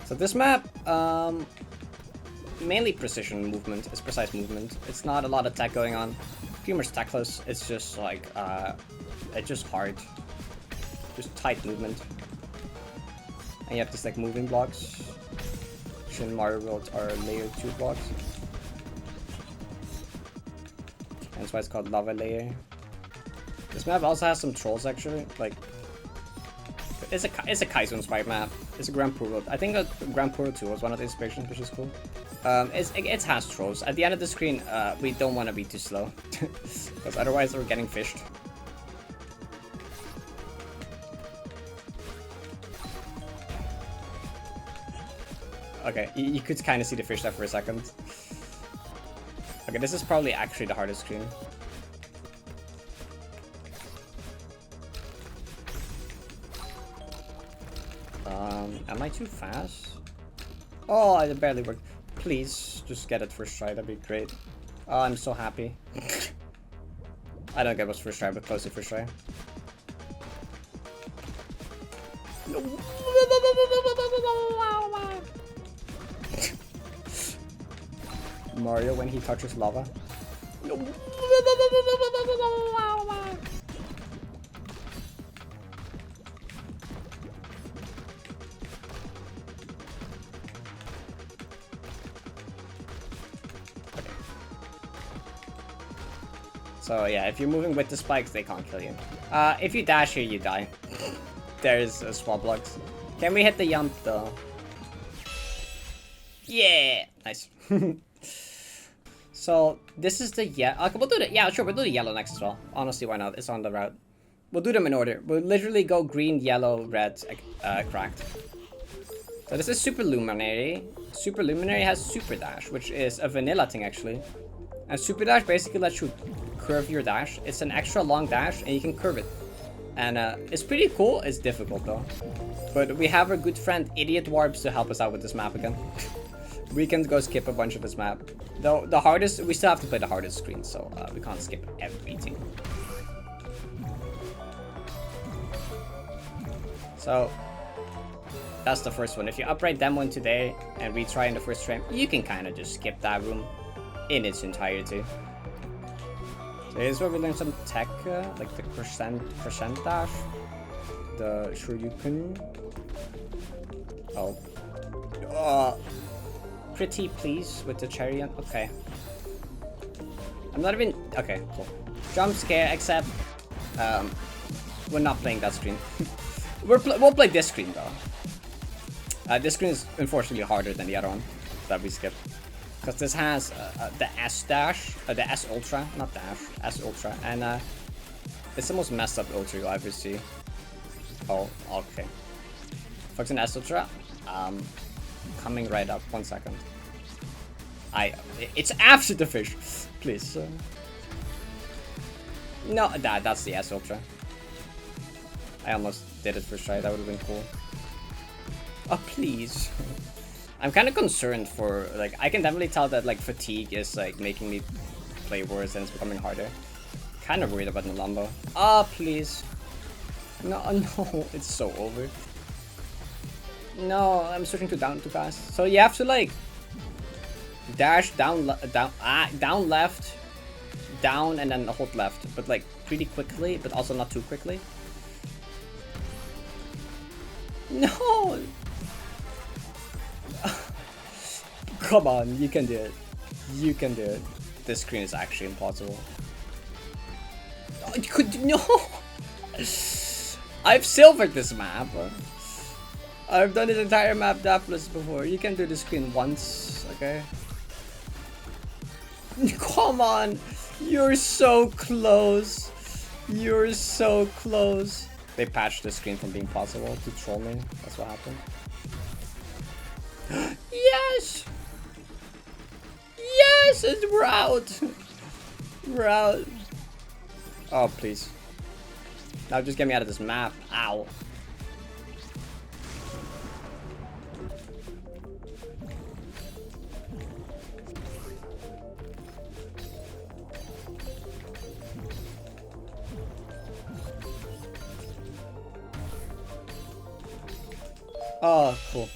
So this map, mainly precision movement. It's precise movement. It's not a lot of tech going on. Pretty much techless. It's just like it's just hard, just tight movement. And you have these like moving blocks. In Mario World are layer 2 blocks. That's why it's called lava layer. This map also has some trolls actually. Like it's a Kaizo inspired map. It's a Grand Parrot. I think Grand Parrot 2 was one of the inspirations, which is cool. It has trolls. At the end of the screen, we don't want to be too slow because otherwise we're getting fished. Okay, you could kind of see the fish there for a second. Okay, this is probably actually the hardest screen. Am I too fast? Oh, it barely worked. Please, just get it first try, that'd be great. Oh, I'm so happy. I don't get what's first try, but close to first try. Mario when he touches lava. So yeah, if you're moving with the spikes, they can't kill you. If you dash here, you die. There's a small blocks. Can we hit the jump though? Yeah, nice. So this is the okay, we'll do the sure we'll do the yellow next as well. Honestly, why not? It's on the route. We'll do them in order. We'll literally go green, yellow, red, cracked. So this is Super Luminary. Super Luminary has Super Dash, which is a vanilla thing actually. And Super Dash basically lets you curve your dash. It's an extra long dash and you can curve it. And it's pretty cool. It's difficult though. But we have our good friend Idiot Warbs to help us out with this map again. We can go skip a bunch of this map. Though the hardest, we still have to play the hardest screen, so we can't skip everything. So that's the first one. If you upright them one today and retry in the first frame, you can kind of just skip that room in its entirety. So here's where we learn some tech, like the crescent dash, the Shoryuken. Oh, pretty please with the cherry. Okay, I'm not even okay. Cool. Jump scare, except we're not playing that screen. We'll play this screen though. This screen is unfortunately harder than the other one that we skipped. Because this has the S dash, the S ultra, not dash, S ultra, and it's the most messed up ultra you'll ever see. Oh, okay. Focus on S ultra. Coming right up. 1 second. It's after the fish, please. No, that's the S ultra. I almost did it first try. That would have been cool. Oh, please. I'm kind of concerned for, like, I can definitely tell that, like, fatigue is, like, making me play worse and it's becoming harder. Kind of worried about Nalumbo. Oh, please. No, it's so over. No, I'm switching to down too fast. So you have to, like, dash down left, down, and then hold left. But, like, pretty quickly, but also not too quickly. No! Come on, you can do it. You can do it. This screen is actually impossible. Oh, you could no. I've silvered this map. I've done this entire map daphless before. You can do the screen once, okay? Come on, you're so close. You're so close. They patched the screen from being possible to troll me. That's what happened. Yes! Yes! We're out! We're out. Oh, please. Now just get me out of this map. Ow. Oh, cool.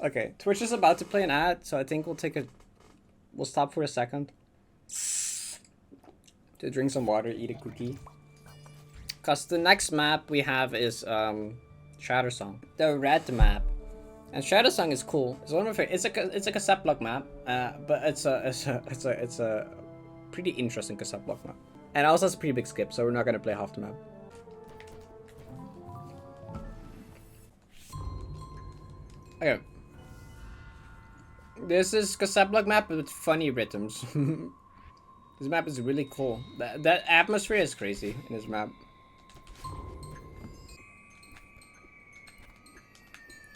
Okay, Twitch is about to play an ad, so I think we'll stop for a second to drink some water, eat a cookie. Cause the next map we have is Shadow Song, the red map, and Shadow Song is cool. It's one of my favorite. It's a cassette block map, but it's a pretty interesting cassette block map, and also it's a pretty big skip, so we're not gonna play half the map. Okay. This is cassette block map with funny rhythms. This map is really cool. That atmosphere is crazy in this map.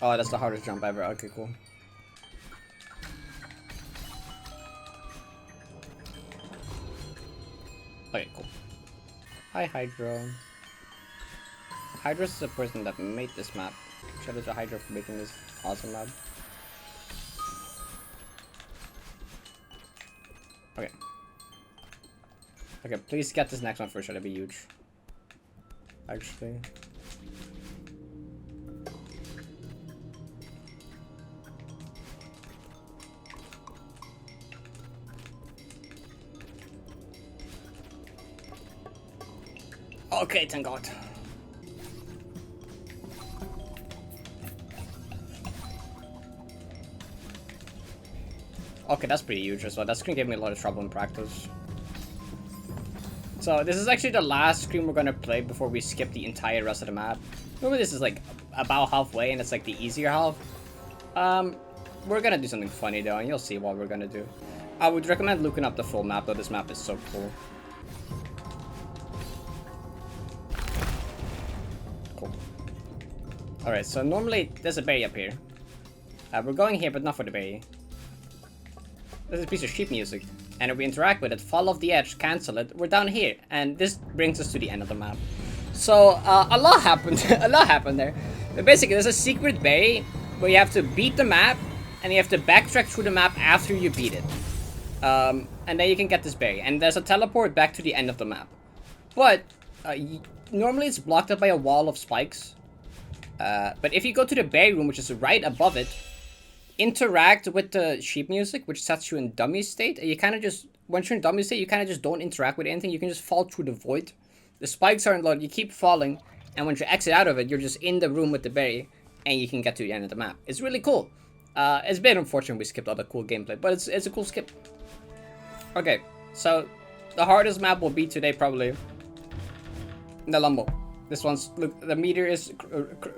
Oh, that's the hardest jump ever. Okay, cool. Okay, cool. Hi, Hydra. Hydra's the person that made this map. Shout out to Hydra for making this awesome map. Okay. Okay, please get this next one first. Should it be huge? Actually. Okay, thank God. Okay, that's pretty huge as well. That's gonna give me a lot of trouble in practice. So this is actually the last screen we're gonna play before we skip the entire rest of the map. Remember, this is like about halfway and it's like the easier half. We're gonna do something funny though, and you'll see what we're gonna do. I would recommend looking up the full map though. This map is so cool. Cool. Alright, so normally there's a berry up here. We're going here, but not for the berry. There's a piece of sheep music, and if we interact with it, fall off the edge, cancel it, we're down here, and this brings us to the end of the map. So, a lot happened, a lot happened there. But basically, there's a secret berry where you have to beat the map, and you have to backtrack through the map after you beat it. And then you can get this berry, and there's a teleport back to the end of the map. But, normally it's blocked up by a wall of spikes. But if you go to the berry room, which is right above it, interact with the sheep music, which sets you in dummy state, and you kind of just, once you're in dummy state, you kind of just don't interact with anything. You can just fall through the void. The spikes aren't low, you keep falling, and once you exit out of it, you're just in the room with the berry, and you can get to the end of the map. It's really cool. It's a bit unfortunate we skipped all the cool gameplay, but it's a cool skip. Okay, so the hardest map will be today probably the Lumbo. This one's, look, the meter is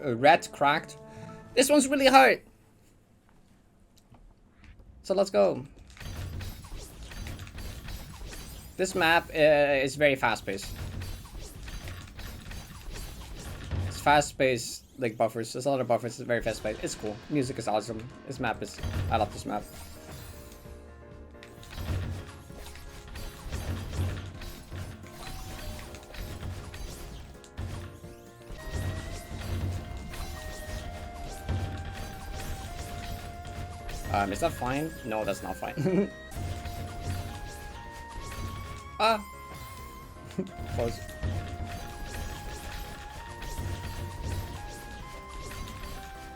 red cracked. This one's really hard. So let's go. This map is very fast-paced. It's fast-paced, like buffers. There's a lot of buffers. It's very fast-paced. It's cool. Music is awesome. This map is... I love this map. Is that fine? No, that's not fine. Ah! Close.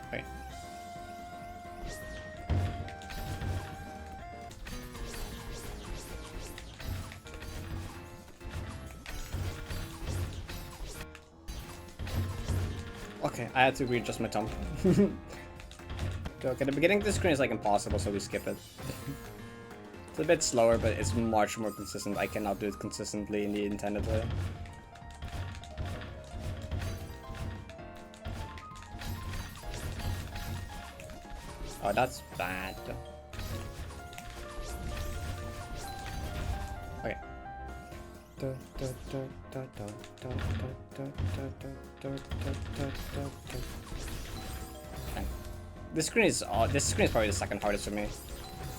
Okay. Okay, I had to readjust my tongue. Okay, the beginning of the screen is like impossible, so we skip it. It's a bit slower, but it's much more consistent. I cannot do it consistently in the intended way. Oh, that's bad. Okay. This screen is probably the second hardest for me.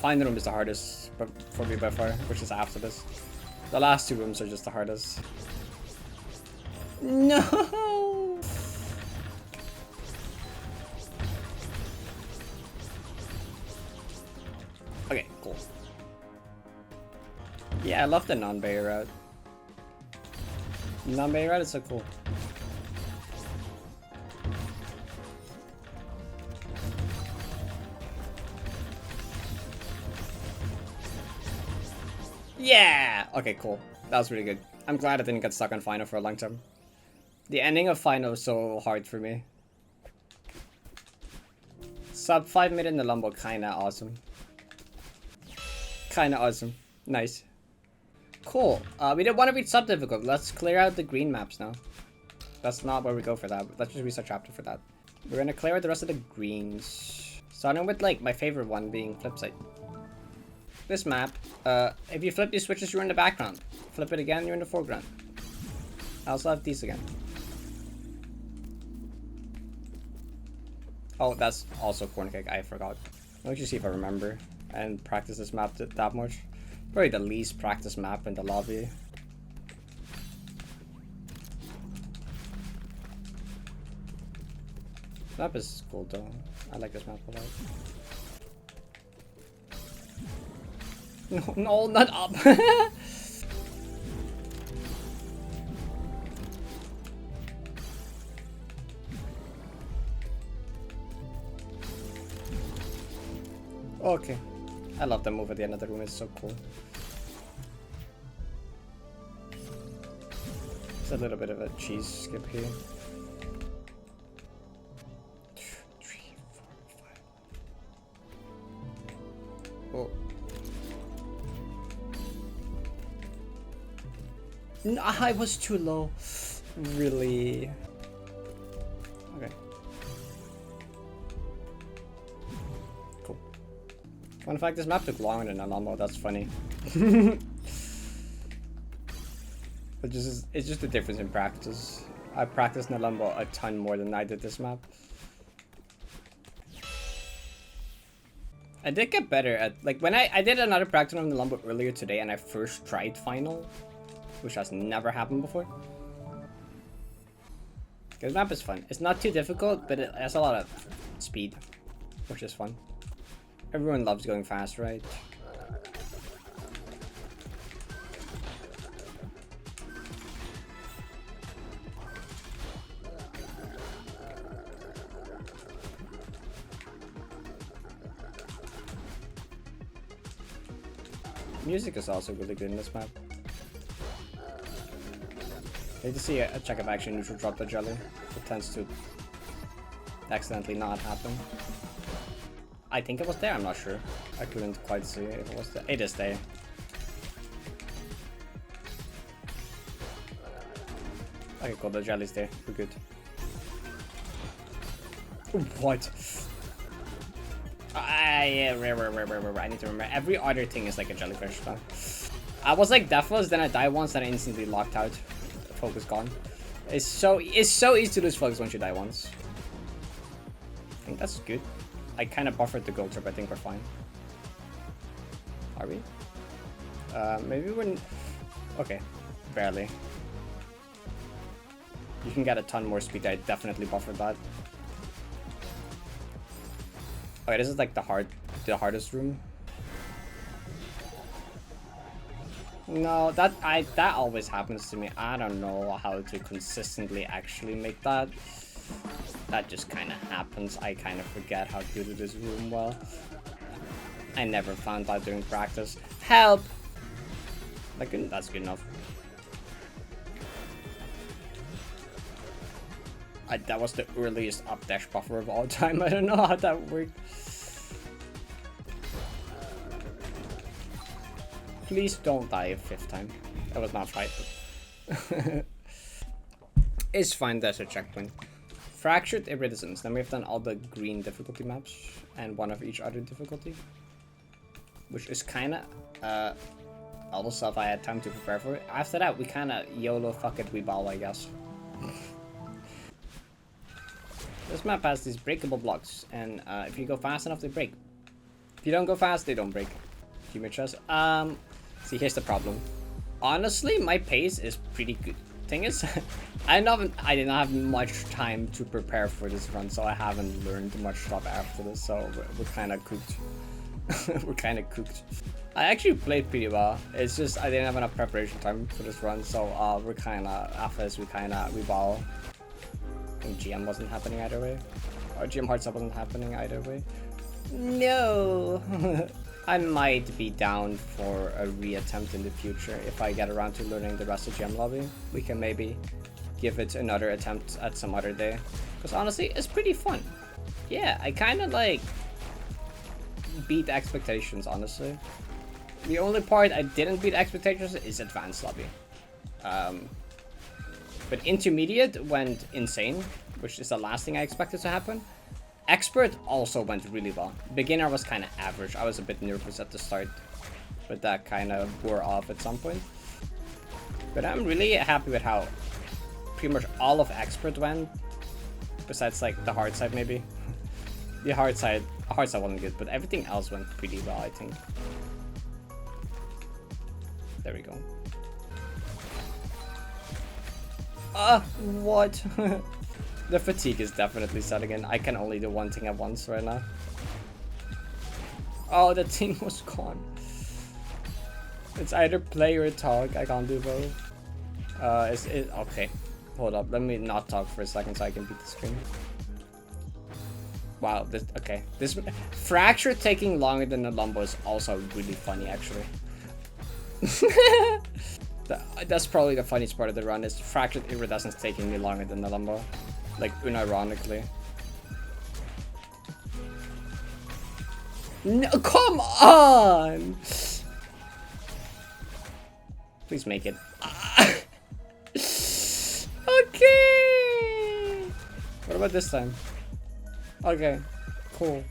Final room is the hardest for me by far, which is after this. The last two rooms are just the hardest. No. Okay, cool. Yeah, I love the non-bay route. Non-bay route is so cool. Yeah! Okay, cool. That was really good. I'm glad I didn't get stuck on Final for a long time. The ending of Final was so hard for me. Sub 5 minute in the Lumbo, kinda awesome. Kinda awesome. Nice. Cool. We didn't want to read sub difficult. Let's clear out the green maps now. That's not where we go for that. Let's just reset chapter for that. We're gonna clear out the rest of the greens. Starting with like my favorite one being Flipside. This map, if you flip these switches, you're in the background. Flip it again, you're in the foreground. I also have these again. Oh, that's also corn cake. I forgot. Let me see if I remember. And practice this map that much. Probably the least practiced map in the lobby. This map is cool though. I like this map a lot. No, no, not up. Okay. I love the move at the end of the room, it's so cool. It's a little bit of a cheese skip here. 2, 3, 4, 5. Oh. No, I was too low. Really? Okay. Cool. Fun fact, this map took longer than normal, that's funny. It's just a difference in practice. I practiced Nalumbo a ton more than I did this map. I did get better at, like, when I did another practice on Nalumbo earlier today and I first tried final, which has never happened before. This map is fun. It's not too difficult, but it has a lot of speed, which is fun. Everyone loves going fast, right? Music is also really good in this map. I hate to see a check of action neutral drop the jelly. It tends to accidentally not happen. I think it was there, I'm not sure. I couldn't quite see if it was there. It is there. Okay, cool, the jelly's there. We're good. What? Yeah, I need to remember. Every other thing is like a jellyfish though. I was like deathless, then I die once, then I instantly locked out. Focus gone. It's so easy to lose focus once you die once. I think that's good. I kind of buffered the gold trip. I think we're fine. Are we? Maybe we're... Okay, barely. You can get a ton more speed. I definitely buffered that. Okay, this is like the hardest room. No, that always happens to me. I don't know how to consistently actually make that. That just kind of happens. I kind of forget how to do this room well. I never found that during practice. Help! Like, that's good enough. That was the earliest up dash buffer of all time. I don't know how that worked. Please don't die a 5th time. That was not right. It's fine, there's a checkpoint. Fractured Iridescence. Then we've done all the green difficulty maps and one of each other difficulty. Which is kind of all the stuff I had time to prepare for. After that, we kind of YOLO fuck it, we ball, I guess. This map has these breakable blocks, and if you go fast enough, they break. If you don't go fast, they don't break. Keep your chest. See, here's the problem. Honestly, my pace is pretty good. Thing is, I did not have much time to prepare for this run, so I haven't learned much stuff after this. So we're kind of cooked. We're kind of cooked. I actually played pretty well. It's just I didn't have enough preparation time for this run, so we're kind of after this we ball. And GM wasn't happening either way. Or GM Hearts Up wasn't happening either way. No. I might be down for a reattempt in the future if I get around to learning the rest of GM Lobby. We can maybe give it another attempt at some other day. Because honestly, it's pretty fun. Yeah, I kind of like beat expectations, honestly. The only part I didn't beat expectations is Advanced Lobby. But Intermediate went insane, which is the last thing I expected to happen. Expert also went really well. Beginner was kind of average. I was a bit nervous at the start, but that kind of wore off at some point. But I'm really happy with how pretty much all of Expert went, besides like the hard side maybe. The hard side wasn't good, but everything else went pretty well, I think. There we go. What? The fatigue is definitely setting in. I can only do one thing at once right now. Oh, the thing was gone. It's either play or talk. I can't do both. Is it okay? Hold up. Let me not talk for a second so I can beat the screen. Wow. This okay. This fracture taking longer than the Lumbo is also really funny, actually. That's probably the funniest part of the run is fractured iridescence taking me longer than the Lumbo, like unironically. No, come on! Please make it. Okay. What about this time? Okay, cool.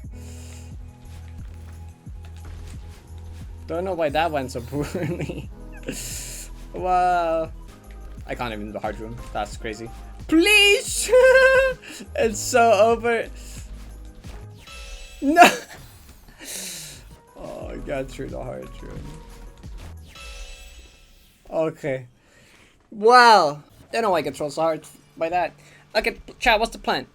Don't know why that went so poorly. Wow. I can't even do the hard room. That's crazy. Please! It's so over. No! Oh, I got through the hard room. Okay. Wow. Don't know why I control so hard by that. Okay, chat, what's the plan?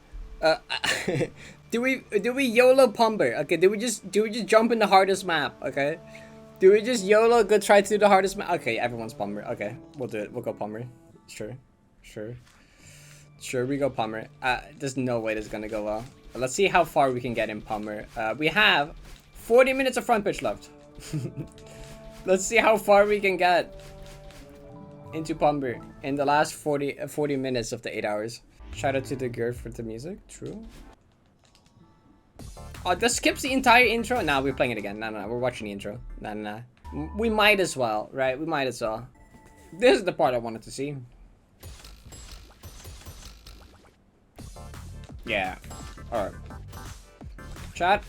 Do we YOLO Pumber? Okay, do we just jump in the hardest map? Okay. Do we just YOLO go try to do the hardest map? Okay, everyone's Pumber. Okay, we'll do it. We'll go Pumber. Sure, we go Pumber. There's no way this is gonna go well. But let's see how far we can get in Pumber. We have 40 minutes of front pitch left. Let's see how far we can get into Pumber in the last 40 minutes of the 8 hours. Shout out to the girl for the music. True. Oh, this skips the entire intro? Nah, we're playing it again. No, we're watching the intro. Nah. We might as well, right? We might as well. This is the part I wanted to see. Yeah. Alright. Chat.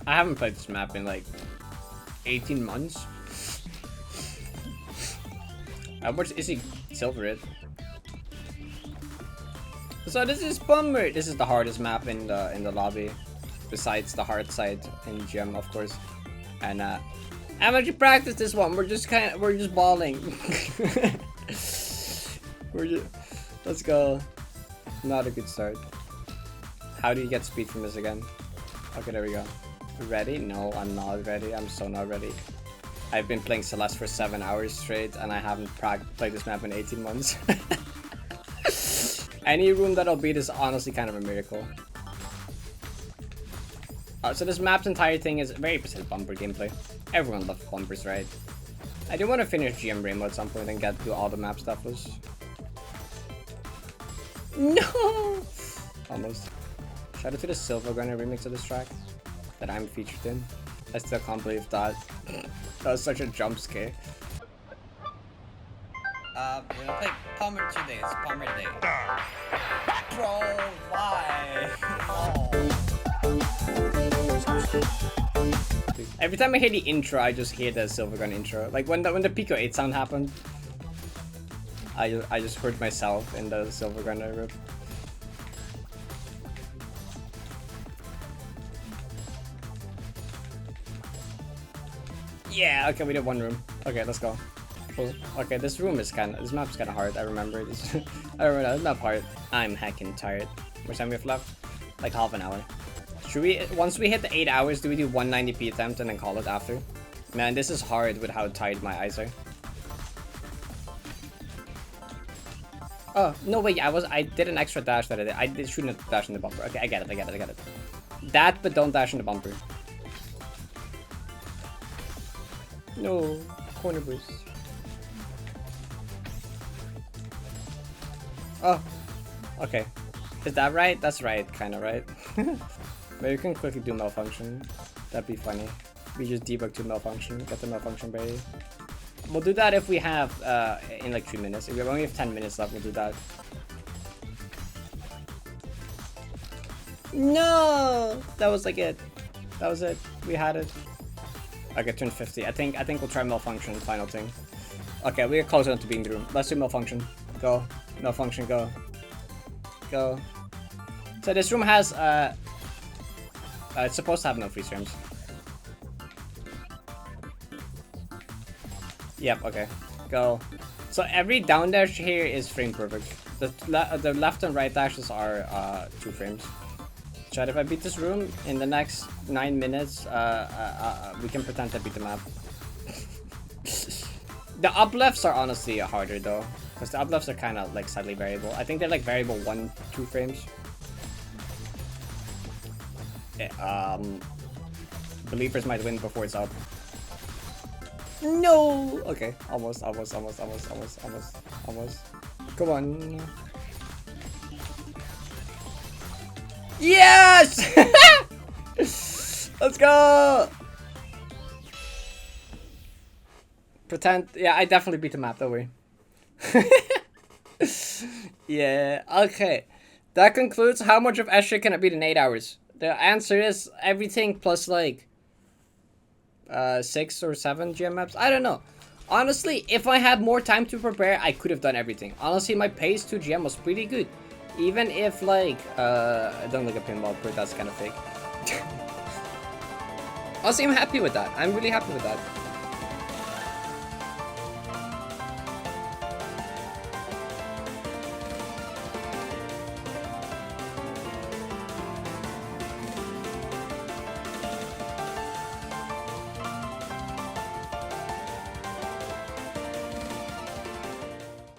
I haven't played this map in like 18 months. How much is he silver it? So this is Pumber. This is the hardest map in the lobby, besides the hard side in gym, of course. And how much you practice this one? We're just balling. Let's go. Not a good start. How do you get speed from this again? Okay, there we go. Ready? No, I'm not ready. I'm so not ready. I've been playing Celeste for 7 hours straight, and I haven't played this map in 18 months. Any room that'll beat is honestly kind of a miracle. So this map's entire thing is very percent bumper gameplay. Everyone loves bumpers, right? I do want to finish GM Rainbow at some point and get to all the map stuff. No! Almost. Shout out to the Silver Gunner remix of this track that I'm featured in. I still can't believe that. That was such a jump scare. We're gonna play Pumber 2 days. Pumber day. Bro, why? Every time I hear the intro, I just hear the Silver Gun intro. Like when the Pico 8 sound happened, I just heard myself in the Silver Gun rip. Yeah, okay, we did one room. Okay, let's go. Cool. Okay, this map's kind of hard. I remember this. I remember this map hard. I'm heckin' tired. How much time we have left? Like half an hour. Should we, once we hit the 8 hours, do we do 190p attempt and then call it after? Man, this is hard with how tired my eyes are. Oh, no wait, I did an extra dash that I shouldn't have dashed in the bumper. Okay, I get it. That, but don't dash in the bumper. No, corner boost. Oh, okay. Is that right? That's right, kinda right. Maybe we can quickly do malfunction. That'd be funny. We just debug to malfunction, get the malfunction ready. We'll do that if we have, in like 3 minutes. If we only have 10 minutes left, we'll do that. No! That was like it. That was it. We had it. Okay, turn 50. I think we'll try malfunction, final thing. Okay, we're close enough to being the room. Let's do malfunction. Go. Malfunction, go. Go. So this room has it's supposed to have no freeze frames. Yep, okay. Go. So every down dash here is frame perfect. The left and right dashes are 2 frames. Chad, if I beat this room in the next 9 minutes, we can pretend to beat the map. The uplifts are honestly harder though, because the uplifts are kind of like slightly variable. I think they're like variable 1-2 frames. Believers might win before it's up. No! Okay, almost. Come on. Yes! Let's go! Pretend. Yeah, I definitely beat the map, don't worry. Yeah, okay. That concludes how much of Escher can I beat in 8 hours. The answer is everything plus like 6 or 7 GM maps. I don't know. Honestly, if I had more time to prepare, I could have done everything. Honestly, my pace to GM was pretty good. Even if like don't look at pinball, but that's kind of fake. Honestly, I'm happy with that. I'm really happy with that.